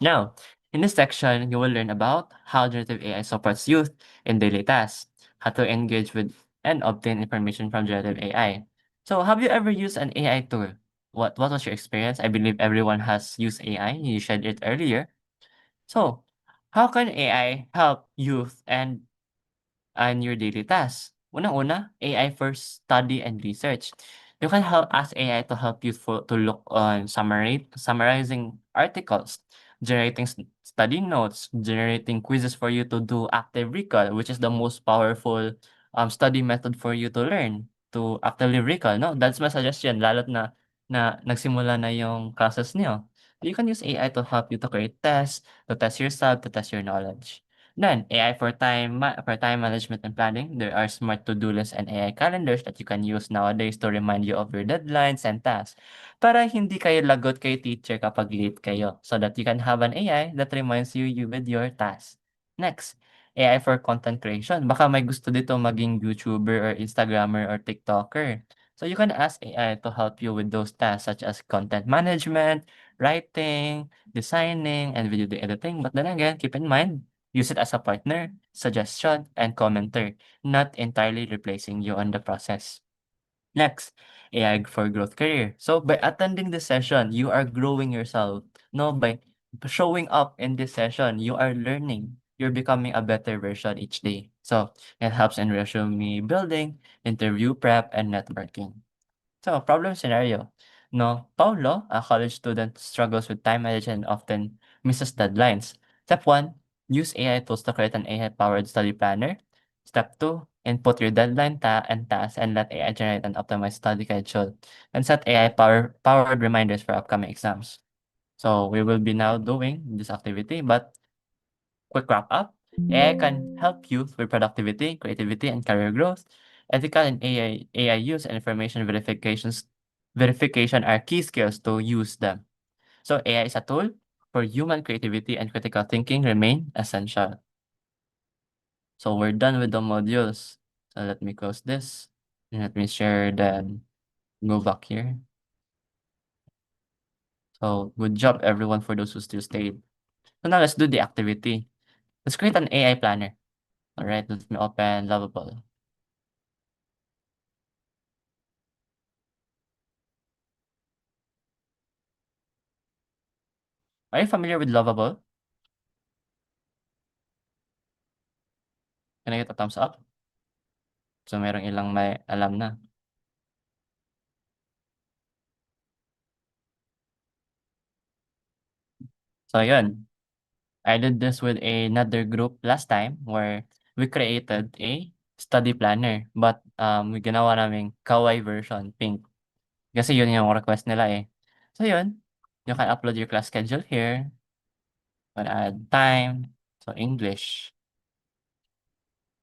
D: Now, in this section, you will learn about how generative AI supports youth in daily tasks, how to engage with and obtain information from generative AI. So, have you ever used an AI tool? What was your experience? I believe everyone has used AI. You shared it earlier. So, how can AI help youth and your daily tasks? Unang-una, AI for study and research. You can ask AI to help you to look on summarizing articles, generating study notes, generating quizzes for you to do active recall, which is the most powerful study method for you to learn to actively recall. No, that's my suggestion. Lalo't na nagsimula na yung classes niyo. You can use AI to help you to create tests, to test yourself, to test your knowledge. Then, AI for time management and planning. There are smart to-do lists and AI calendars that you can use nowadays to remind you of your deadlines and tasks. Para hindi kayo lagot kay teacher kapag late kayo, so that you can have an AI that reminds you with your tasks. Next, AI for content creation. Baka may gusto dito maging YouTuber or Instagrammer or TikToker. So you can ask AI to help you with those tasks such as content management, writing, designing, and video editing. But then again, keep in mind, use it as a partner, suggestion, and commenter, not entirely replacing you on the process. Next, AI for growth career. So by attending this session, you are growing yourself. No, by showing up in this session, you are learning. You're becoming a better version each day. So it helps in resume building, interview prep, and networking. So, problem scenario. No, Paulo, a college student, struggles with time management and often misses deadlines. Step 1, use AI tools to create an AI-powered study planner. Step 2, input your deadline and task and let AI generate an optimized study schedule. And set AI-powered reminders for upcoming exams. So, we will be now doing this activity, but quick wrap up. AI can help you with productivity, creativity, and career growth. Ethical and AI use and information verification are key skills to use them. So AI is a tool for human creativity and critical thinking remain essential. So we're done with the modules. So let me close this. And let me share then go back here. So good job everyone for those who still stayed. So now let's do the activity. Let's create an AI planner. All right, let me open Lovable. Are you familiar with Lovable? Can I get a thumbs up? So merong ilang may alam na. So yun, I did this with another group last time where we created a study planner but ginawa naming kawaii version, pink. Kasi yun yung request nila eh. So yun, you can upload your class schedule here. Can add time. So English.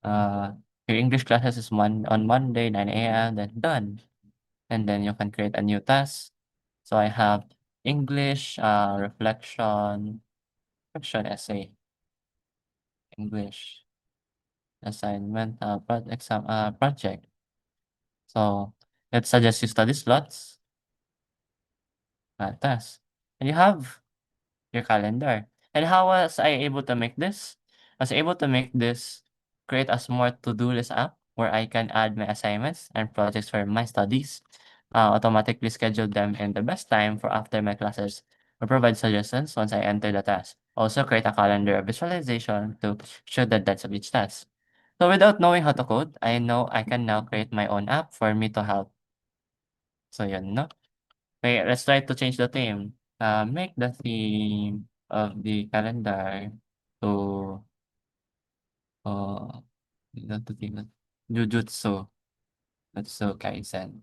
D: Your English classes is on Monday, 9 a.m. Then done. And then you can create a new task. So I have English reflection essay. English assignment project. So let's suggest you study slots. Task. And you have your calendar. And how was I able to make this? I was able to make this create a smart to-do list app where I can add my assignments and projects for my studies, automatically schedule them in the best time for after my classes, or provide suggestions once I enter the task. Also create a calendar or visualization to show the deadlines of each task. So without knowing how to code, I know I can now create my own app for me to help. So yun, no? Okay, let's try to change the theme. Make the theme of the calendar to not the theme, Jujutsu. Jujutsu Kaisen.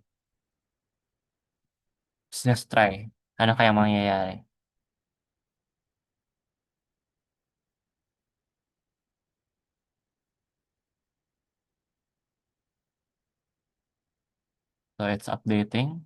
D: Let's try. Ano kaya mangyayari? So it's updating.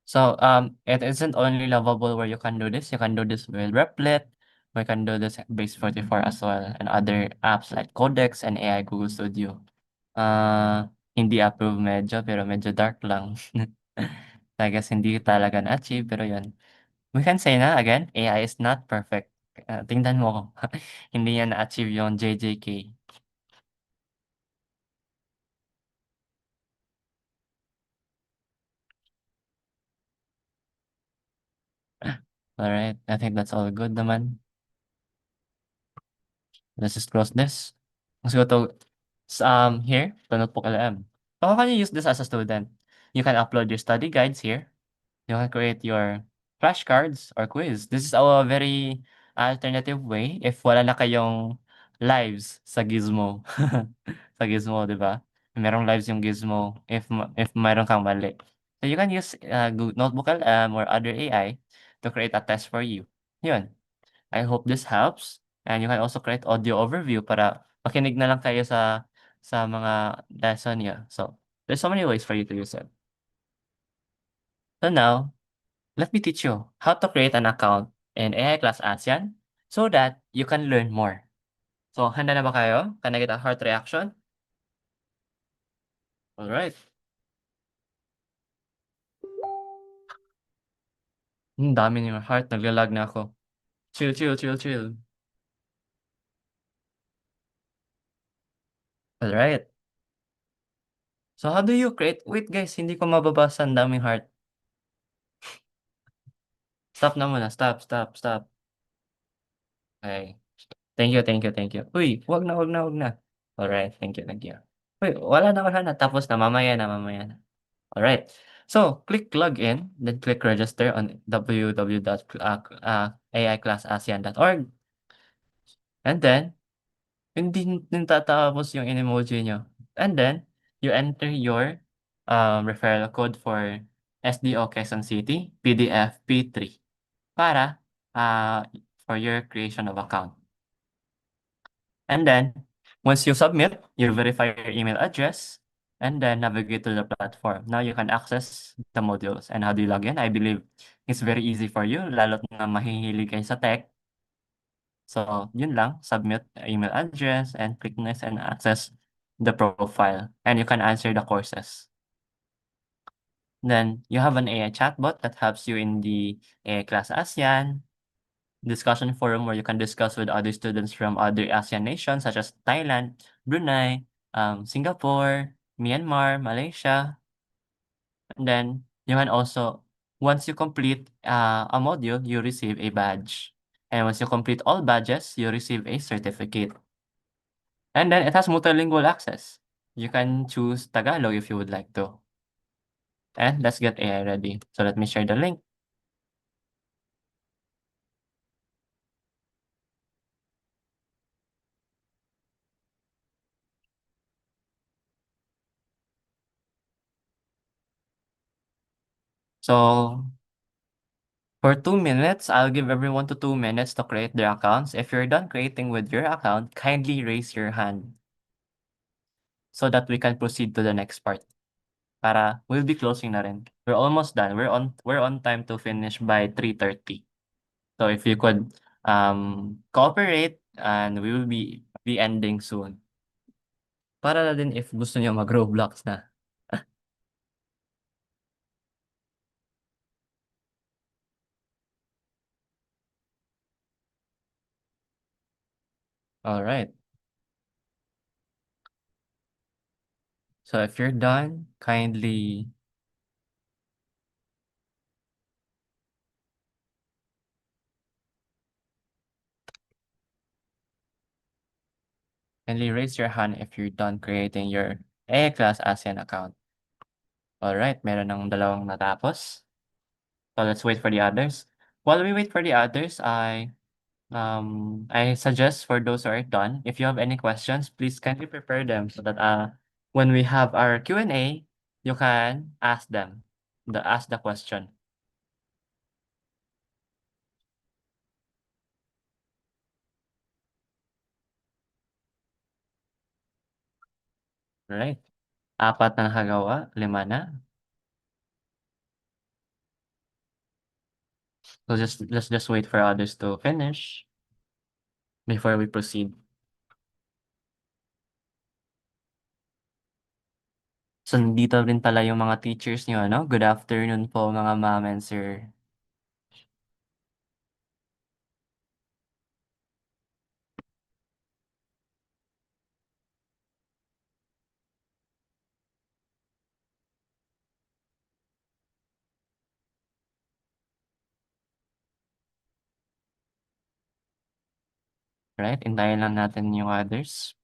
D: So it isn't only lovable where you can do this. You can do this with Replit. We can do this base 44 as well, and other apps like Codex and AI Google Studio. Hindi approve medyo, pero medyo dark lang. I guess hindi talaga na-achieve, pero yun. We can say na again, AI is not perfect. Tingnan mo, hindi niya na-achieve yung JJK. Alright, I think that's all good naman. Let's just close this. Let's go to here, to Notebook LM. How can you use this as a student? You can upload your study guides here. You can create your flashcards or quiz. This is a very alternative way if wala na kayong lives sa Gizmo. Sa Gizmo, di ba? Merong lives yung Gizmo if mayroon kang mali. So you can use Notebook LM or other AI to create a test for you. Yun. I hope this helps. And you can also create audio overview para makinig na lang kayo sa mga lesson niya. So, there's so many ways for you to use it. So now, let me teach you how to create an account in AI Class Asean so that you can learn more. So, handa na ba kayo? Can I get a heart reaction? Alright. Dami ni heart. Naglalag na ako. Chill, chill, chill, chill. Alright. So, how do you create? Wait guys, hindi ko mababasa. Ang daming heart. Stop na muna. Stop, stop, stop. Okay. Thank you, thank you, thank you. Uy, wag na, wag na, wag na. Alright, thank you, thank you. Uy, wala na, wala na. Tapos na, mamaya na, mamaya na. Alright. So, click login, then click register on www.aiclassasean.org. And then, hindi din tatapos yung in-emoji nyo. And then, you enter your referral code for SDO Quezon City, PDF P3 para for your creation of account. And then, once you submit, you verify your email address, and then navigate to the platform. Now you can access the modules. And how do you log in? I believe it's very easy for you, lalo't na mahihilig kayo sa tech. So, yun lang, submit email address, and click next and access the profile. And you can answer the courses. Then, you have an AI chatbot that helps you in the AI Class ASEAN discussion forum where you can discuss with other students from other ASEAN nations such as Thailand, Brunei, Singapore, Myanmar, Malaysia. And then you can also, once you complete a module, you receive a badge. And once you complete all badges, you receive a certificate. And then it has multilingual access. You can choose Tagalog if you would like to. And let's get AI ready. So let me share the link. So for 2 minutes, I'll give everyone to 2 minutes to create their accounts. If you're done creating with your account, kindly raise your hand so that we can proceed to the next part. Para we'll be closing na rin. We're almost done. We're on time to finish by 3:30. So if you could cooperate, and we will be be ending soon. Para na din if gusto niyo mag-Roblox na. Alright. So if you're done, kindly raise your hand if you're done creating your A class ASEAN account. Alright, meron ng dalawang natapos. So let's wait for the others. While we wait for the others, I suggest for those who are done, if you have any questions, please kindly prepare them so that when we have our Q&A, you can ask them, ask the question. Right? Apat na nakagawa, 5 na. So let's just wait for others to finish before we proceed. So nandito rin pala yung mga teachers niyo, ano? Good afternoon po mga ma'am and sir. Right? Hintayin lang natin yung others.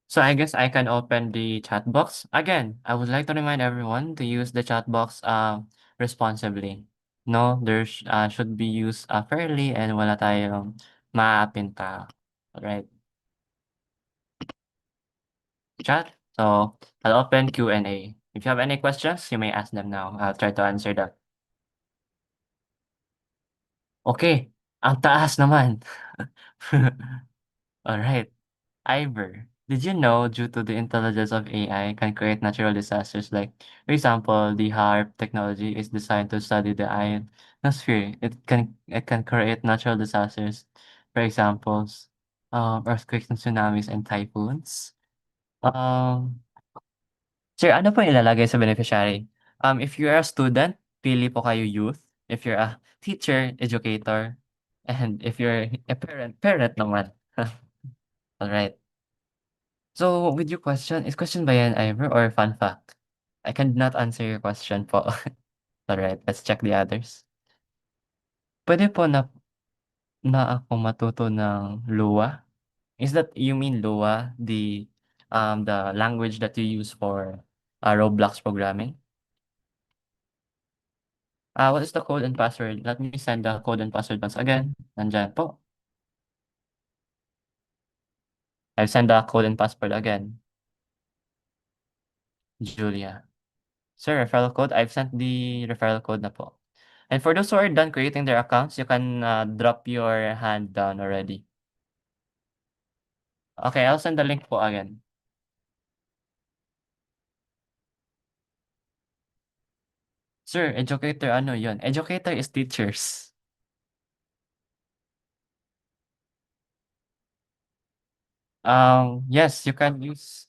D: So I guess I can open the chat box. Again, I would like to remind everyone to use the chat box responsibly. No, there should be used fairly and wala tayong maaapin tao. Alright? Chat. So I'll open Q&A. If you have any questions, you may ask them now. I'll try to answer them. Okay, ang taas naman. Alright. Ivor, did you know due to the intelligence of AI can create natural disasters like, for example, the HARP technology is designed to study the ionosphere. It can create natural disasters, for examples, earthquakes and tsunamis and typhoons. Sir, ano po yung ilalagay sa beneficiary? If you're a student, pili po kayo youth. If you're a teacher, educator. And if you're a parent naman. Alright. So, with your question, is question ba yan, Ivor, or fun fact? I cannot answer your question po. Alright, let's check the others. Pwede po na ako matuto ng Lua? Is that you mean Lua, the language that you use for Roblox programming? What is the code and password? Let me send the code and password once again. Nandyan po. I'll send the code and password again. Julia. Sir, referral code. I've sent the referral code na po. And for those who are done creating their accounts, you can drop your hand down already. Okay, I'll send the link po again. Sir, educator, ano yun? Educator is teachers. Yes, you can use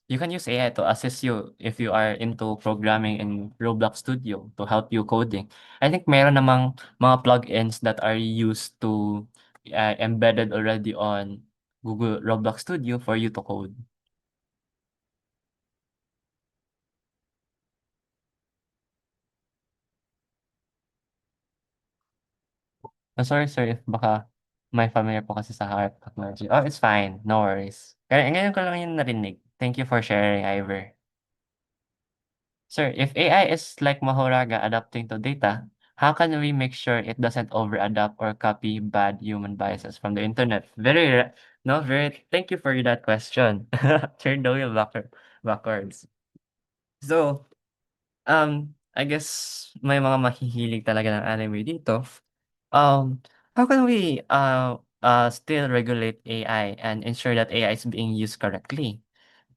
D: AI to assist you if you are into programming in Roblox Studio to help you coding. I think meron namang mga plugins that are used to embedded already on Google Roblox Studio for you to code. Sorry sir if baka may familiar po kasi sa heart technology. Oh, it's fine. No worries. Kaya ngayon ko lang yung narinig. Thank you for sharing, Ivor. Sir, if AI is like Mahoraga adapting to data, how can we make sure it doesn't over-adapt or copy bad human biases from the internet? Thank you for that question. Turn the wheel backwards. So, I guess may mga mahihilig talaga ng anime dito. How can we still regulate AI and ensure that AI is being used correctly?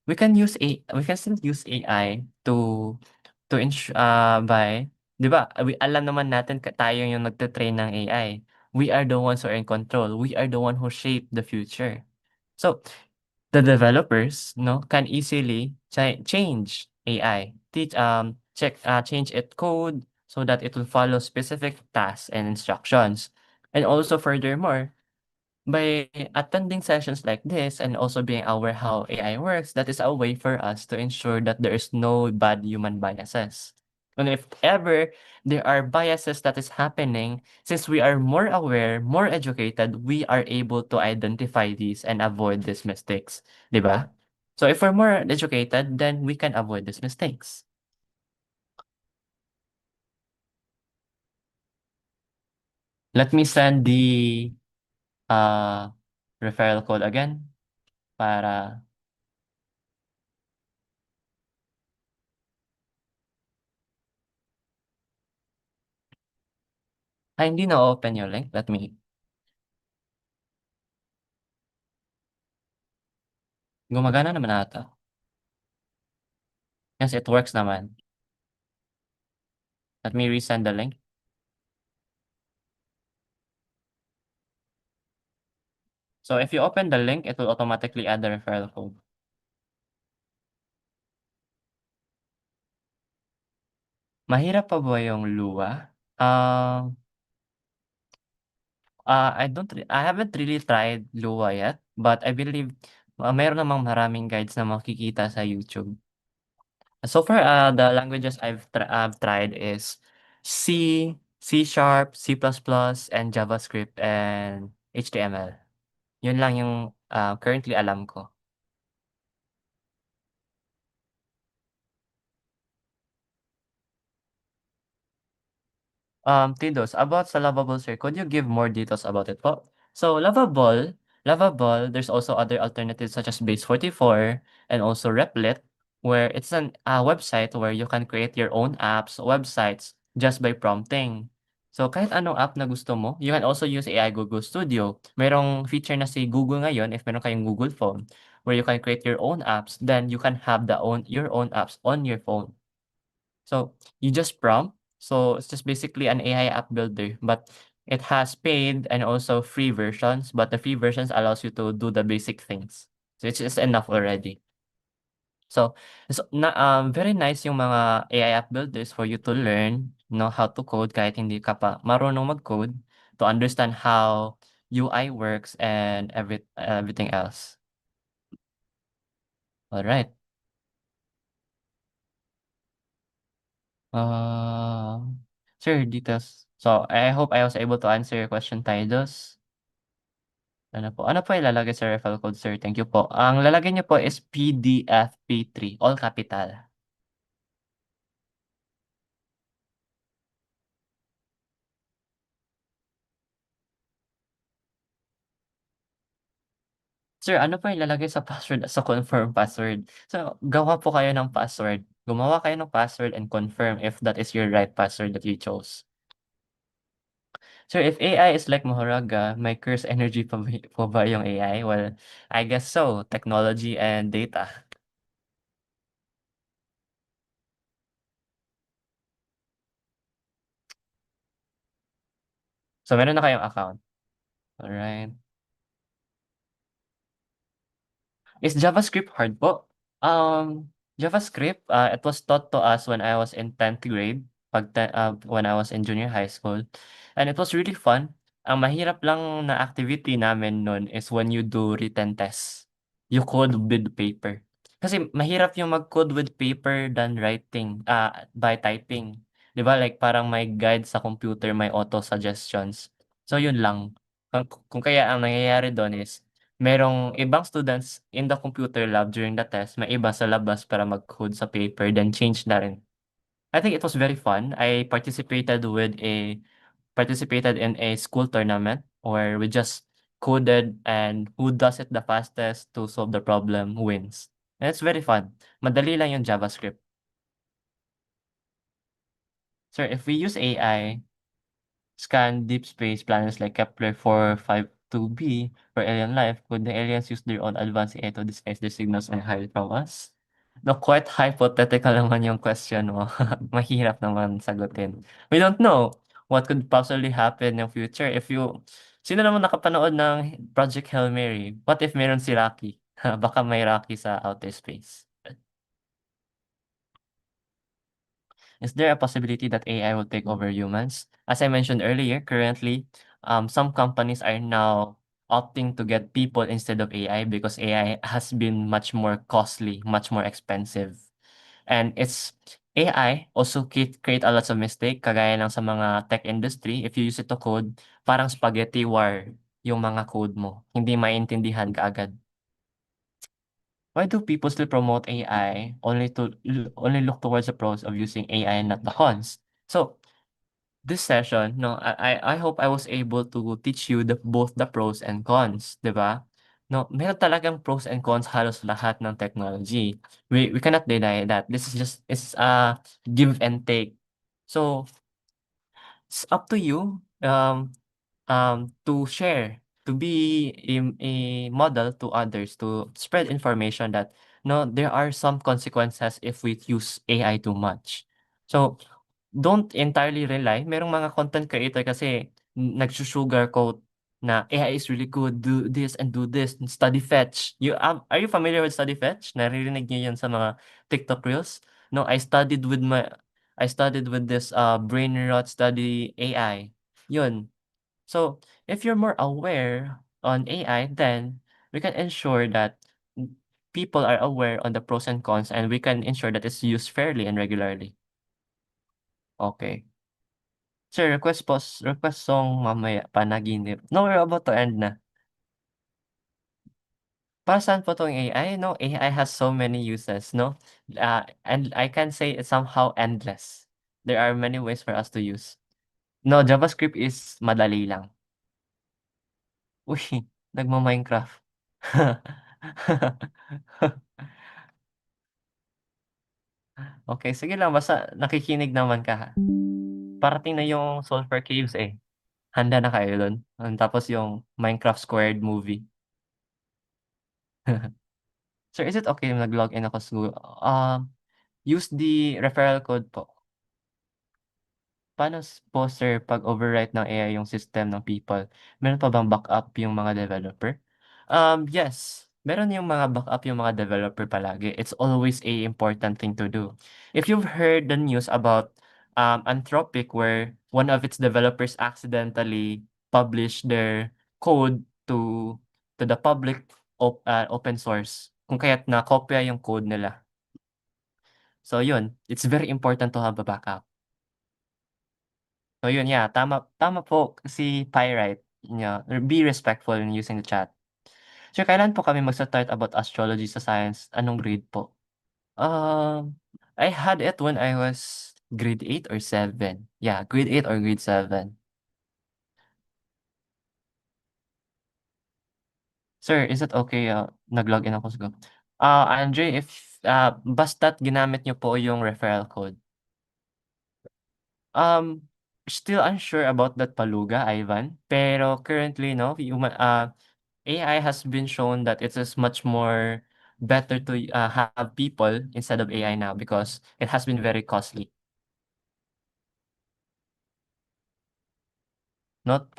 D: We can still use AI to by 'di ba, alam naman natin tayo yung nagte-train ng AI. We are the ones who are in control. We are the one who shape the future. So, The developers, no, can easily change AI, change its code so that it will follow specific tasks and instructions. And also furthermore, by attending sessions like this and also being aware how AI works, that is a way for us to ensure that there is no bad human biases. And if ever there are biases that is happening, since we are more aware, more educated, we are able to identify these and avoid these mistakes, 'di ba? So if we're more educated, then we can avoid these mistakes. Let me send the uh, referral code again para hindi na-open yung link. Let me gumagana naman ata. Yes, it works naman. Let me resend the link. So if you open the link, it will automatically add the referral code. Mahirap pa ba yung Lua? I haven't really tried Lua yet, but I believe meron namang maraming guides na makikita sa YouTube. So far, the languages I've tried is C, C Sharp, C++, and JavaScript, and HTML. Yun lang yung currently alam ko. Tidos, about sa Lovable sir, could you give more details about it po? So Lovable, there's also other alternatives such as Base44 and also Replit, where it's an website where you can create your own apps, websites just by prompting. So kahit anong app na gusto mo, you can also use AI Google Studio. Merong feature na si Google ngayon if meron kayong Google phone, where you can create your own apps, then you can have your own apps on your phone. So you just prompt. So it's just basically an AI app builder, but it has paid and also free versions, but the free versions allows you to do the basic things. So it's just enough already. So, very nice yung mga AI app builders for you to learn, know how to code kahit hindi ka pa marunong mag-code, to understand how UI works and everything else. All right. Sir, details. So, I hope I was able to answer your question, Tidos. Ano po ilalagay sa referral code, sir? Thank you po. Ang lalagay niyo po is PDFP3, all capital. Sir, ano po ilalagay sa password sa confirm password? So, gawa po kayo ng password. Gumawa kayo ng password and confirm if that is your right password that you chose. Sir, if AI is like Mahoraga, may curse energy po ba yung AI? Well, I guess so. Technology and data. So, meron na kayong account. Alright. Is JavaScript hard po? JavaScript, it was taught to us when I was in 10th grade, when I was in junior high school. And it was really fun. Ang mahirap lang na activity namin nun is when you do written tests. You code with paper. Kasi mahirap yung mag-code with paper than writing, by typing. 'Di ba? Like parang may guide sa computer, may auto suggestions. So yun lang. Kung kaya ang nangyayari doon is merong ibang students in the computer lab during the test, may iba sa labas para mag-code sa paper, then change na rin. I think it was very fun. I participated in a school tournament where we just coded, and who does it the fastest to solve the problem wins. And it's very fun. Madali lang yung JavaScript. Sir, if we use AI, scan deep space planets like Kepler 452b for alien life, could the aliens use their own advanced AI to disguise their signals and hide from us? No, quite hypothetical naman yung question mo. Mahirap naman sagutin. We don't know what could possibly happen in the future. Sino naman nakapanood ng Project Hail Mary? What if meron si Rocky? Baka may Rocky sa outer space. Is there a possibility that AI will take over humans? As I mentioned earlier, currently, some companies are now opting to get people instead of AI because AI has been much more costly, much more expensive. And it's AI also create a lots of mistake kagaya ng sa mga tech industry. If you use it to code, parang spaghetti war yung mga code mo. Hindi maintindihan kaagad. Why do people still promote AI only look towards the pros of using AI and not the cons? So this session, no, I hope I was able to teach you both the pros and cons, 'di ba? No, meron talagang pros and cons halos lahat ng technology. We cannot deny that. This is just it's a give and take. So it's up to you to share, to be a model to others, to spread information that no, there are some consequences if we use AI too much. So don't entirely rely. Merong mga content creator kasi nagsu-sugarcoat na AI is really good, do this and do this, study fetch. Are you familiar with study fetch? Naririnig niyo 'yun sa mga TikTok reels? No, I studied with this brain rot study AI. 'Yun. So, if you're more aware on AI, then we can ensure that people are aware on the pros and cons and we can ensure that it's used fairly and regularly. Okay. Sir, request song mamaya, Panaginip. No, we're about to end na. Para saan po 'tong AI 'no? AI has so many uses 'no? And I can say it's somehow endless. There are many ways for us to use. No, JavaScript is madali lang. Uy, nagma-Minecraft. Okay, sige lang basta nakikinig naman ka ha. Parating na yung Sulfur Caves, eh. Handa na kayo dun? Tapos yung Minecraft Squared movie. Sir, is it okay nag-login ako sa Google? Use the referral code po. Paano po sir 'pag overwrite ng AI yung system ng people, meron pa bang backup yung mga developer? Yes, meron yung mga backup yung mga developer palagi. It's always a important thing to do. If you've heard the news about, Anthropic where one of its developers accidentally published their code to the public open source, kung kaya't nakopya yung code nila. So yun, it's very important to have a backup. So yun, yeah, tama tama po si Pyrite, yeah, be respectful in using the chat. Sir, kailan po kami magsa-start about astrology sa science? Anong grade po? I had it when I was grade 8 or 7. Yeah, grade 8 or grade 7. Sir, is it okay, nag-login ako sa Andre, if, basta't ginamit niyo po yung referral code. Um, Still unsure about that Paluga, Ivan, pero currently 'no, AI has been shown that it is much more better to have people instead of AI now because it has been very costly.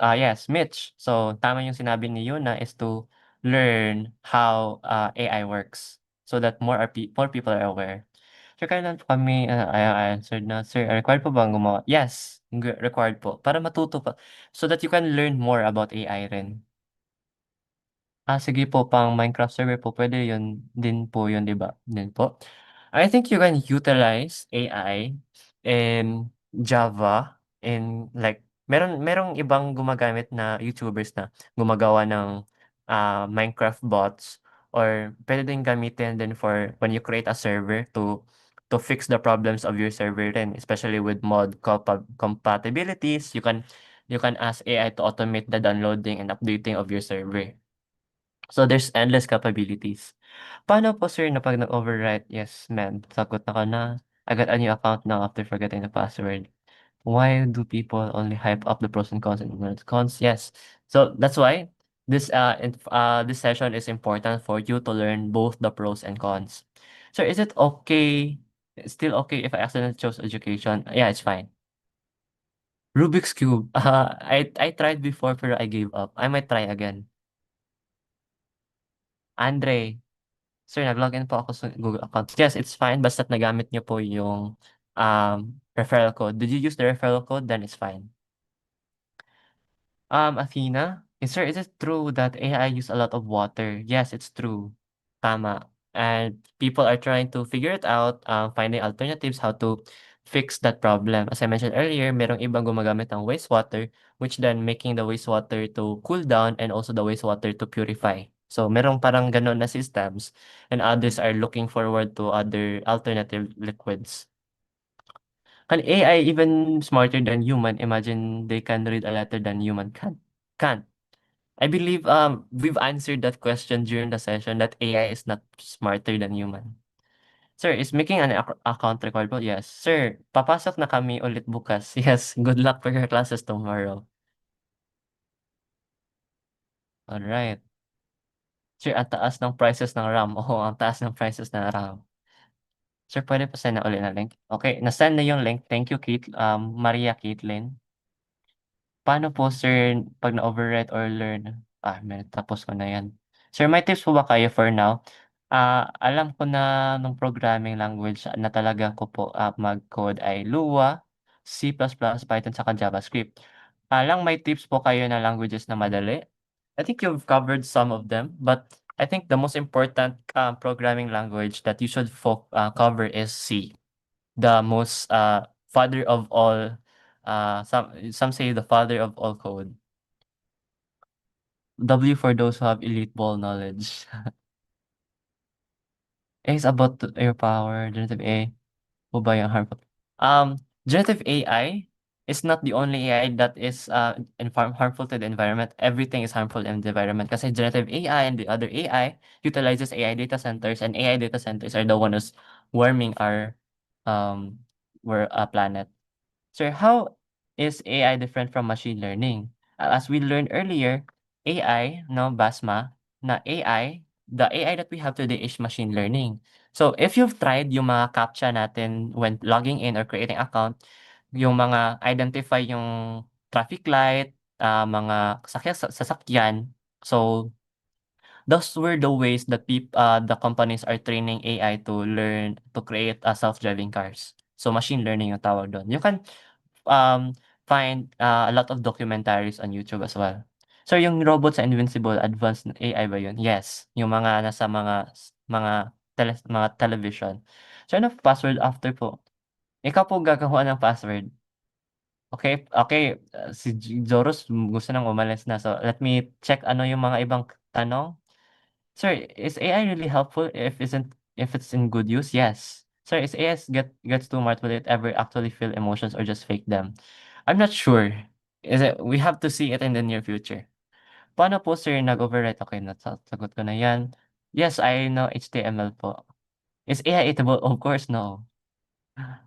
D: Yes, Mitch. So tama yung sinabi ni Yuna is to learn how AI works so that more people are aware. Sir, kailan po kami I answered na, sir, required po bang gumawa? Yes, required po para matuto pa so that you can learn more about AI rin. Sige po, pang Minecraft server po puwede yun din po yun, 'di ba? Din po. I think you can utilize AI in Java in like merong ibang gumagamit na YouTubers na gumagawa ng, Minecraft bots or puwede din gamitin din for when you create a server to fix the problems of your server rin, especially with mod compatibilities. You can ask AI to automate the downloading and updating of your server. So, there's endless capabilities. Paano po sir na 'pag nag-overwrite? Yes ma'am, sagot ako na, I got a new account now after forgetting the password. Why do people only hype up the pros and cons and ignore the cons? Yes. So, that's why this session is important for you to learn both the pros and cons. Sir, is it okay still okay if I accidentally chose education? Yeah, it's fine. Rubik's Cube, I tried before pero I gave up. I might try again. Andre. Sir, nag-login po ako sa Google account. Yes, it's fine basta't nagamit niyo po yung, referral code. Did you use the referral code? Then it's fine. Athena, sir, is it true that AI use a lot of water? Yes, it's true. Tama. And people are trying to figure it out, finding alternatives how to fix that problem. As I mentioned earlier, merong ibang gumagamit ng wastewater, which then making the wastewater to cool down and also the wastewater to purify. So merong parang ganon na systems and others are looking forward to other alternative liquids. Can AI even smarter than human? Imagine they can read a letter than human can. I believe we've answered that question during the session that AI is not smarter than human. Sir, is making an account recordable? Yes. Sir, papasok na kami ulit bukas. Yes, good luck for your classes tomorrow. Alright. Sir, ang taas ng prices ng RAM. Oo, ang taas ng prices ng RAM. Sir, pwede pa send na ulit na link? Okay, na-send na yung link. Thank you, Maria Caitlin. Paano po sir 'pag na-overwrite or learn? Tapos ko na 'yan. Sir, may tips po ba kayo for now? Alam ko na nung programming language na talaga ko po, mag-code ay Lua, C++, Python, saka JavaScript. Lang may tips po kayo na languages na madali? I think you've covered some of them, but I think the most important, programming language that you should cover is C. The most, father of all, some say the father of all code. W for those who have elite ball knowledge. A is about air power, generative A, po ba yung harmful? Generative AI is not the only AI that is, harmful to the environment. Everything is harmful in the environment kasi generative AI and the other AI utilizes AI data centers, and AI data centers are the one who's warming um, planet. Sir, how is AI different from machine learning? As we learned earlier, AI, no, BASMA, na AI, the AI that we have today is machine learning. So, if you've tried yung mga CAPTCHA natin when logging in or creating account, yung mga identify yung traffic light, mga sasakyan. So, those were the ways that the companies are training AI to learn to create self-driving cars. So, machine learning yung tawag doon. You can um, find a lot of documentaries on YouTube as well. So yung Robots sa Invincible, advanced AI ba yun? Yes, yung mga nasa mga television. So ano password after po? Ikaw po gagawa ng password. Okay, okay, si Joros gusto nang umalis na. So let me check ano yung mga ibang tanong. Sir, is AI really helpful if it's in good use? Yes. Sir, is AI gets too smart, will it ever actually feel emotions or just fake them? I'm not sure. We have to see it in the near future. Paano po sir nag-overwrite? Okay, nasasagot ko na yan. Yes, I know HTML po. Is AI eatable? Of course, no.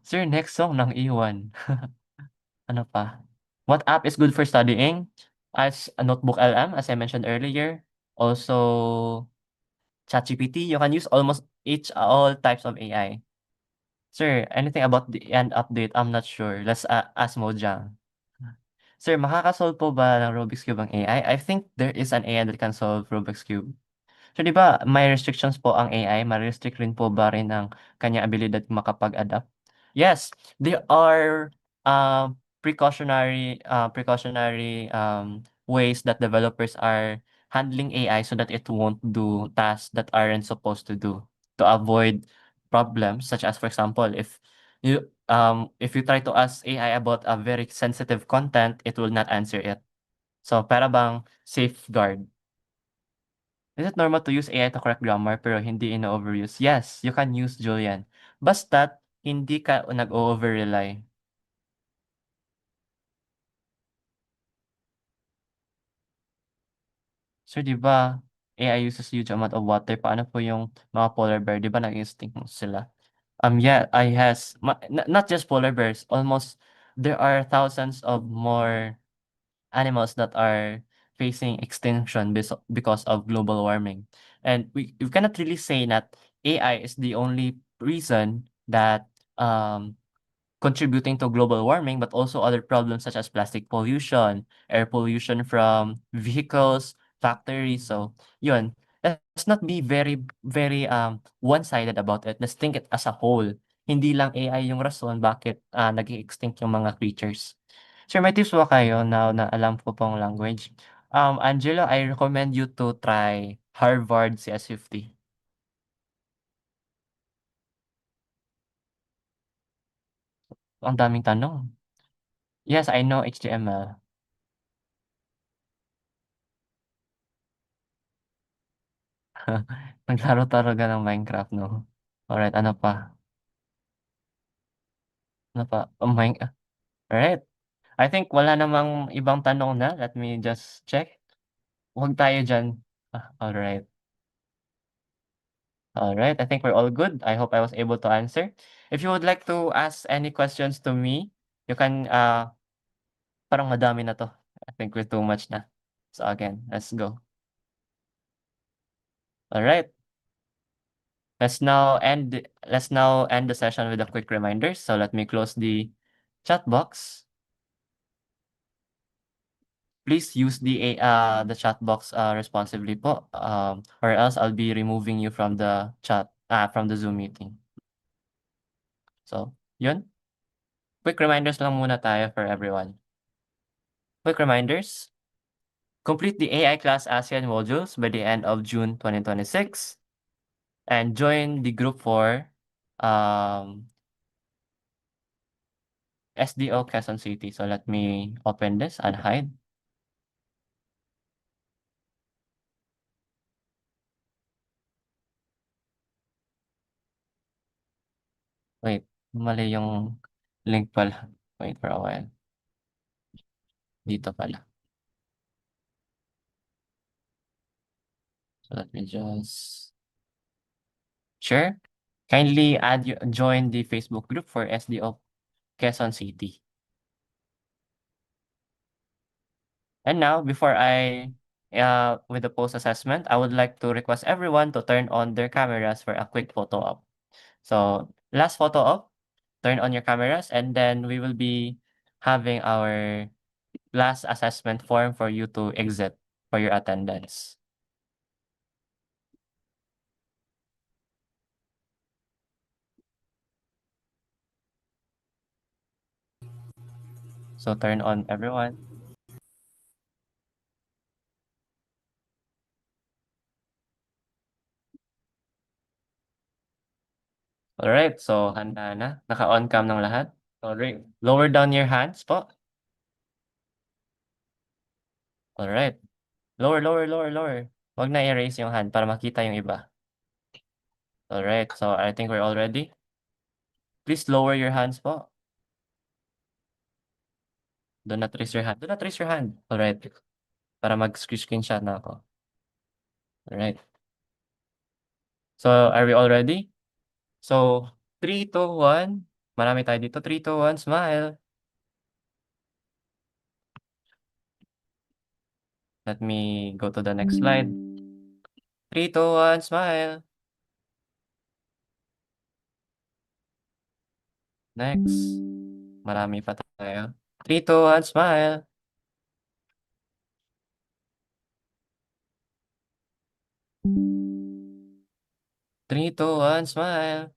D: Sir, next song ng Iwan. Ano pa? What app is good for studying? As a Notebook LM, as I mentioned earlier. Also, ChatGPT, you can use almost all types of AI. Sir, anything about the end update? I'm not sure. Let's ask Mojang. Sir, makakasolve po ba ng Rubik's Cube ang AI? I think there is an AI that can solve Rubik's Cube. So, 'di ba may restrictions po ang AI, ma-restrict rin po ba rin ang kanyang abilidad makapag-adapt? Yes, there are, precautionary ways that developers are handling AI so that it won't do tasks that aren't supposed to do, to avoid problems such as, for example, if you try to ask AI about a very sensitive content, it will not answer it. So, para bang safeguard. Is it normal to use AI to correct grammar pero hindi ino-overuse? Yes, you can use Julian. Basta't hindi ka nag-o-over-rely. Sir, 'di ba AI uses huge amount of water, paano po yung mga polar bear, 'di ba nag-extinct sila? Yeah, I has not just polar bears, almost there are thousands of more animals that are facing extinction because of global warming. And we cannot really say that AI is the only reason that contributing to global warming, but also other problems such as plastic pollution, air pollution from vehicles, factories. So, yun. let's not be very, one-sided about it. Let's think it as a whole. Hindi lang AI yung rason bakit, nag-e-extinct yung mga creatures. Sir, may tips ba kayo now na alam ko pong language? Angelo, I recommend you to try Harvard CS50. Ang daming tanong. Yes, I know HTML. Naglaro talaga ng Minecraft 'no? Alright, ano pa? Ano pa? Alright. I think wala namang ibang tanong na. Let me just check. Huwag tayo diyan. Alright. Alright, I think we're all good. I hope I was able to answer. If you would like to ask any questions to me, you can, parang madami na 'to. I think we're too much na. So again, let's go. Alright. Let's now end the session with a quick reminder. So let me close the chat box. Please use the chat box, responsibly po, or else I'll be removing you from the from the Zoom meeting. So, yun. Quick reminders lang muna tayo for everyone. Quick reminders. Complete the AI class ASEAN modules by the end of June 2026 and join the group for SDO Quezon City. So let me open this and hide. Wait, mali yung link pala. Wait for a while. Dito pala. So let me just share. Kindly join the Facebook group for SDO Quezon City. And now, before with the post assessment, I would like to request everyone to turn on their cameras for a quick photo op. So, last photo op, turn on your cameras, and then we will be having our last assessment form for you to exit for your attendance. So, turn on everyone. Alright, so handa na. Naka-on cam ng lahat. Alright, lower down your hands po. Alright. Lower, lower, lower, lower. Wag na i-raise yung hand para makita yung iba. Alright, so I think we're all ready. Please lower your hands po. Do not raise your hand. Do not raise your hand. Alright. Para mag-screenshot na ako. Alright. So, are we all ready? So, 3, 2, 1. Marami tayo dito. 3, 2, 1, smile. Let me go to the next slide. 3, 2, 1, smile. Next. Marami pa tayo. 3, 2, 1, smile. Three, two, one, smile.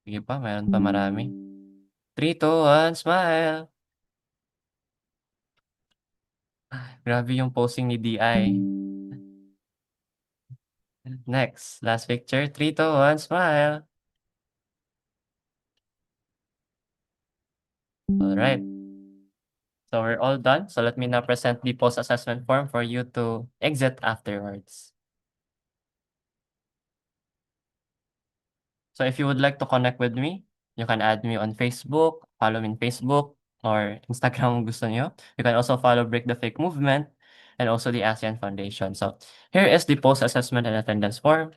D: Sige pa, meron pa marami. 3, 2, 1, smile. Grabe yung posing ni DI. Next, last picture. 3, 2, 1, smile. Alright. So we're all done. So let me now present the post-assessment form for you to exit afterwards. So if you would like to connect with me, you can add me on Facebook, follow me on Facebook, or Instagram kung gusto nyo. You can also follow Break the Fake Movement and also the ASEAN Foundation. So here is the post-assessment and attendance form.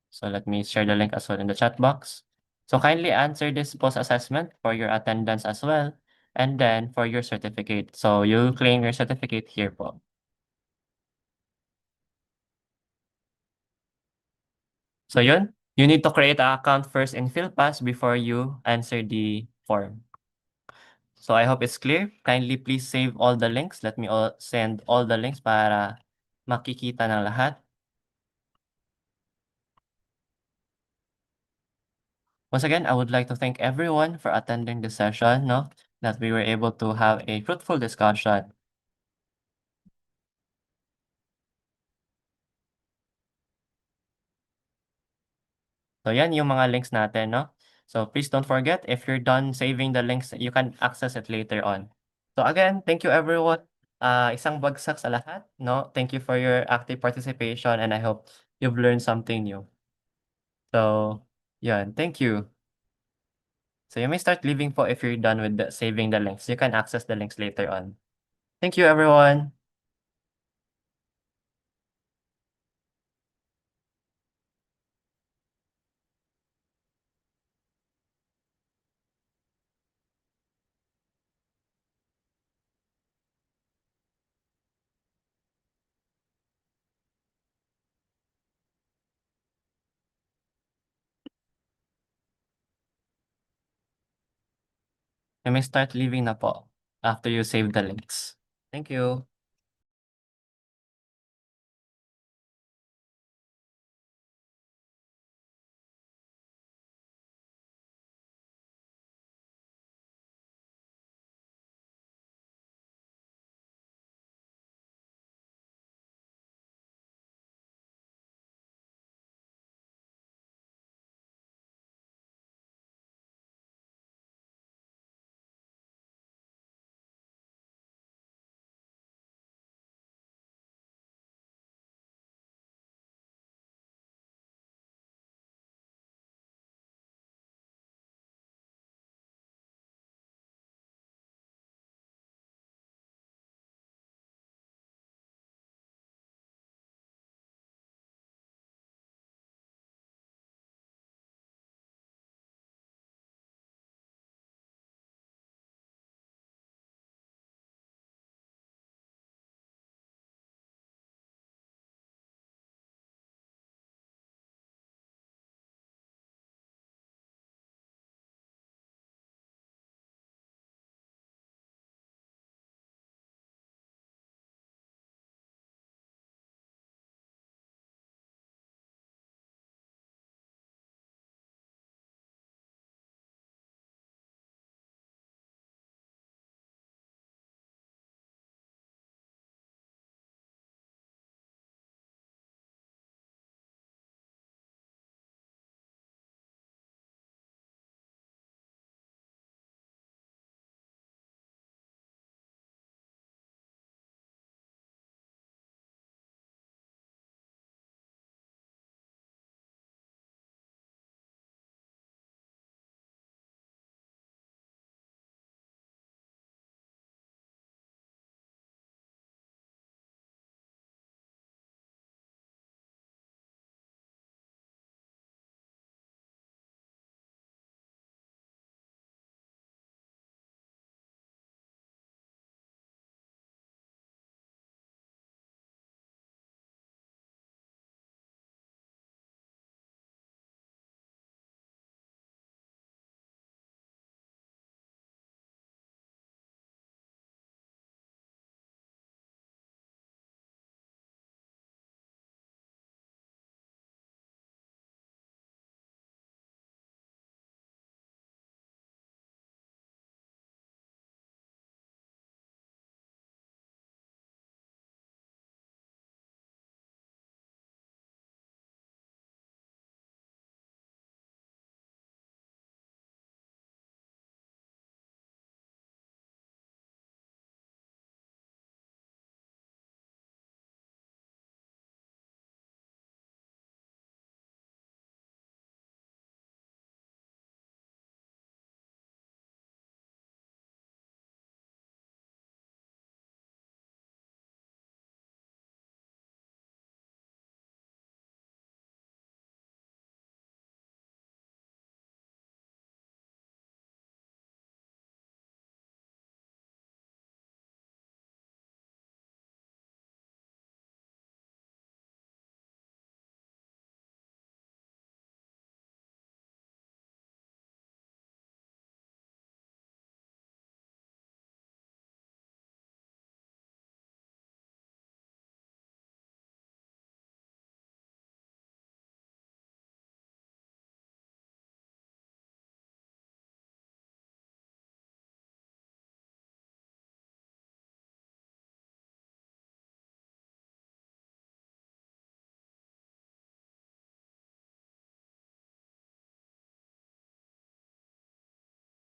D: So let me share the link as well in the chat box. So kindly answer this post-assessment for your attendance as well, and then for your certificate. So you'll claim your certificate here po. So yun, you need to create an account first in PhilPass before you answer the form. So I hope it's clear. Kindly please save all the links. Let me send all the links para makikita ng lahat. Once again, I would like to thank everyone for attending the session, no? That we were able to have a fruitful discussion. So yan yung mga links natin, no? So please don't forget, if you're done saving the links, you can access it later on. So again, thank you everyone. Isang bagsak sa lahat, no? Thank you for your active participation and I hope you've learned something new. So, yan, thank you. So you may start leaving po if you're done with saving the links. You can access the links later on. Thank you everyone. You may start leaving na po after you save the links. Thank you.